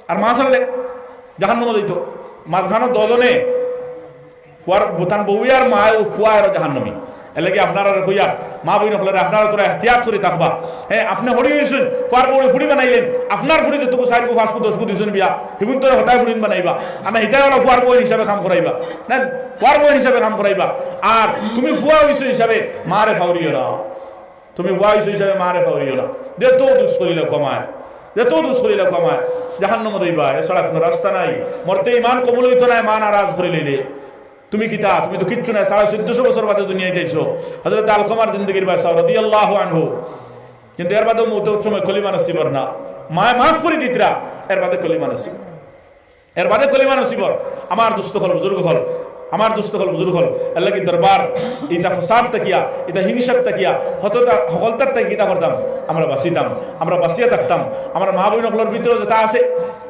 আর মা ছাড়লে জাহান্নম দিত মাথানো দলনে ফুয়ার বোতান বউ আর মা ফুয়া আর জাহান্নমি এলাকি আপনারা কইয়া মা বই নকলে আপনারা তোরা এহতিয়াত করে থাকবা হ্যাঁ আপনি হরি হইছেন ফার বড় ফুড়ি বানাইলেন আপনার ফুড়িতে তোকে 4 5 10 দিছেন বিয়া হিবুন তোরা হতাই ফুড়ি বানাইবা আমি হিতাই ওলা ফুয়ার বই হিসাবে কাম করাইবা না ফুয়ার বই হিসাবে কাম করাইবা আর তুমি ফুয়া হইছো হিসাবে মারে ফাউরিও না তুমি ফুয়া হইছো হিসাবে মারে ফাউরিও না যেত দুষ্করিলে কমায় জাহান্নাম দইবা এছাড়া কোনো রাস্তা নাই মরতে ইমান কবুল হইতো না মান নারাজ করে লইলে তুমি কিতা তুমি তো কিচ্ছু না 1450 বছর বাদে দুনিয়ায় যাইছো হযরত আলকমার জিন্দেগির বাদশা রাদিয়াল্লাহু আনহু কিন্তু এর বাদে মৌতের সময় কলিমা নসিব না মাফ করে দিতরা এর বাদে কলিমা নসিব আমার দুস্থ হল বুজুর্গ হল আল্লাহ কি দরবার ইতা ফসাদ তাকিয়া ইতা হিংসাত তাকিয়া হততা হকলতার তাকি কিতা করতাম আমরা বাঁচিয়া থাকতাম আমরা মা বোন হলর ভিতরে যেটা আছে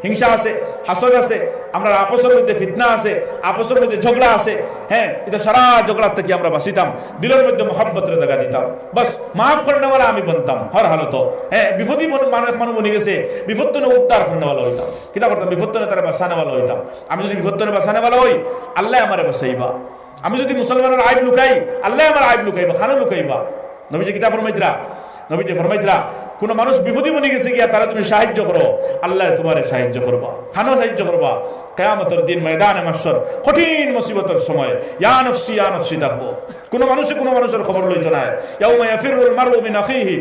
হিংসা আছে হাসদ আছে আমরা আপসের মধ্যে ফিতনা আছে আপসের মধ্যে ঝগড়া আছে হ্যাঁ এটা সারা ঝগড়ার থেকে আমরা বাঁচিতাম দিলের মধ্যে মোহাব্বতের দেখা দিতাম বাস মাফ করনেওয়ালা আমি বনতাম হর হালত হ্যাঁ বিপদী মানুষ বনে গেছে বিপত্তনে উদ্ধার করনেওয়ালা হইতাম কিতা করতাম বিপত্তনে তারা বাঁচানেওয়ালা হইতাম আমি যদি বিপত্তনে বাঁচানেওয়ালা হই আল্লাহ আমার বাঁচাইবা আমি যদি মুসলমানের আইব লুকাই আল্লাহ আমার আইব লুকাইবা খানো লুকাইবা নবীজি কিতা ফরমাইতরা কোন মানুষ বিপদী বনে গেছে গিয়া তারা তুমি সাহায্য করো আল্লাহ তোমারে সাহায্য করবা খানো সাহায্য করবা কিয়ামতের দিন ময়দানে মাহশর কঠিন মুসিবতের সময় ইয়া নফসি থাকবো কোন মানুষের খবর লইতো না ইয়াউমা ইয়াফিরুল মারউ মিন আখিহি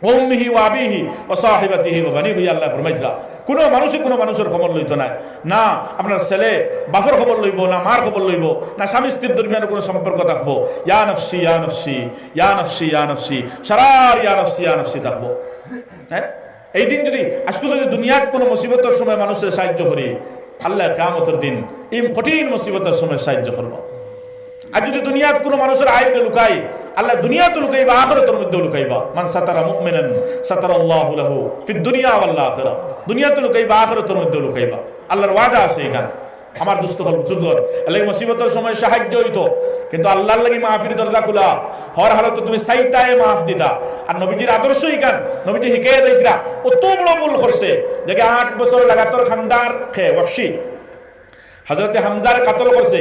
ওয়া উম্মিহি ওয়া আবিহি ওয়া সাহিবাতিহি ওয়া বানিহি আল্লাহ ফরমাইতরা কোন মানুষের খবর লইতো না আপনার ছেলে বাপর খবর লইব না মার খবর লইব না স্বামী স্ত্রীর দরমিয়ানে কোনো সম্পর্ক থাকবো ইয়া নফসি সারার ইয়া নফসি থাকবো হ্যাঁ এই দিন যদি আজকে যদি দুনিয়ার কোনো মুসিবতের সময় মানুষের সাহায্য করি আল্লাহ কিয়ামতের দিন এই কঠিন মুসিবতের সময় সাহায্য করবো আর যদি দুনিয়ার কোনো মানুষের আইবকে লুকাই আল্লাহ দুনিয়াতে লুকাইবা আখিরাতের মধ্যে লুকাইবা মান সাতারা মুমিনান সাতারাল্লাহু লাহু ফিদ দুনিয়া ওয়াল আখিরা দুনিয়াতে লুকাইবা আখিরাতের মধ্যে লুকাইবা আল্লাহর ওয়াদা আছে এখানে আমার দুস্থ হল বুজুর্গর আল্লাহ মুসিবতের সময় সাহায্য হইতো কিন্তু আল্লাহর লাগি মাফির দরজা খোলা হর হালতে তুমি সাইতায়ে মাফ দিতা আর নবীজির আদর্শ ইকান নবীজি হিকায়া দিতরা অত বড় ভুল করছে যে 8 বছর লাগাতার খানদার খে ওয়াহশি হযরতে হামজার কাতল করছে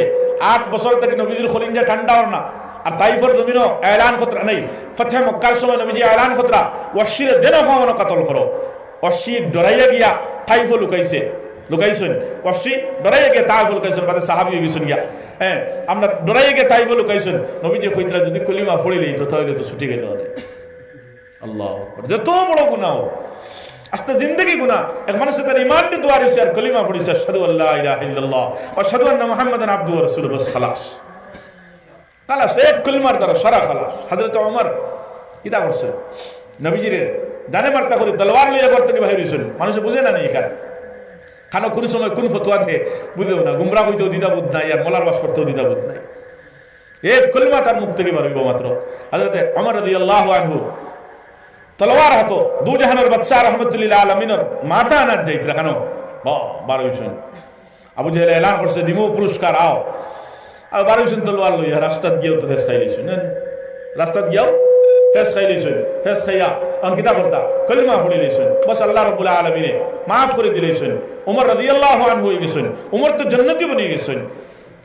8 বছর থেকে নবীজির খলিঞ্জা ঠান্ডা হল না আর তাইফের জমিনও এলান খতরা নেই ফতহ মক্কার সময় নবীজি এলান খতরা ওয়াহশির দেন ফাওয়ানো কাতল করো ওয়াহশি ডরাইয়া গিয়া তাইফ লুকাইছেন ওয়াহশি ডরাইয়া গিয়া তাইফ লুকাইছেন বাদে সাহাবী গিয়েছেন গিয়া হ্যাঁ আমরা ডরাইয়া গিয়া তাইফ লুকাইছেন নবীজি কইতরা যদি কলিমা পড়িলেই তো তাহলে তো ছুটি গেল আল্লাহু আকবার যত বড় গুনাহ আস্তে জিন্দেগি গুনাহ এক মানুষ তার ঈমান নি দুয়ারে সে আর কলিমা পড়িছে আশহাদু আল্লা ইলাহা ইল্লাল্লাহ ওয়া আশহাদু আন্না মুহাম্মাদান আবদুহু ওয়া রাসূলুহু বাস খালাস এক কলিমার দ্বারা সারা খালাস হযরত ওমর কিতা করছে নবীজিরে জানে মারতা করে তলোয়ার লইয়া করতে কি বাহির হইছেন মানুষ বুঝে না নেই এখানে খানো কোন সময় কোন ফতোয়া দে বুঝেও না গুমরা হইতেও দ্বিধাবোধ নাই আর মলার বাস করতেও দ্বিধাবোধ নাই এক কলিমা তার মুখ থেকে বার হইব মাত্র হযরত ওমর রাদিয়াল্লাহু আনহু তলোয়ার হাতো দু জাহানের বাদশা রহমতুল্লাহ আলামিনের মাথা আনাত যাইত রাখানো বার হইছেন আবু জাহেল এলান করছে দিমু পুরস্কার আও আর বাড়িছেন তলোয়ার লইয়া রাস্তাত গিয়েও তো ফেস খাই লইছেন, রাস্তাত গিয়াও ফেস খাই লইছেন, ফেস খাইয়া অন কিতা করতা কলিমা পড়ে লইছেন, বস আল্লাহ রাব্বুল আলামিনে মাফ করে দিলেছেন। ওমর রাদিয়াল্লাহু আনহু হয়ে গেছেন, ওমর তো জান্নাতি বনে গেছেন।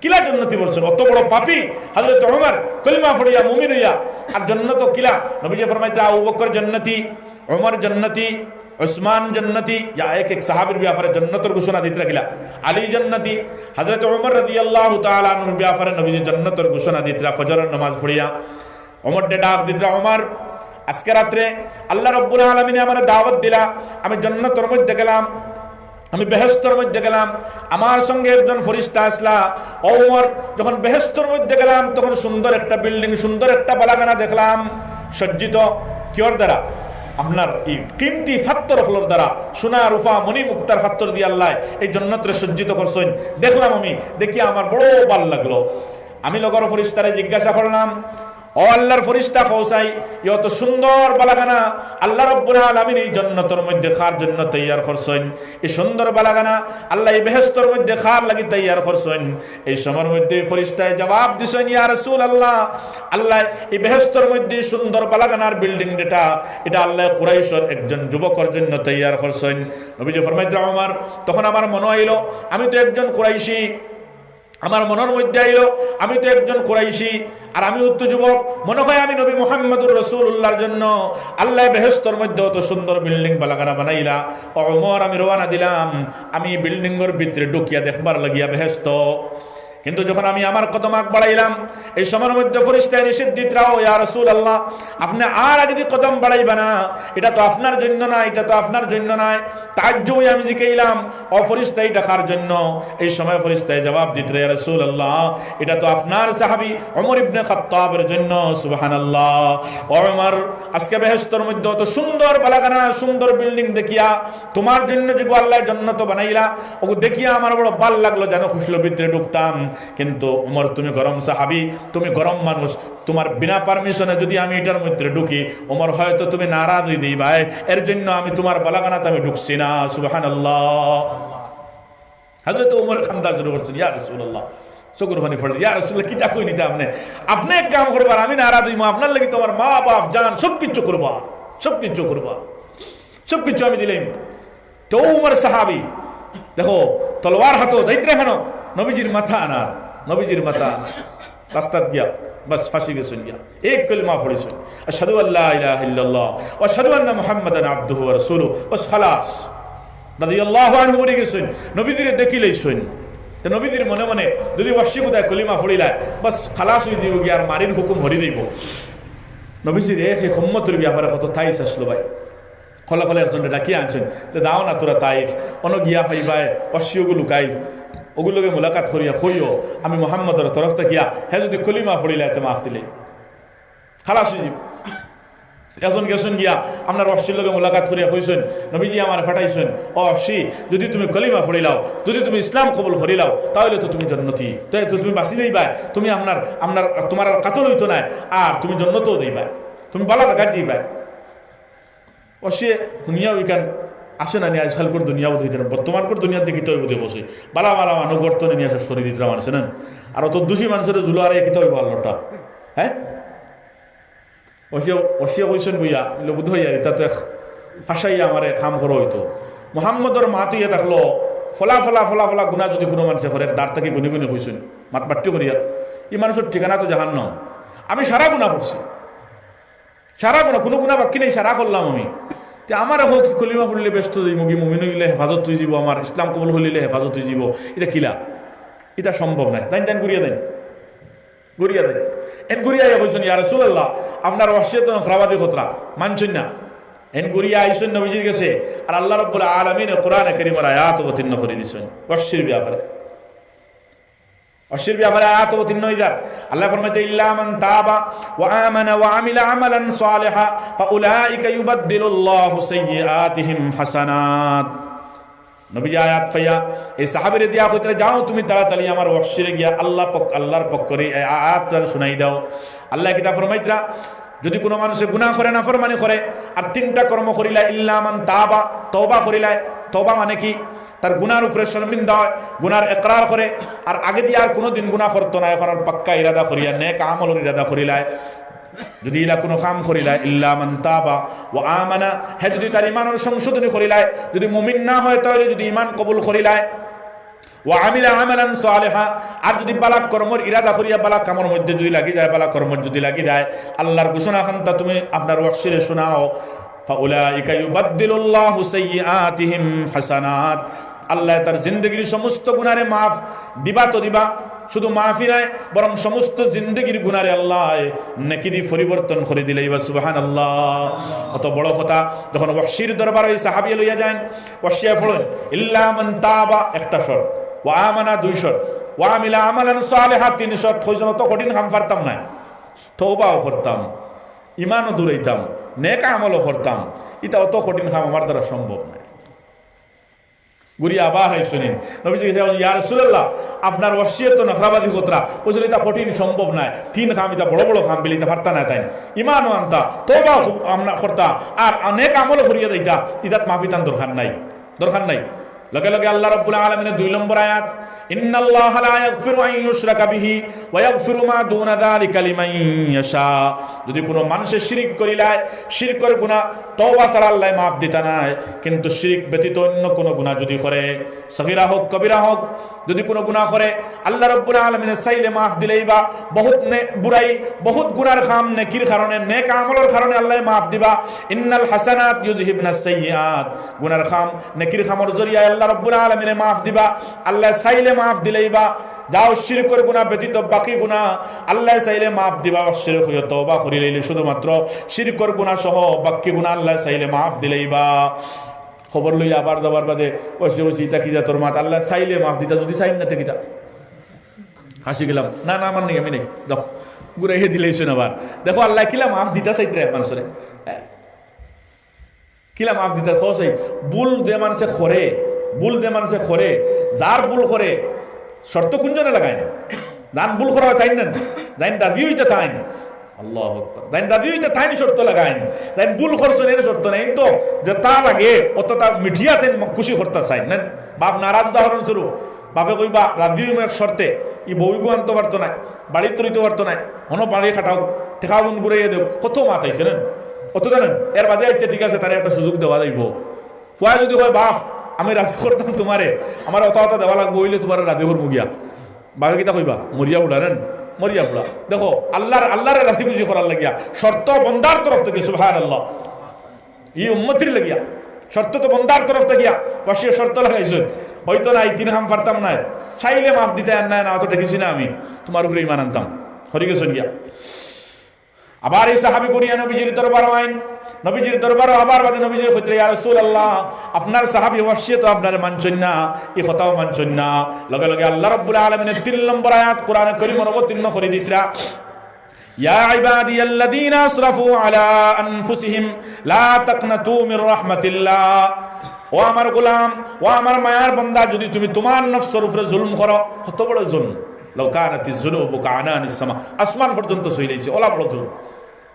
কিলা জান্নাতি বলছেন? অত বড় পাপী হযরত ওমর কলিমা পড়িয়া মুমিন হইয়া আর জান্নাত কিলা? নবীজি ফরমাইতা আবু বকর জান্নাতি, ওমর জান্নাতি, উসমান জান্নাতি, ইয়া এক এক সাহাবীর ব্যাপারে জান্নাতের ঘোষণা দিতে রাখিলা। আলী জান্নাতি, হযরত ওমর রাদিয়াল্লাহু তাআলা আনহুর ব্যাপারে নবীজি জান্নাতের ঘোষণা দিতে ফজরের নামাজ পড়িয়া ওমর ডাক দিতে, ওমর আজকে রাত্রে আল্লাহ রাব্বুল আলামিন আমারে দাওয়াত দিলা, আমি জান্নাতের মধ্যে গেলাম, আমি বেহেশতের মধ্যে গেলাম, আমার সঙ্গে একজন ফেরেশতা আসলা। ওমর যখন বেহেশতের মধ্যে গেলাম তখন সুন্দর একটা বিল্ডিং, সুন্দর একটা বালাখানা দেখলাম, সজ্জিত কিওর দ্বারা? আপনার এই কিমতি ফাত্তর হলোর দ্বারা, সোনা রূপা মণি মুক্তার ফাত্তর দিয়ে আল্লাহ এই জান্নাতরে সজ্জিত করছেন। দেখলাম, আমি দেখি আমার বড় ভালো লাগলো। আমি লগর ফেরেশতারে জিজ্ঞাসা করলাম, ও আল্লাহর ফেরেশতা কওসাই, এত সুন্দর বালাখানা আল্লাহ রাব্বুল আলামিন এই জান্নাতের মধ্যে খার জন্য তৈয়ার করছেন, এই সুন্দর বালাখানা আল্লাহ এই বেহেশতের মধ্যে খার লাগি তৈয়ার করছেন। এই সময়ের মধ্যে ফেরেশতায় জবাব দিছেন, ইয়া রাসূলুল্লাহ, আল্লাহ এই বেহেশতের মধ্যে সুন্দর বালাখানার বিল্ডিং যেটা, এটা আল্লাহ কুরাইশের একজন যুবকের জন্য তৈয়ার করছেন। নবীজি ফরমাইতে ওমর, তখন আমার মনে হইল আমি তো একজন কুরাইশি, আমার মনের মধ্যে আইলো আমি তো একজন কুরাইশি আর আমি উত্তর যুবক, মনে হয় আমি নবী মুহাম্মদুর রাসূলুল্লাহর জন্য আল্লাহ বেহেশতের মধ্যে অত সুন্দর বিল্ডিং বালাখানা বানাইলা। ওমর আমি রওনা দিলাম, আমি বিল্ডিংয়ের ভিতরে ঢুকিয়া দেখবার লাগিয়া বেহেশত। কিন্তু যখন আমি আমার কদম আগ বাড়াইলাম, এই সময়ের মধ্যে ফেরেশতায় নিষেধ দিতরাও, ইয়া রাসূলুল্লাহ, আপনি আর আগে দিয়ে কদম বাড়াইবা না, এটা তো আপনার জন্য না, এটা তো আপনার জন্য নয়। তাজ্জুব আমি জিজ্ঞাইলাম, ও ফেরেশতা এটা কার জন্য? এই সময় ফেরেশতায় জবাব দিত, ইয়া রাসূলুল্লাহ, এটা তো আপনার সাহাবী ওমর ইবনে খাত্তাবের জন্য। সুবহানাল্লাহ। ওমর, আজকে বেহেশতের মধ্যে অত সুন্দর বালাখানা, সুন্দর বিল্ডিং দেখিয়া তোমার জন্য যে আল্লাহ জান্নাত বানাইলা, ওগো দেখিয়া আমার বড় ভাল লাগলো, যেন খুশির ভিতরে ঢুকতাম। কিন্তু ওমর, তুমি গরম সাহাবী, তুমি গরম মানুষ, তোমার বিনা পারমিশনে যদি আমি এটার মধ্যে ঢুকি, ওমর হয়তো তুমি নারাজ হয়ে দিই ভাই, এর জন্য আমি তোমার বালাখানাতে আমি ঢুকছি না। সুবহানাল্লাহ। হযরত ওমর খান্দা শুরু করছেন, ইয়া রাসূলুল্লাহ, চকুর পানি পড়ল, ইয়া রাসূলুল্লাহ, কি তা কই নিতে আপনি, আপনি এক কাম করবার, আমি নারাজ হইব, আপনার লাগি তোমার মা বাপ জান সবকিছু করবা, সবকিছু করবা, সবকিছু আমি দিলাম। তো ওমর সাহাবী, দেখো তলোয়ার হাতো দায়িত্ব কেন? নবীজির মাথা আনা, নবীজির মাথা রাস্তাত গিয়া বাস ফাঁসি গেছেন, গিয়া এক কলিমা পড়েছেন, আশহাদু আল্লা ইলাহা ইল্লাল্লাহ ওয়া আশহাদু আন্না মুহাম্মাদান আবদুহু ওয়া রাসূলুহু, বাস খালাস। রাদিয়াল্লাহু আনহু বলে গেছেন, নবীজিরে দেখিলেইছেন। তো নবীজির মনে মনে যদি ওয়াসি কোথায় কলিমা পড়িলায় বাস খালাস হয়ে যাব, গিয়া আর মারির হুকুম হরি দিব। নবীজির এই উম্মতের ব্যাপারে কত তাইস আসলো ভাই, খোলা খোলা একজন ডাকিয়ে আনছেন, দাও না তোরা তাইফ, অন গিয়া পাইবাই অসিওগুলো লুকাই, ওগুলোকে মোলাকাত করিয়া কইও আমি মুহাম্মদের তরফ থাকিয়া হ্যাঁ যদি কলিমা পড়িলে এতে মাফ দিলে খালাস হয়ে যাব। এখন গেছেন গিয়া আপনার অশ্বির লোকে মোলাকাত করিয়া কইছেন, নবীজি আমার ফাটাইছেন, ও অশ্বি, যদি তুমি কলিমা পড়িলাও, যদি তুমি ইসলাম কবুল করিলাও, তাহলে তো তুমি জান্নাতি, তাই তো তুমি বাঁচি যাইবা, তুমি আপনার তোমার আর কাতল হইতো না, আর তুমি জান্নাতও যাইবা, তুমি বালা গাছ যাইবা। অশিয়ে দুনিয়া ওইখান আসে না নিয়ে আজকালকর দুনিয়া বোধ হইতে না, বর্তমানকর দুনিয়ার দিকে তো বোধে বসে বালা বালা মানুষ গর্তনে নিয়ে আসে শরীর দিতে মানুষ না, আর অত দোষী মানুষের জুলো আর একে তো হইব আল্লাহটা। হ্যাঁ, অশিয়া কইছেন বইয়া বোধ হইয়া এটা তো ফাঁসাইয়া আমার কাম করো হইতো। মোহাম্মদর মাত ইয়ে দেখলো ফলা ফলা ফলা ফলা গুণা যদি কোনো মানুষে করে দাঁড় থেকে গুনে গুনে হইছেন মাত বাট্টি করিয়া, এই মানুষের ঠিকানা তো জাহান্নাম। আমি সারা গুণা করছি, সারা গুণা, কোনো গুণা বাকি নেই, সারা করলাম আমি। আমার হোক কলিমা পড়লে ব্যস্ত যাইব, কি মুমিন হইলে হেফাজত হয়ে যাব, আমার ইসলাম কবুল হইলে হেফাজত হয়ে যাব, এটা কিলা, এটা সম্ভব নাই। তাই তাই ঘুরিয়া দেন, ঘুরিয়া দেন, এন ঘুরিয়া বলছেন, ইয়া রাসূলুল্লাহ, আপনার ওয়াসিয়ত খরাবাদি খতরা মানছেন না। এন ঘুরিয়া আইসেন নবীজির কাছে, আর আল্লাহ রাব্বুল আলামিন কোরআনে কারীমের আয়াত অবতীর্ণ করে দিয়েছেন ওয়াসির ব্যাপারে। অশির ব্যাপারে আয়াত অবতীর্ণ হইদার আল্লাহ ফরমাইতে, ইল্লা মান তাবা ওয়া আমানা ওয়া আমিলা আমালান সালিহা ফাউলাইকা ইউবাদদিলুল্লাহু সাইয়্যাতিহিম হাসানাত। নবী আয়াত ফাইয়া এই সাহাবীরে দিয়া কইতে, যাও তুমি তাড়াতাড়ি আমার ওয়াসিরে গিয়া আল্লাহর পক্ষ করে এই আয়াতটা শুনাই দাও। আল্লাহ কিতা ফরমাইতরা, যদি কোনো মানুষে গুনাহ করে, নাফরমানি করে, আর তিনটা কর্ম করিলা, ইল্লা মান তাবা, তওবা করিলা, তওবা মানে কি? তার গুনার উপরে শর্মিন্দা হয়, গুনার ইকরার করে, আর আগে দিয়ে আর কোনোদিন গুনাহ করতো না, এখন আর পাক্কা ইরাদা করিয়া নেক আমলের ইরাদা করিলায়। যদি ইলা কোনো কাম করিলায় ইল্লা মান তাবা ওয়া আমানা, হে যদি তার ইমানের সংশোধনী করিলায়, যদি মুমিন না হয় তাহলে যদি ইমান কবুল করিলায়, ওয়া আমিলা আমালান সালিহা, আর যদি বালাক কর্মর ইরাদা করিয়া বালাক কামর মধ্যে যদি লাগি যায়, বালাক কর্মর যদি লাগি যায়, আল্লাহর ঘোষণা খান্তা তুমি আপনার ওয়াহশিরে শোনাও, ফাউলাইকা ইউবাদদিলুল্লাহু সাইয়্যাতিহিম হাসানাত, আল্লাহ তার জিন্দগির সমস্ত গুনারে মাফ দিবা তো দিবা, শুধু মাফি নাই বরং সমস্ত জিন্দগির গুনারে আল্লাহ নেকি দি পরিবর্তন করে দিলে। সুবহানাল্লাহ, অত বড় কথা। যখন ওয়াহশির দরবার ওই সাহাবী লইয়া যান, ওয়াহশিয়া পড়েন ইল্লা মান তাবা একটা শর্ত, ওয়া আমানা দুই শর্ত, ওয়া আমিলা আমালান সালিহা তিন শর্ত। হইজন তো কঠিন কাম পারতাম না, তওবাও করতাম, ইমানও দূরাইতাম, নেক আমলও করতাম, এটা অত কঠিন কাম আমার দ্বারা সম্ভব নয়। গুরিয়া আবার হাই শুনেন, নবীজি ইয়া রাসূলুল্লাহ আপনার ওয়াসিয়ত তো নখরাবাদী কোতরা ওজন এটা কঠিন সম্ভব নয়, তিন খাম এটা বড় বড় খাম বিলিতে পারতা না, তাই ইমানও আনতা, তওবা আমরা করতা, আর অনেক আমল করিয়া দিতা, ইতাত মাফিতান দরকার নাই, দরকার নাই। লগে লগে আল্লাহ রাব্বুল আলামিনের 2 নম্বর আয়াত, ইন্নাল্লাহা লা ইয়াগফিরু আন ইউশরাকা বিহি ওয়া ইয়াগফিরু মা দুনা যালিকা লিমান ইয়াশা। যদি কোনো মানুষে শিরক করিলায়, শিরকের গুনাহ তওবা ছাড়া আল্লাহ মাফ দিতা নাই, কিন্তু শিরক ব্যতীত অন্য কোনো গুনাহ যদি করে, সগীরা হোক কবিরা হোক, যদি কোনো গুনাহ করে আল্লাহ রাব্বুল আলামিন চাইলে মাফ দিলেই বা বহুত বুরাই বহুত গুনার খাম নেকির কারণে নেক আমলের কারণে আল্লাহ মাফ দিবা। ইন্নাল হাসানাত ইউযহিবনাস সাইয়্যাত, গুনার খাম নেকির খামর জরিয়া আল্লাহ রাব্বুল আলামিন মাফ দিবা। আল্লাহ চাইলে মাফ দিলেই বা যাও শিরকের গুনাহ ব্যতীত বাকি গুনাহ আল্লাহ চাইলে মাফ দিবা, শিরক হইয়া তওবা করি লইলে শুধুমাত্র শিরকের গুনাহ সহ বাকি গুনাহ আল্লাহ চাইলে মাফ দিলেই বা। খবর লইয়া আবার দাবার বাদে বসে বসে ইতা কি যা তোর মাত আল্লাহ চাইলে মাফ দিতা, যদি চাইন না তেকিতা হাসি গেলাম, না না আমার নেই, আমি নেই, দেখো ঘুরাইয়ে দিলেইছেন আবার, দেখো আল্লাহ কিলা মাফ দিতা চাইতে মানুষের, কিলা মাফ দিতা খাই ভুল যে মানুষে করে, ভুল যে মানুষে করে, যার ভুল করে শর্ত কুঞ্জনে লাগায় না, দান ভুল করা হয় তাই না, দাইন দাদি হইতে তাইন, আল্লাহু আকবার, দাইন দাদি হইতে তাইন শর্ত লাগাইন, দাইন ভুল করছেন এর শর্ত নাই তো, যে তা লাগে অত তা মিঠিয়াতে খুশি করতে চাই না। বাপ নারাজ উদাহরণস্বরূপ, বাপে কইবা রাজি হইম এক শর্তে, ই বউগু আনতে পারতো না, বাড়ির তরিতে পারতো না, হনো বাড়ি খাটাও ঠেকাও গুন ঘুরাইয়ে দেব, কত মাত আইছে না, কত জানেন, এর বাদে আইতে ঠিক আছে তার একটা সুযোগ দেওয়া যাইব। ফুয়া যদি হয় বাপ আমি রাজি করতাম তোমারে, আমার অত অত দেওয়া লাগবো, হইলে তোমার রাজি করবো গিয়া, বাপে কিতা কইবা মরিয়া উড়ারেন, মরিয়া উড়া। দেখো আল্লাহর রাজি খুশি করার লাগিয়া শর্ত বন্দার তরফ থেকে, সুবহানাল্লাহ, ই উম্মতির লাগিয়া শর্ত তো বন্দার তরফ থেকে বসিয়ে শর্ত লাগাইছে, হয়তো না এই তিন হাম পারতাম না, চাইলে মাফ দিতে আর না অত দেখেছি না আমি, তোমার উপরে ইমান আনতাম, হরি গেছ গিয়া। আবার এই সাহাবী করিয়া নবীজির দরবার আইন, নবীজির দরবার আবার বাদে নবীজির কইতে ইয়া রাসূলুল্লাহ আপনার সাহাবী ওয়াসিয়ত আপনার মানছেন না, এই কথাও মানছেন না। লগে লগে আল্লাহ রাব্বুল আলামিনের 3 নম্বর আয়াত কোরআনে কারীমের অবতীর্ণ করে দিতরা, ইয়া ইবাদিয়াল্লাযীনা আসরাফু আলা আনফুসিহিম লা তাকনাতু মির রাহমাতিল্লাহ। ও আমার গোলাম, ও আমার মায়ার বান্দা, যদি তুমি তোমার নফসের উপরে জুলুম করো, কত বড় জুলুম, লাউ কানাতিজ যুনুবু কাআনানিস সামা, আসমান পর্যন্ত সইলাইছে, ওলা বড় জুলুম,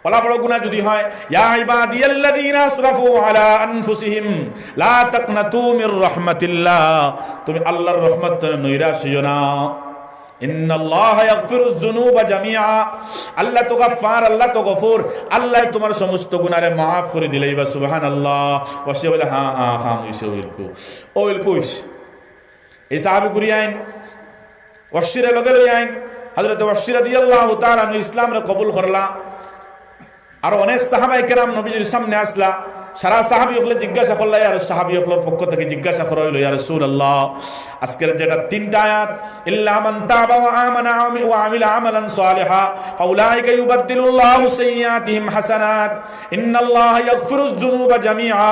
ওলা বড় গুনাহ যদি হয়। ইয়া ইবাদিয়াল্লাযীনা আসরাফু আলা আনফুসিহিম লা তাকনাতু মির রাহমাতিল্লাহ, তুমি আল্লাহর রহমত নৈরাশ হইও না। ইন্নাল্লাহা ইয়াগফিরুয যুনুবা জামিআ, আল্লাহ তো গফফার, আল্লাহ তো গফুর, আল্লাহ তোমার সমস্ত গুনাহরে মাফ করে দিলেই বা। সুবহানাল্লাহ। ওয়াসে বলে হ্যাঁ হ্যাঁ হ্যাঁ হইছে, ওইলকু ওইলকু হইছে। এই সাহাবী ঘুরি আইন ওয়াসিরে লগে লই আইন, হযরত ওয়াসি রাদিয়াল্লাহু তাআলা আনহু ইসলামরে কবুল করলা। আর অনেক সাহাবায়ে কেরাম নবীজির সামনে আসলা, সারা সাহাবী হলে জিজ্ঞাসা করলা, আর সাহাবী হলের পক্ষ থেকে জিজ্ঞাসা করা হইল, ইয়া রাসূলুল্লাহ আজকের যেটা 3টা আয়াত, ইল্লা মান তাবা ওয়া আমানা ওয়া আমিলা আমালান সালিহা ফাউলাইকা ইউবাদদিলুল্লাহু সাইয়্যাতিহিম হাসানাত ইন্নাল্লাহা ইয়াগফিরুয যুনুবা জামিআ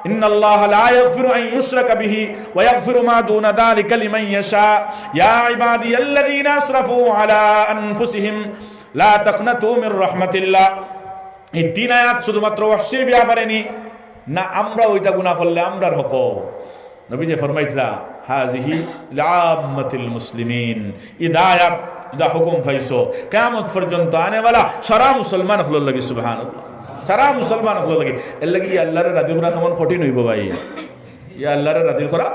ইন্নাল্লাহা লা ইয়াগফিরু আন ইউশরাকা বিহি ওয়া ইয়াগফিরু মা দুনা যালিকা লিমান ইয়াশা ইয়া ইবাদিয়াল্লাযীনা আসরাফু আলা আনফুসিহিম লা তাকনাতু মির রাহমাতিল্লাহ। এই 3 আয়াত শুধুমাত্র ওয়াসির ব্যাপারে নি না, আমরা ওইটা গুনাহ করলে আমরার হক। নবীজি ফরমাইতরা হাযিহি লিআম্মাতিল মুসলিমিন, ইদা আয়াত ইদা হুকুম ফাইসো কিয়ামত পর্যন্ত আনেওয়ালা সারা মুসলমান হলোর লাগি। সুবহানাল্লাহ, সারা মুসলমান হলোর লাগি। এর লাগি আল্লাহর রাজি করা কেমন কঠিন হইব ভাই, ইয়া আল্লাহর রাজি করা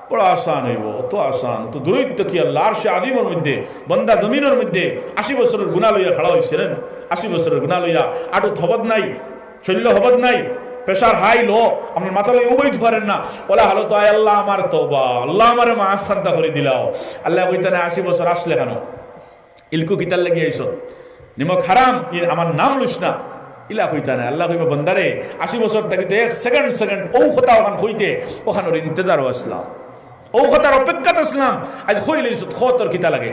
বড় আসান হইব, অত আসান তো দূরত্ব কি আল্লাহ আরশে আযীমের মধ্যে বন্দা জমিনের মধ্যে 80 বছরের গুনাহ লইয়া খাড়া হইছিলেন। 80 বছরের গুনাহ লইয়া আটু থবদ নাই, শৈল্য হবদ নাই, প্রেশার হাই লো, আপনার মাথা লই উবইতে পারেন না। বলা হলো তো আয় আল্লাহ আমার তওবা, আল্লাহ আমারে মাফ খান্তা করে দিলাও। আল্লাহ কইতানে 80 বছর আসলে কেন ইলকু কিতার লাগি আইছ, নিমক হারাম আমার নাম লইস না, ইলা কইতা না। আল্লাহ কইবা বন্দারে 80 বছর থাকিতে 1 সেকেন্ড ও কথা ওখান হইতে ওখানোর ইন্তজার আসলাম, ও কথার অপেক্ষাতে আসলাম। আজ হই লইছ খতর কিতা লাগে,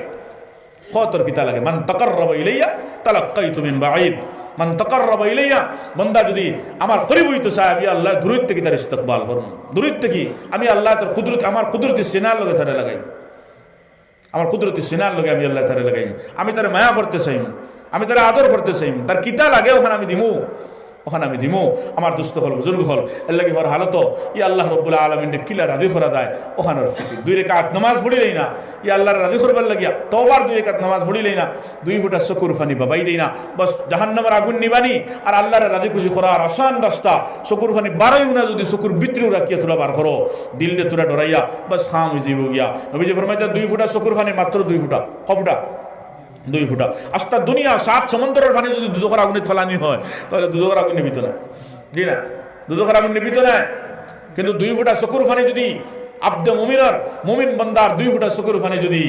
খতর কিতা লাগে। মান তাকাররাবা ইলাইয়া তালাক্কাইতু মিন বাঈদ, মান তাকাররাবা ইলাইয়া, বন্দা যদি আমার করিব হইতো সাহেব ইয়া আল্লাহ দূরত্ব কি তার ইস্তেকবাল করুন, দূরত্ব কি আমি আল্লাহ তার কুদরত, আমার কুদরতি সিনার লগে তারে লাগাই, আমার কুদরতি সিনার লগে আমি আল্লাহ তারে লাগাই, আমি তারে মায়া করতে চাই, আমি তারা আদর করতে চাই, তার কিতা লাগে ওখানে আমি দিমু, ওখানে আমি দিমু। আমার দুস্থ হল বুজুর্গ হল আল্লাহ কি হর হালত ই আল্লাহ রব্বুল আলমিনে কিলা রাজি করা দেয় ওখানের ফিকির। 2 রাকাত নামাজ পড়িলেই না ই আল্লাহর রাজি করবার লাগিয়া তওবার 2 রাকাত নামাজ পড়িলেই না, 2 ফুটা চকুর ফানি বাবাই দেই না, বস জাহান্নামের আগুন নিবানি আর আল্লাহর রাজি খুশি করার আসান রাস্তা। চকুর ফানি বাড়াইও না, যদি চকুর ভিতরেও রাখিয়া তোরা বার করো, দিল্লে তোরা ডরাইয়া বস খাম হয়ে যাইব গিয়া। নবীজি ফরমাইতে 2 ফুটা চকুর ফানি মাত্র 2 ফুটা, ক ফুটা 2 ফুটা। আস্তা দুনিয়া 7 সমুদ্রের পানি যদি দুজখের আগুনে ফেলানি হয় তাহলে দুজখের আগুন নিবিত না, জি না, দুজখের আগুন নিবিত না। কিন্তু 2 ফুটা চকুর পানি যদি আব্দে মুমিনের মুমিন বান্দার 2 ফুটা চকুর পানি যদি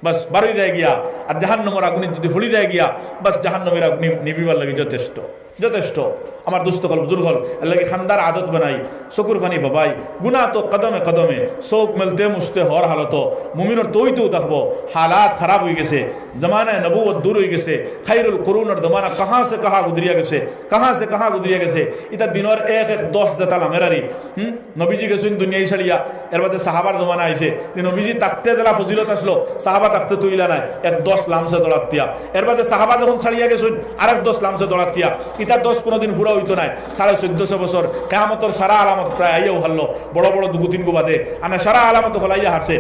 বাস বাড়ি যায় গিয়া আর জাহান্নামের আগুনে যদি ফলি যায় গিয়া, বাস জাহান্নামের আগুন নিবিবার লাগে যথেষ্ট, যথেষ্ট। আমার দুস্থ হল বুজুর্গ হল আল্লাহকে খান্দার আদত বানাই, চকুর পানি বাবাই, গুনাহ তো কদমে কদমে চোখ মেলতে মুছতে হওয়ার হালত মুমিনের তৈতেও দেখবো হালাত খারাপ হয়ে গেছে, জমানায় নবুয়ত দূর হয়ে গেছে, খাইরুল কুরুনের জমানা কাহা সে কাহা গুজরিয়া গেছে, কাহা সে কাহা গুজরিয়া গেছে। এটা দিনের 1-10 জেতালা মেরারি নবীজি গেছেন দুনিয়ায় ছাড়িয়া, এর বাদে সাহাবার জমানা আইছে, নবীজি তাকতে দিলা ফজিলত আসলো, সাহাবা তাকতে তুইলা নাই 1-10 লামসে দৌড়াত দিয়া, এর বাদে সাহাবা যখন ছাড়িয়া গেছেন আরেক 10 লামসে দৌড়াত দিয়া, ইটা 10 কোনোদিন ফুরা হইতো নাই। 1450 বছর কিয়ামতের সারা আলামত প্রায় আইয়াও হারলো, বড় বড় 2-3 গো বাদে আনা সারা আলামত হলাইয়া হারছে।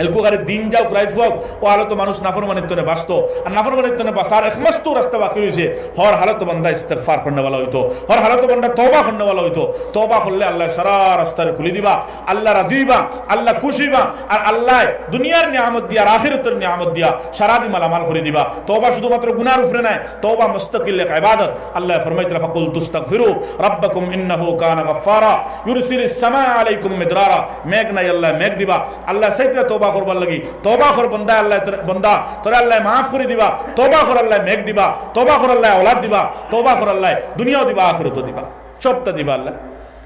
এলকুগারে দিন যাও প্রায় হোক ও হালত মানুষ নাফরমানিত্বনে বাঁচত, আর নাফরমানিত্বনে বাঁচার একমাত্র রাস্তা বাকি হয়েছে হর হালত বান্দা ইস্তেগফার করনেওয়ালা হইতো, হর হালত বান্দা তওবা করনেওয়ালা হইতো। তওবা করলে আল্লাহ সারা রাস্তারে খুলে দিবা, আল্লাহ রাজি হইবা, আল্লাহ খুশি হইবা, আর আল্লাহ দুনিয়ার নিয়ামত দিয়া আর আখিরাতের নিয়ামত দিয়া সারা দি মালামাল করে দিবা। তওবা শুধুমাত্র গুনার উপরে নাই, তওবা মুস্তাকিল এক ইবাদত। আল্লাহ ফরমাইতরা ফাকুল তুস্তাগফিরু রাব্বাকুম ইন্নাহু কানা গাফফারা ইউরসিলিস সামা আলাইকুম মিদরারা, মেঘ নাই আল্লাহ মেঘ দিবা। আল্লাহ সাইতরা তওবা করবার লাগি, তওবা কর বান্দা, আল্লাহ বান্দা তোরে আল্লাহ মাফ করে দিবা, তওবা কর আল্লাহ মেঘ দিবা, তওবা কর আল্লাহ औलाद দিবা, তওবা কর আল্লাহ দুনিয়াও দিবা আখিরাতও দিবা, সবটা দিবা আল্লাহ।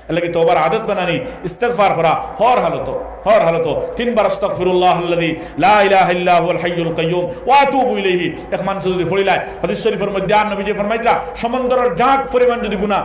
আল্লাহ কি তওবার আদত বানানি, ইস্তেগফার করা হর হালত 3 বার আস্তাগফিরুল্লাহাল্লাযী লা ইলাহা ইল্লা হুয়াল হাইয়ুল কাইয়্যুম ওয়া আতুবু ইলাইহি। এক মানুষ যদি পড়িলায় হাদিস শরীফের মধ্যে নবীজি ফরমাইতরা সমুদ্রের জাক পরিমাণ যদি গুনাহ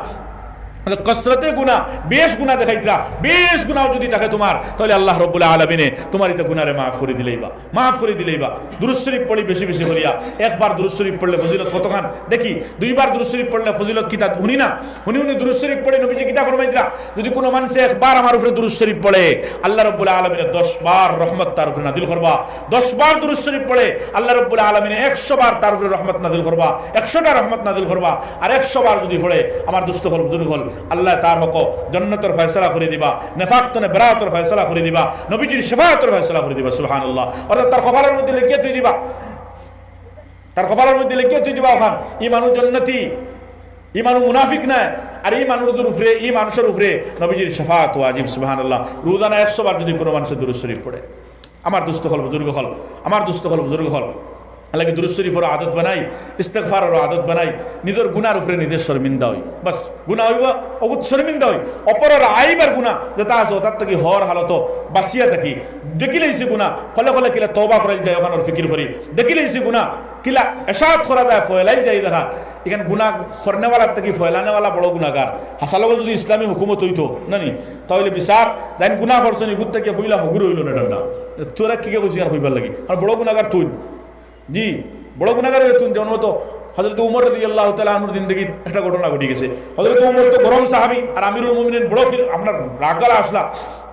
কসরতে গুনাহ বেশ গুনাহ দেখাইতরা, বেশ গুনাহ যদি থাকে তোমার, তাহলে আল্লাহ রাব্বুল আলামিনে তোমার এটা গুনাহরে মাফ করে দিলেইবা, মাফ করে দিলেইবা। দুরূদ শরীফ পড়ি বেশি বেশি করিয়া, একবার দুরূদ শরীফ পড়লে ফজিলত কতখান দেখি, 2 বার দুরূদ শরীফ পড়লে ফজিলত কিতা শুনি না, শুনি দুরূদ শরীফ পড়ে নবীজি কিতা ফরমাইতরা, যদি কোনো মানুষ একবার আমার উপরে দুরূদ শরীফ পড়ে আল্লাহ রাব্বুল আলামিনে 10 বার রহমত তার উপরে নাযিল করবা, 10 বার দুরূদ শরীফ পড়ে আল্লাহ রাব্বুল আলামিনে 100 বার তার উপরে রহমত নাযিল করবা, 100টা রহমত নাযিল করবা। আর 100 বার যদি পড়ে আমার দুস্থ হল বুজুর্গ হল আল্লাহ তার হক জান্নাতের ফয়সালা করে দিবা, নেফাক তনে বেরাতের ফয়সালা করে দিবা, নবীজির শাফাআতের ফয়সালা করে দিবা। সুবহানাল্লাহ। অর্থাৎ তার কপালের মধ্যে লিখে তুই দিবা, তার কপালের মধ্যে লিখে তুই দিবা ওখান ই মানুষ জান্নাতি, ই মানুষ মুনাফিক না, আর এই মানুষের উপরে এই মানুষের উপরে নবীজির শাফাআত ওয়াজিব। সুবহানাল্লাহ। রোজানা 100 বার যদি কোনো মানুষের দুরূদ শরীফ পড়ে, আমার দুস্থ হল বুজুর্গ হল, আমার দুস্থ হল বুজুর্গ হল আল্লাহকে দুরূদ শরীফের আদত বানাই, ইস্তেগফারের আদত বানাই, নিজের গুনার উপরে নিজের শর্মিন্দা হই, বাস গুনাহ হইব অগুত শর্মিন্দা হই, অপরের আইবার গুনাহ যেটা আছে তার থেকে হর হালত বাঁচিয়া থাকি। দেখিলেইছি গুনাহ ফলে ফলে কিলা তওবা করাই যায়, ওখানোর ফিকির করি, দেখিলেইছি গুনাহ কিলা এসাত করা যায়, ফয়লাই যায় দেখা। এখানে গুনাহ করনেওয়ালার থেকে ফয়লানেওয়ালা বড় গুনাহগার। হাসালো যদি ইসলামী হুকুমত হইতো না নি, তাহলে বিচার যাই গুনাহ করছেন ইগুত থেকে হইলা হগুর হইল না, এটা তোরা কি বুঝি আর হইবার লাগি, আর বড় গুনাহগার তুই জি বড় গুনাহগারের তুই। যেমন মতো হযরত উমর রাদিয়াল্লাহু তাআলা আনহুর জিন্দেগির একটা ঘটনা ঘটে গেছে। হযরত উমর তো গরম সাহাবী আর আমিরুল মুমিনিন বড় আপনার রাগলা আসলা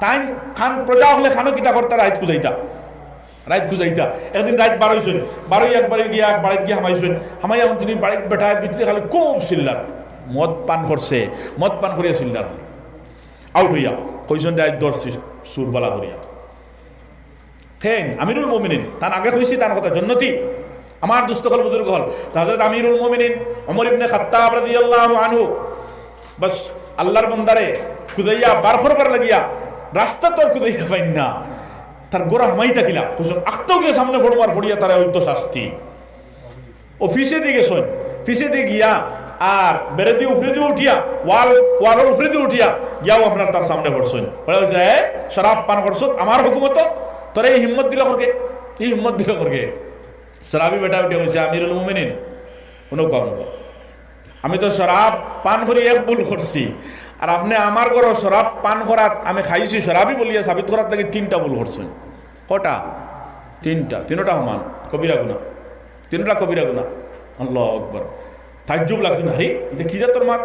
তাই খান প্রজা হলে খানো কিতা করতা, রাইত খুঁজাইতা। একদিন রাইত বারোইছেন, বারোই একবারে গিয়া বাড়িতে গিয়ে হামাইছেন, হামাইয়া তিনি বাড়িতে বেঠায় ভিতরে খালি খুব চিল্লার, মদ পান করছে, মদ পান করিয়া চিল্লার খালি আউট হইয়া কইছেন রাইত ধরছি সুরবালা করিয়া। খেন আমিরুল মুমিনিন তার আগে কইছি তার কথা জন্নতি আমার দুস্থকল বুজুর্গ হল হযরত আমিরুল মুমিনিন ওমর ইবনে খাত্তাব রাদিয়াল্লাহু আনহু বাস আল্লাহর বান্দারে কুদাইয়া বার করবার লাগিয়া রাস্তা তোর কুদাইয়া পাইন না তার গোড়া হামাই থাকিলা কুসুম আখতো গিয়ে সামনে ফড়মার ফড়িয়া তারা হইতো শাস্তি অফিসে দিয়ে গেছেন ফিসে দিয়ে গিয়া আর বেড়ে দিয়ে উফরে দিয়ে উঠিয়া ওয়ালের উফরে দিয়ে উঠিয়া গিয়াও আপনার তার সামনে পড়ছেন বলে হয়েছে শরাব পান করছ আমার হুকুমত তোরা এই হিম্মত দিল করকে এই হিম্মত দিল করকে শরাবি বেটা উঠিয়া বলছে আমিরুল মুমিনিন কোনো কম আমি তো শরাব পান করি এক ভুল করছি আর আপনি আমার ঘরে শরাব পান করাত আমি খাইছি শরাবি বলিয়া সাবিত করার লাগে 3টা ভুল করছেন কটা 3টা সমান কবিরা গুনাহ 3টা কবিরা গুনাহ আল্লাহু আকবার তাজ্জুব লাগছে না, আরে এটা কি যা তোর মাত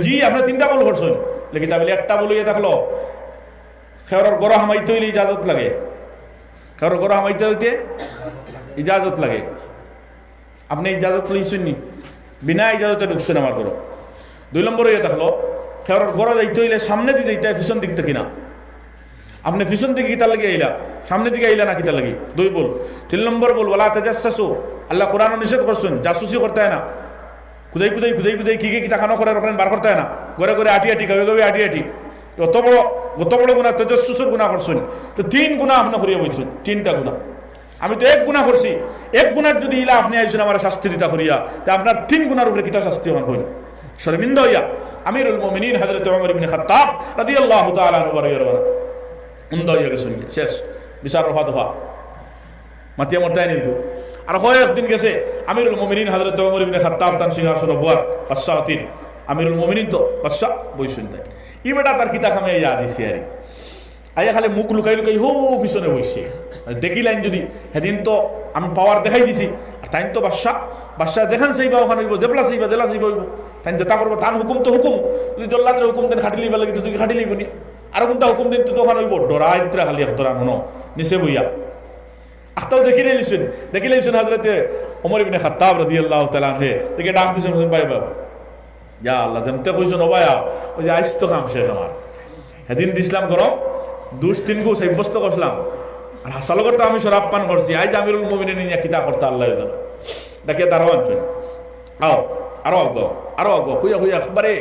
জি আপনি 3টা ভুল করছেন লেখি তা বলে একটা বলিয়া দেখলো খেওয়ার গড়া হামাইতে হইলে ইজাজত লাগে খেওয়ার গড়া হামাইতে হইতে ইজাজত লাগে আপনি ইজাজত লইছেন নি বিনা ইজাজতে ঢুকছেন আমার ঘর 2 নম্বর ইয়ে দেখলো খেওয়ার গড়া যাইতে হইলে সামনে দিকে যাইতে পিছন দিক থেকে কিনা আপনি পিছন দিকে কিতা লাগে আইলা সামনে দিকে আইলা না কিতা লাগে 2 বল 3 নম্বর বল ওয়ালা তাজাসসু আল্লাহ কোরআন নিষেধ করছেন জাসুসি করতে হয় না কুদাই কি কিতা খানো করে ওখানে বার করতে হয় না ঘরে ঘরে আটি গবে আটি অত বড় গুণা তেজস্বর গুণা করছেন তো 3 গুণা আপনি করিয়া বলছেন 3টা গুণা আমি তো 1 গুণা করছি 1 গুণার যদি ইলা আপনি আইছেন আমার শাস্তি দিতা করিয়া তা আপনার 3 গুণার উপরে কিতা শাস্তি হন হইল শর্মিন্দা হইয়া আমিরুল মুমিনিন হযরত ওমর ইবনে খাত্তাব রাদিয়াল্লাহু তাআলা আনহু বরাবর উন্দা হইয়া গেছেন শেষ বিচার রফা দফা মাতিয়া মরতাই নিল আর হয় একদিন গেছে আমিরুল মুমিনিন হযরত ওমর ইবনে খাত্তাব তার সিংহাসন বুয়ার বাদশাহতির আমিরুল মুমিনিন তো বাদশাহ বইছেন তাই ই বেটা তার কিতা খামে ইয়া দিছে আরে আইয়া খালি মুখ লুকাই হো পিছনে বইছে দেখিলেন যদি সেদিন তো আমি পাওয়ার দেখাই দিছি আর তাই তো বাদশাহ দেখান সেইবা ওখানে হইব জেবলা সেইবা দেলা সেইবা হইব তাই যেটা করবো তান হুকুম তো হুকুম যদি জল্লাদের হুকুম দেন খাটি লইবা লাগে তুই খাটি লইব নি আর কোনটা হুকুম দিন তো তখন হইব ডরাইত্রা খালি একদরা মনো নিচে বইয়া আখতাও দেখিলেন হযরতে ওমর ইবনে খাত্তাব রাদিয়াল্লাহু তাআলা আনহু দেখে ডাক দিছেন ভাই বাবা ইয়া আল্লাহ যেমতে কইছেন ওবায়া ওই যে আইস তো কাম শেষ আমার সেদিন দিছিলাম গরম 2-3 গু সাব্যস্ত করলাম আর হাসালো করতে আমি শরাব পান করছি আইজ আমিরুল মুমিনিন নিয়া কিতা করতে আল্লাহ জানে ডাকে দাঁড়াও আনছেন আরো আগ হইয়া একবারে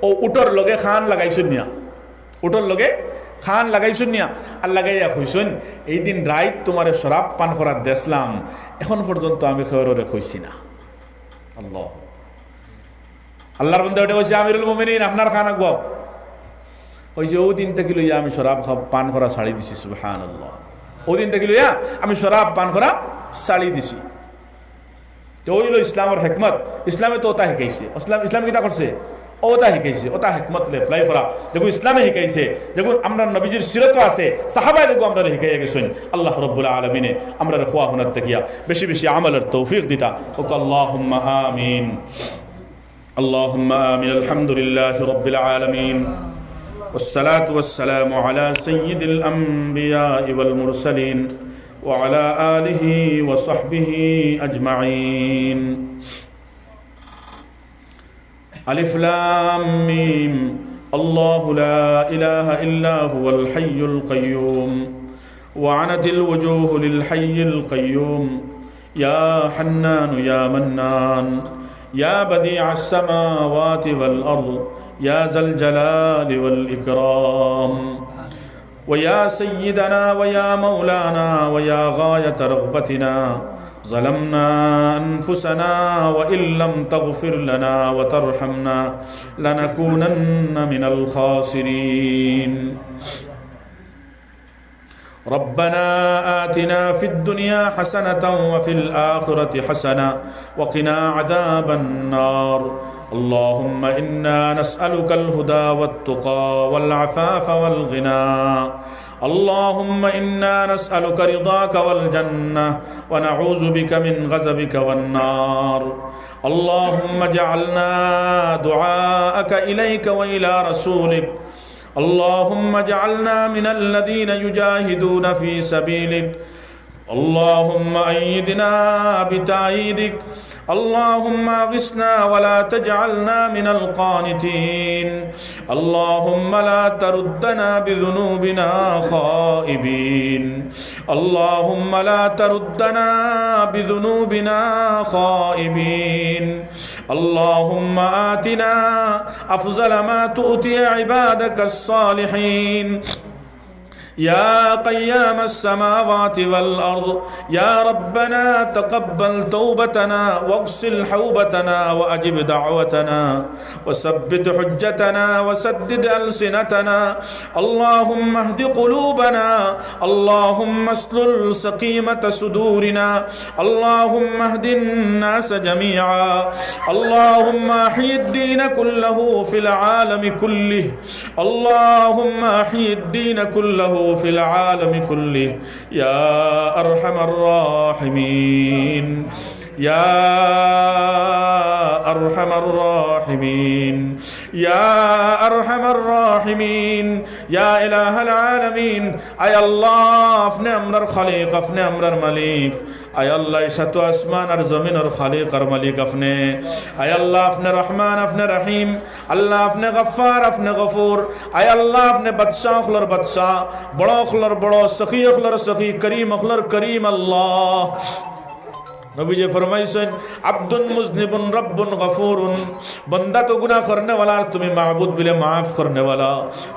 ও উটর লগে খান লাগাইছেন নিয়া উটর লগে খান লাগাইছেন নিয়া আর লাগাইয়া কইছেন এই দিন রাইত তোমারে শরাব পান করার দেখলাম এখন পর্যন্ত আমি খেয়রে কইছি না আল্লাহর বান্দা ওটা কইছে আমিরুল মুমিনিন আপনার খান আগুয়াও কইছে ও দিন থেকে লইয়া আমি শরাব পান করা ছাড়ি দিছি সুবহানাল্লাহ ও দিন থেকে লইয়া আমি শরাব পান করা ছাড়ি দিছি তো হইল ইসলামের হিকমত ইসলামে তো ওটা শিকাইছে ইসলাম কিতা করছে ওটা শিকাইছে ওটা হিকমত এপ্লাই করা দেখো ইসলামে শিকাইছে দেখুন আমরা নবীজির সিরত আছে সাহাবায়ে দেখো আমরা শিখাইয়া গেছেন আল্লাহ রাব্বুল আলামিনে আমরা খোয়া হুনাত দেখিয়া বেশি বেশি আমলের তৌফিক দিতা ও আল্লাহুম্মা আমিন اللهم آمين الحمد لله رب العالمين والصلاة والسلام على سيد الأنبياء والمرسلين وعلى آله وصحبه أجمعين ألف لام ميم الله لا إله إلا هو الحي القيوم وعنت الوجوه للحي القيوم يا حنان يا منان يا بديع السماوات والأرض يا ذا الجلال والإكرام ويا سيدنا ويا مولانا ويا غاية رغبتنا ظلمنا أنفسنا وإن لم تغفر لنا وترحمنا لنكونن من الخاسرين ربنا آتنا في الدنيا حسنة وفي الآخرة حسنة وقنا عذاب النار اللهم إنا نسألك الهدى والتقى والعفاف والغنى اللهم إنا نسألك رضاك والجنة ونعوذ بك من غضبك والنار اللهم اجعلنا دعاءك إليك وإلى رسولك اللهم اجعلنا من الذين يجاهدون في سبيلك اللهم أيدنا بتأييدك اللهم اغثنا ولا تجعلنا من القانتين اللهم لا تردنا بذنوبنا خائبين اللهم لا تردنا بذنوبنا خائبين اللهم آتنا أفضل ما تؤتي عبادك الصالحين يا قيام السماوات والأرض يا ربنا تقبل توبتنا واغسل حوبتنا وأجب دعوتنا وثبت حجتنا وسدد ألسنتنا اللهم اهد قلوبنا اللهم اسلل سقيمة صدورنا اللهم اهد الناس جميعا اللهم أحيي الدين كله في العالم كله اللهم أحيي الدين كله في العالم كله يا أرحم الراحمين يا أرحم الراحمين يا أرحم الراحمين يا إله العالمين أي الله أفنى أمر الخليق أفنى أمر المليك أي الله شتو أسمان الزمين الخليق المليك أفنى أي الله أفنى رحمن أفنى رحيم الله أفنى غفار أفنى غفور أي الله أفنى بدشا أخلر بدشا بڑا أخلر بڑا سخي أخلر سخي كريم أخلر كريم الله नबी फरमाइशन अब्दुन मुज़निबुन रब्बुन गफूरुन बंदा तो गुनाह करने वाला तुम्हें माबूद बिले माफ़ करने वाला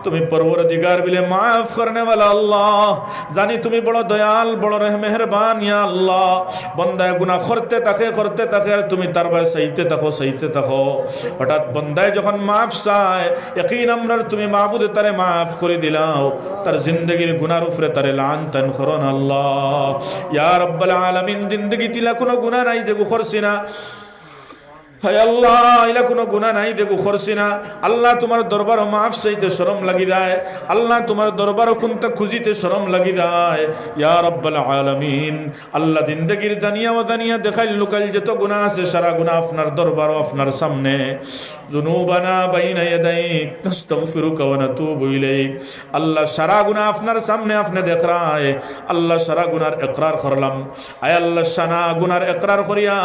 तुम्हें परवरदिगार बिले माफ़ करने वाला अल्लाह जानी तुम्हें बड़ा दयाल बड़ा मेहरबान या अल्लाह बंदा गुनाह करते तके और तुम्हें तरबा सहीते तको हठात बंदा যখন মাফ চায় यकीन আমরার তুমি মাবুদ তারে মাফ করে দিলাও তার জিন্দেগীর গুনার উপরে তারে লানতান করুন আল্লাহ ইয়া রাব্বাল আলামিন জিন্দেগী তিলা কোনো গুনাহ নাই দেখো করছি না হায় আল্লাহ ইলা কোনো গুনাহ নাই দেখো করছি না আল্লাহ তোমার দরবার মাফ চাইতে শরম লাগি যায় আল্লাহ তোমার দরবার কোনটা খুঁজিতে শরম লাগি যায় ইয়া রাব্বাল আলামিন আল্লাহ জিন্দেগীর দানিয়া ও দানিয়া দেখাই লোকাল যত গুনাহ আছে সারা গুনাহ আপনার দরবার আপনার সামনে যুনুবানা বাইনা ইয়াদাইক নাস্তাগফিরুকা ওয়া নাতুবু ইলাইক আল্লাহ সারা গুনাহ আপনার সামনে আপনি দেখ रहा है আল্লাহ সারা গুনার ইকরার করলাম আয় আল্লাহ সানা গুনার ইকরার করিয়া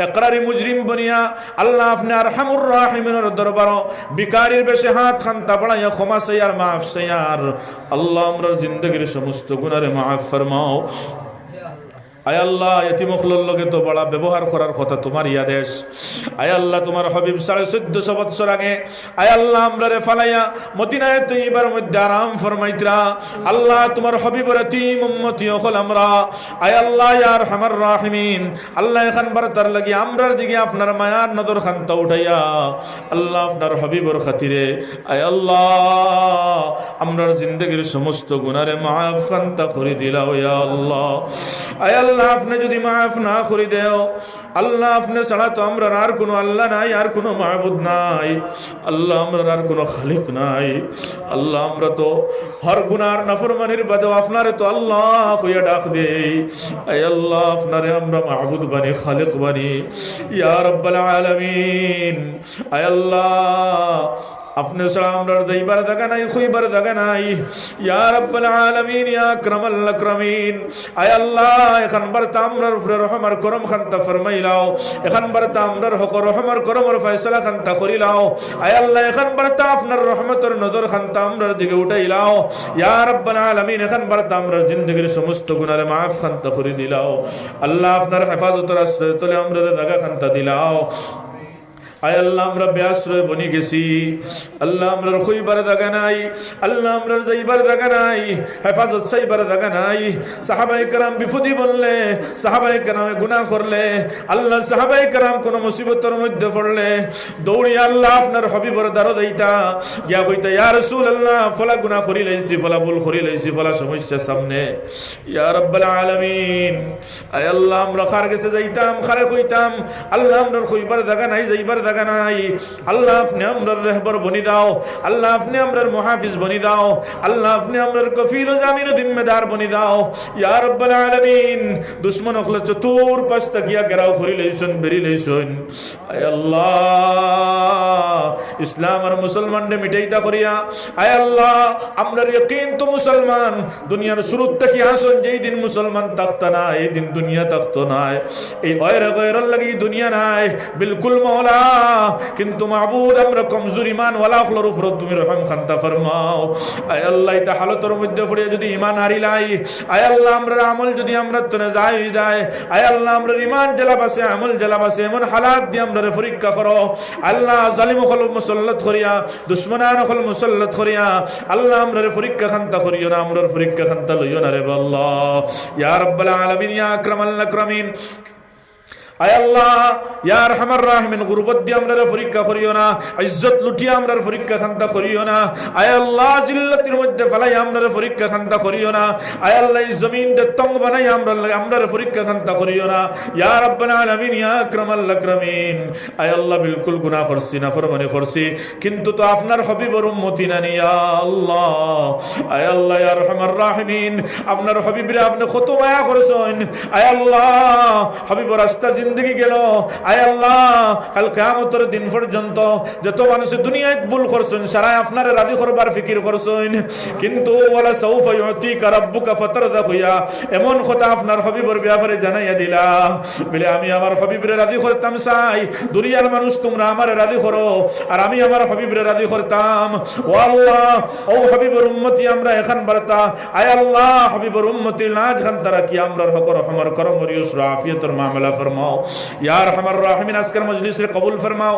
ইকরারি মুজরিম বনিয়া আল্লাহ আপনি আরহামুর রাহিমিনের দরবারে বিকারির বেশে হাত খান্তা বাড়াইয়া ক্ষমা চাইয়ার মাফ চাইয়ার আল্লাহ আমরার জিন্দেগীর সমস্ত গুনারে মাফ ফরমাও আয় আল্লাহ ইতিমখলর লগে তো বড় ব্যবহার করার কথা তোমার আদেশ আয় আল্লাহ তোমার হাবিব 1450 বছর আগে আয় আল্লাহ আমরারে ফালাইয়া মদিনায়ে তৈয়বার মধ্যে আরাম ফরমাইতরা আল্লাহ তোমার হাবিবের তিম উম্মতি হল আমরা আয় আল্লাহ ইয়া আরহামার রাহিমিন আল্লাহ এখন বারতার লাগি আমরার দিকে আপনার মায়ার নজর খান্তা উঠাইয়া আল্লাহ আপনার হাবিবের খাতিরে আয় আল্লাহ আমরার জিন্দেগীর সমস্ত গুনারে মাফ খান্তা করে দিলাও ইয়া আল্লাহ আয় আল্লাহ আপনি যদি মাফ না করে দেও আল্লাহ আপনি ছাড়া তো আমরা আর কোনো আল্লাহ নাই আর কোনো মাবুদ নাই আল্লাহ আমরা আর কোনো খালিক নাই আল্লাহ আমরা তো হর গুনার নাফরমানির বাদে আপনারে তো আল্লাহ কইয়া ডাক দেই আয় আল্লাহ আপনারে আমরা মাবুদ বানি খালিক বানি ইয়া রাব্বাল আলামিন আয় আল্লাহ अपने सलामर दईबार दगा नहीं खुईबार दगा नहीं या रब्बल आलमीन या अकरमल अकरमीन आय अल्लाह एखान बर तामरर उफरे रहमर करम खानता फरमाइलाओ एखान बर तामरर हक रहमर करम और फैसला खानता करिलाओ आय अल्लाह एखान बर ताफनर रहमतर नजर खानता আমরার দিকে উঠাইলাও या रब्बल आलमीन एखान बर तामরর জিন্দেগীর সমস্ত গুনাহ মাফ খানতা করে দিলাও আল্লাহ আপনার হেফাজতের আশ্রয় তলে আমরার দগা খানতা দিলাও আয় আল্লাহ আমরা বেআশ্রয় বনি গেছি আল্লাহ আমরার খুইবার জায়গা নাই আল্লাহ আমরার যাইবার জায়গা নাই হেফাজত চাইবার জায়গা নাই সাহাবায়ে কেরাম বিপদে বললে সাহাবায়ে কেরামে গুনাহ করলে আল্লাহ সাহাবায়ে কেরাম কোন মুসিবতের মধ্যে পড়লে দৌড়ি আল্লাহ আপনার হাবিবের দ্বারে যাইতা গিয়া কইতা ইয়া রাসূলুল্লাহ ফলা গুনাহ করি লাইছি ফলা ভুল করি লাইছি ফলা সমস্যা সামনে ইয়া রাব্বাল আলামিন আয় আল্লাহ আমরা খার গেছে যাইতাম খারে কইতাম আল্লাহ আমরার খুইবার জায়গা নাই যাইবার জায়গা নাই। আল্লাহ আপনি আমরার রেহবর বনি দাও, আল্লাহ আপনি আমরার মুহাফিজ বনি দাও, আল্লাহ আপনি আমরার কফিল ও জামিন ও জিম্মেদার বনি দাও ইয়া রাব্বাল আলামিন। দুশমন হল চতুর পাশ তাকিয়া গেরাও করি লইছন বেরি লইছন। আয় আল্লাহ ইসলাম আর মুসলমানরে মিটাইতা করিয়া, আয় আল্লাহ আমরার ইয়াকিন তো মুসলমান দুনিয়ার শুরুত থেকে আসন, যেই দিন মুসলমান থাকতো না এই দিন দুনিয়া থাকতো না। এই গয়রের লাগি দুনিয়া নাই বিলকুল মওলা, কিন্তু মাবুদ আমরা কমজোর ইমান ওয়ালা হলোর উপর তুমি রহম খান্তা ফরমাও। আয় আল্লাহ এটা হালতের মধ্যে পড়ে যদি ইমান হারিলাই, আয় আল্লাহ আমরা আমল যদি আমরা তনে যাই যায়, আয় আল্লাহ আমরা ইমান জেলাব আছে আমল জেলাব আছে, এমন হালাত দিয়ে আমরা পরীক্ষা করো আল্লাহ। জালিম হল মুসল্লত করিয়া, দুশ্মনান হল মুসল্লত করিয়া আল্লাহ আমরা পরীক্ষা খান্তা করিও না, আমরা পরীক্ষা খান্তা লইও না রে আল্লাহ। ইয়া রাব্বাল আলামিন ইয়া আকরামাল আকরামিন, আয় আল্লাহ ইয়া আরহামার রাহিমিন গুরবত দিয়ে আমরা পরীক্ষা করিও না, ইজ্জত লুটিয়া আমরা পরীক্ষা খান্তা করিও না। আয় আল্লাহ জিল্লাতের মধ্যে ফেলাই আমরা পরীক্ষা খান্তা করিও না। আয় আল্লাহ এই জমিন দে তং বানাই আমরা পরীক্ষা খান্তা করিও না ইয়া রাব্বাল আলামিন ইয়া আকরামাল আকরামিন। আয় আল্লাহ বিলকুল গুনাহ করছি না ফরমানি করছি, কিন্তু তো আপনার হাবিবের উম্মতি না ইয়া আল্লাহ। আয় আল্লাহ ইয়া আরহামার রাহিমিন আপনার হাবিবরে আপনি কত মায়া করেছেন। আয় আল্লাহ হাবিবর রাস্তা জিন্দগি গেল, আয় আল্লাহ কাল কিয়ামতের দিন পর্যন্ত যত মানুষ দুনিয়ায় ভুল করছেন সারা আপনারে রাজি করবার ফিকির করছেন, কিন্তু ওয়ালা সাউফা ইউতিকা রাব্বুকা ফাতারদা হইয়া এমন কথা আপনার হাবিবের ব্যাপারে জানাইয়া দিলা বলে আমি আমার হাবিবরে রাজি করতাম চাই, দুনিয়ার মানুষ তোমরা আমারে রাজি করো আর আমি আমার হাবিবরে রাজি করতাম। ও আল্লাহ ও হাবিবের উম্মতি আমরা এখন বার্তা, আয় আল্লাহ হাবিবের উম্মতি লাজ খান তারা কি আমরা হকর আমার করম ইউসর আফিয়তর মামলা ফরমাও ইয়া আরহামার রাহিমিন। আজকের মজলিস রে কবুল ফরমাও,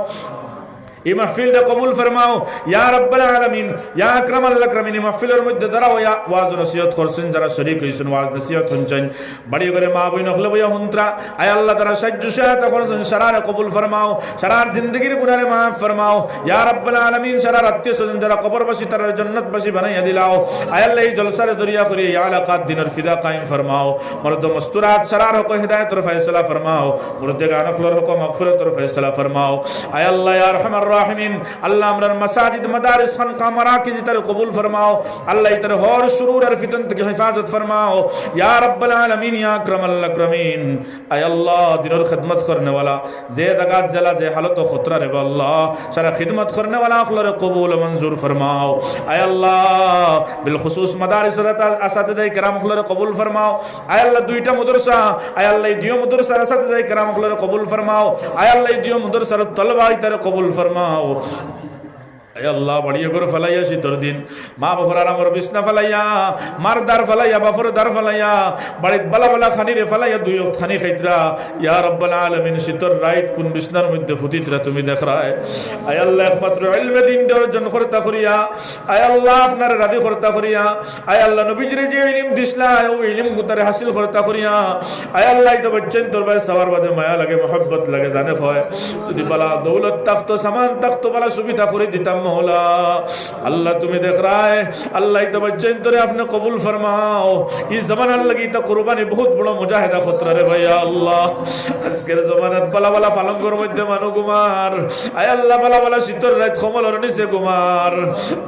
এই মাহফিলটা কবুল ফরমাও ইয়া রাব্বাল আলামিন ইয়া আকরামাল আকরামিন। মাহফিলের মধ্যে দাঁড়াও ইয়া ওয়াজ নসিহত করছেন যারা শরীক হইছেন ওয়াজ নসিহত শুনছেন, বাড়ি ঘরে মা বই নখলে বইয়া হুন্ত্রা, আয় আল্লাহ তারা সাহায্য সহায়তা করছেন সারারে কবুল ফরমাও, সারার জিন্দগির গুনাহে মাফ ফরমাও ইয়া রাব্বাল আলামিন। সারার আত্মীয় স্বজন যারা কবরবাসী তারা জান্নাতবাসী বানাইয়া দিলাও, আয় আল্লাহ এই জলসারে দরিয়া করিয়া ইয়া আলাকাত দিনের ফিদা কায়েম ফরমাও, মরদ মস্তুরাত সারার হক হিদায়াতের ফয়সালা ফরমাও, মুরদে গানফলর হক মাগফিরাতের ফয়সালা ফরমাও। আয় আল্লাহ ইয়া আরহামার রাহিমিন আল্লাহ আমরার মাসাজিদ মাদারিস খানকা মারাকিজ তার কবুল ফরমাও, আল্লাহ ইতার হর শুরুর আর ফিতন থেকে হেফাজত ফরমাও ইয়া রাব্বাল আলামিন ইয়া আকরামাল আকরামিন। আয় আল্লাহ দিনের খিদমত করনে वाला যে দাগাত জালা যে হালত ও খতরা রে আল্লাহ সারা খিদমত করনে वाला আখলার কবুল ও মঞ্জুর ফরমাও। আয় আল্লাহ বিল খুসুস মাদারিস আসাতিদায়ে کرام আখলার কবুল ফরমাও। আয় আল্লাহ দুইটা মাদ্রাসা, আয় আল্লাহ দিও মাদ্রাসা আসাতিদায়ে کرام আখলার কবুল ফরমাও। আয় আল্লাহ দিও মাদ্রাসার তলবা ইতার কবুল ফরমাও। আয় আল্লাহ বাড়িয়ে করে ফেলাইয়া শীতর দিন মা বাপর আরামর বিছনা ফেলাইয়া, মার দার ফেলাইয়া বাপর দার ফেলাইয়া, বাড়িত বালা বালা খানি রে ফেলাইয়া দুই খানি খাইতরা ইয়া রাব্বাল আলামিন। শীতর রাইত কোন বিছনার মধ্যে ফুটিতরা তুমি দেখরায়। আয় আল্লাহ একমাত্র ইলমে দিন অর্জন করতা করিয়া, আয় আল্লাহ আপনার রাদি করতা করিয়া, আয় আল্লাহ নবীজিরে যে ইলম দিসলা ও ইলম গুতারে হাসিল করতা করিয়া, আয় আল্লাহ তো বচ্চন তোর ভাই সবার বাদে মায়া লাগে মহব্বত লাগে জানে হয়, যদি বালা দৌলত তাকতো সামান তাকতো বালা সুবিধা করে দিতাম মৌলা। আল্লাহ তুমি দেখ রায় আল্লাহ তো বচ্চন তোরে আপনি কবুল ফরমাও। এই জমানার লাগি তো কুরবানি বহুত বড় মুজাহিদা খতরা রে ভাইয়া আল্লাহ। আজকের জমানাত বালা বালা ফালঙ্গর মধ্যে মানু গুমার, আয় আল্লাহ বালা বালা শীতর রাত কমলর নিচে গুমার,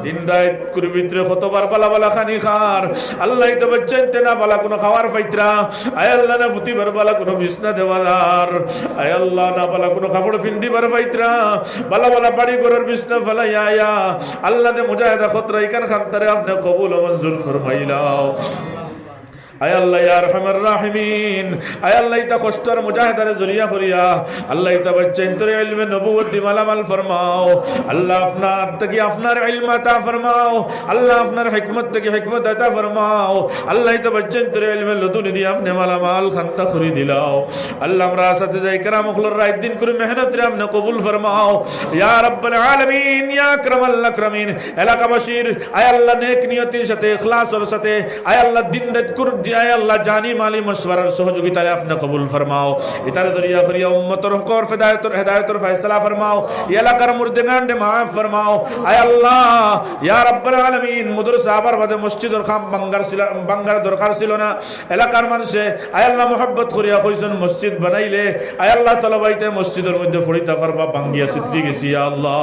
দিন রাত কুর ভিতরে কতবার বালা বালা খানি খার। আল্লাহ তো বচ্চন তে না বালা কোনো খাওয়ার পাইতরা, আয় আল্লাহ না ফুটিবার বালা কোনো বিছনা দেওয়াদার, আয় আল্লাহ না বালা কোনো কাপড় পিন্দিবার পাইতরা, বালা বালা বাড়ি ঘরের বিছনা ফেলাইয়া আয়া আল্লাহ দে মুজাহিদা খতরা ইকান খানতারে আপনি কবুল ও মঞ্জুর ফরমাইলাও। আয় আল্লাহ ইয়া আরহামার রাহিমিন আয় আল্লাহ তা কষ্টর মুজাহিদারে জরিয়া করিয়া আল্লাহ তা বচ্চন তোরে ইলমে নবুয়ত দি মালামাল ফরমাও। আল্লাহ আপনার থেকে আপনার ইলম আতা ফরমাও, আল্লাহ আপনার হিকমত থেকে হিকমত আতা ফরমাও। আল্লাহ তা বচ্চন তোরে ইলমে লদুন দি আপনি মালামাল খান্তা করি দিলাও। আল্লাহ আমরা সাথে যাই کرام খলর রাত দিন করে মেহনত রে আপনি কবুল ফরমাও ইয়া রাব্বাল আলামিন ইয়া আকরামাল আকরামিন। এলাকাবাসীর আয় আল্লাহ নেক নিয়তির সাথে ইখলাসের সাথে আয় আল্লাহ দিন রাত মধ্যে আয় আল্লাহ জানি মালি মশওয়ারার সহযোগিতায় আপনি কবুল ফরমাও ইতারে দরিয়া করিয়া উম্মতর হকর হেদায়েতর ফয়সালা ফরমাও এই এলাকার মুর্দেগান্ডে মাফ ফরমাও আয় আল্লাহ ইয়া রাব্বুল আলামিন মাদ্রাসা আবার বাদে মসজিদের খাম বাঙ্গার দরকার ছিল না এলাকার মানুষে আয় আল্লাহ মোহাব্বত করিয়া কইছেন মসজিদ বানাইলে আয় আল্লাহ তলবাইতে মসজিদের মধ্যে ফরিতা করবা ভাঙ্গিয়া চিত্রি গেছি ইয়া আল্লাহ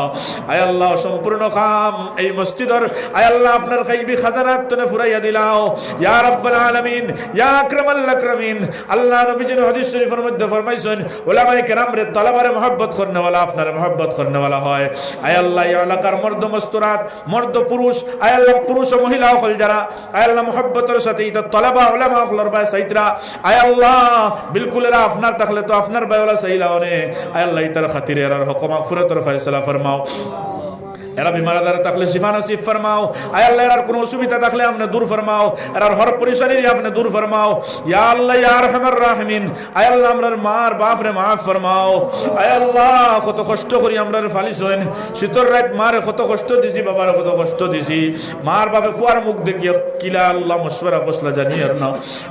আয় আল্লাহ সম্পূর্ণ কাম এই মসজিদের আয় আল্লাহ আপনার খাইবি খাজানাত তনে ফুরাইয়া দিলাও ইয়া রাব্বুল আলামিন ইয়া আকরামাল আকরামিন আল্লাহ নবীজি হাদিস শরীফের মধ্যে ফরমাইছেন উলামায়ে কেরাম রে তলবারে মোহাব্বত করনে ওয়ালা আপনার মোহাব্বত করনে ওয়ালা হয় আয় আল্লাহ এই এলাকার মর্দ মস্তরাত মর্দ পুরুষ আয় আল্লাহ পুরুষ ও মহিলা হল যারা আয় আল্লাহ মোহাব্বতের সাথে ইতা তলবা উলামা হলর বাই সাইতরা আয় আল্লাহ বিলকুল এরা আপনার থাকলে তো আপনার বায়ওয়ালা সাইলাওনে আয় আল্লাহ ইতার খাতিরে এর হুকুম মাগফিরাতের ফয়সালা ফরমাও এরা বিমার আজারে থাকলে শিফা নসিব ফরমাও আয় আল্লাহ এর কোনো অসুবিধা থাকলে আপনি দূর ফরমাও এর হর পরেশানি আপনি দূর ফরমাও ইয়া আল্লাহ ইয়া আরহামার রাহিমিন আয় আল্লাহ আমরার মার বাপ রে মাফ ফরমাও আয় আল্লাহ কত কষ্ট করি আমরার ফালিস হইন শীতর রাত মারে কত কষ্ট দিছি বাবার কত কষ্ট দিছি মার বাপে ফুয়ার মুখ দেখিয়া কিলা আল্লাহ মশওয়ারা ফসলা জানি আর না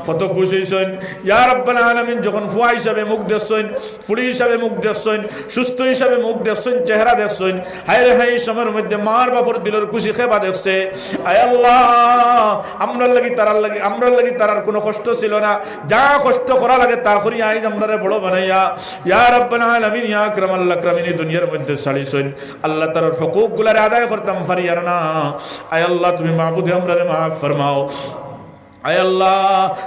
কত খুশি হইছেন ইয়া রাব্বুল আলামিন যখন ফুয়া হিসাবে মুখ দেখছেন ফুড়ি হিসাবে মুখ দেখছেন সুস্থ হিসাবে মুখ দেখছেন চেহারা দেখছেন হায় রে হায় সময় মধ্যে মার বাপর দিলের খুশি খেবা দেখছে আয় আল্লাহ আমরার লাগি তারার কোনো কষ্ট ছিল না যা কষ্ট করা লাগে তা করি আইজ আমরারে বড় বানাইয়া ইয়া রাব্বাল আলামিন ইয়া আকরামাল আকরামিন দুনিয়ার মধ্যে ছাড়িছেন আল্লাহ তাআলার হুকুক গুলারে আদায় করতাম পারিয়ার না আয় আল্লাহ তুমি মাবুদে আমরারে মাফ ফরমাও আয় আল্লাহ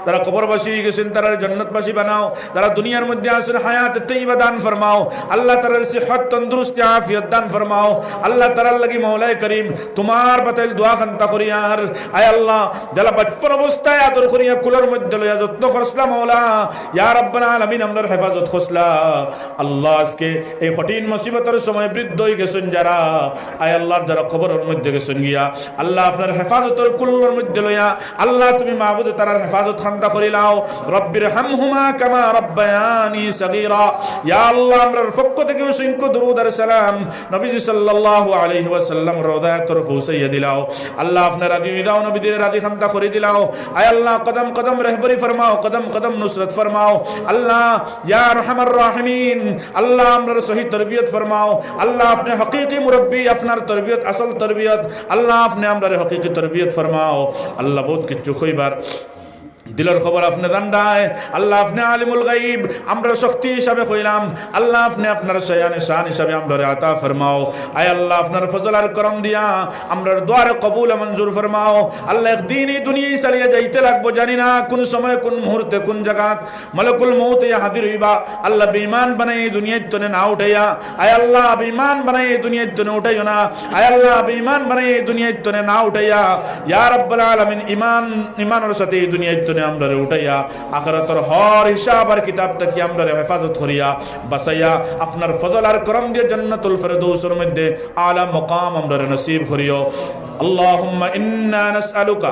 তারা কবরবাসী গেছেন তারা জান্নাতবাসী বানাও তারা দুনিয়ার মধ্যে আছেন হায়াত তাইয়্যিবা দান ফরমাও আল্লাহ তাআলার সিহত তন্দুরুস্তি আফিয়ত দান ফরমাও আল্লাহ তাআলার লাগি মাওলায়ে করিম তোমার বাতাইল দোয়া খান্তা করিয়ার আয় আল্লাহ যারা বাচ্চার অবস্থায় আদর করিয়া কুলের মধ্যে লইয়া যত্ন করছলা মাওলা ইয়া রাব্বাল আলামিন আমরার হেফাজত করছলা আল্লাহ আজকে এই কঠিন মুসিবতের সময় বৃদ্ধ হয়ে গেছেন যারা আয় আল্লাহর যারা কবরের মধ্যে গেছেন গিয়া আল্লাহ আপনার হেফাজতের কুলের মধ্যে লইয়া আল্লাহ তুমি মাবুদ তারার হেফাজত খান্তা করিলাও রব্বির হামহুমা কামা রব্বায়ানি সগীরা ইয়া আল্লাহ আমরার পক্ষ থেকে অসংখ্য দরুদ আর সালাম নবীজি সাল্লাল্লাহু আলাইহি ওয়াসাল্লাম রওদায় তরফ পৌঁছাইয়া দিলাও আল্লাহ আপনার রাদি দাও নবীদের রাদি খান্তা করে দিলাও আয় আল্লাহ কদম কদম রহবরি ফরমাও কদম কদম নুসরত ফরমাও আল্লাহ ইয়া আরহামার রাহিমিন আল্লাহ আমরার সহি তরবিয়ত ফরমাও আল্লাহ আপনি হকীকি মুরব্বি আপনার তরবিয়ত আসল তরবিয়ত আল্লাহ আপনি আমরার হকীকি তরবিয়ত ফরমাও আল্লাহ বহুত কিছু কইবার দিলের খবর আপনি জানদায় আল্লাহ আপনি আলিমুল গাইব আমরা শক্তি হিসাবে কইলাম আল্লাহ আপনি আপনার শায়ানে শান হিসাবে আমরা আতা ফরমাও আয় আল্লাহ আপনার ফজল আর করম দিয়া আমরার দোয়ারে কবুল মঞ্জুর ফরমাও আল্লাহ একদিন এই দুনিয়ায় চালিয়ে যাইতে লাগবো জানি না কোন সময় কোন মুহূর্তে কোন জায়গাত মালাকুল মউত ইয়া হাজির হইবা আল্লাহ বেঈমান বানাই এই দুনিয়ার তনে না উঠাইয়া আয় আল্লাহ বেঈমান বানাই এই দুনিয়ার তনে উঠাইও না আয় আল্লাহ বেঈমান বানাই এই দুনিয়ার তনে না উঠাইয়া ইয়া রাব্বুল আলামিন ঈমানের সাথে এই দুনিয়ার আমরা উঠাইয়া আখিরাতের হর হিসাব আর কিতাব থেকে আমরা হেফাজত করিয়া বাঁচাইয়া আপনার ফজল আর করম দিয়ে জান্নাতুল ফিরদাউসের মধ্যে আলা মাকাম আমরা নসিব করিও আল্লাহুম্মা ইন্না নাসআলুকা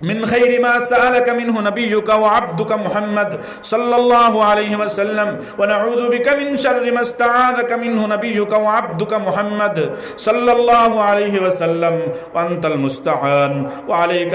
من خير ما سألك منه نبيك وعبدك محمد صلى الله عليه وسلم ونعوذ بك من شر ما استعاذك منه نبيك وعبدك محمد صلى الله عليه وسلم وأنت المستعان وعليك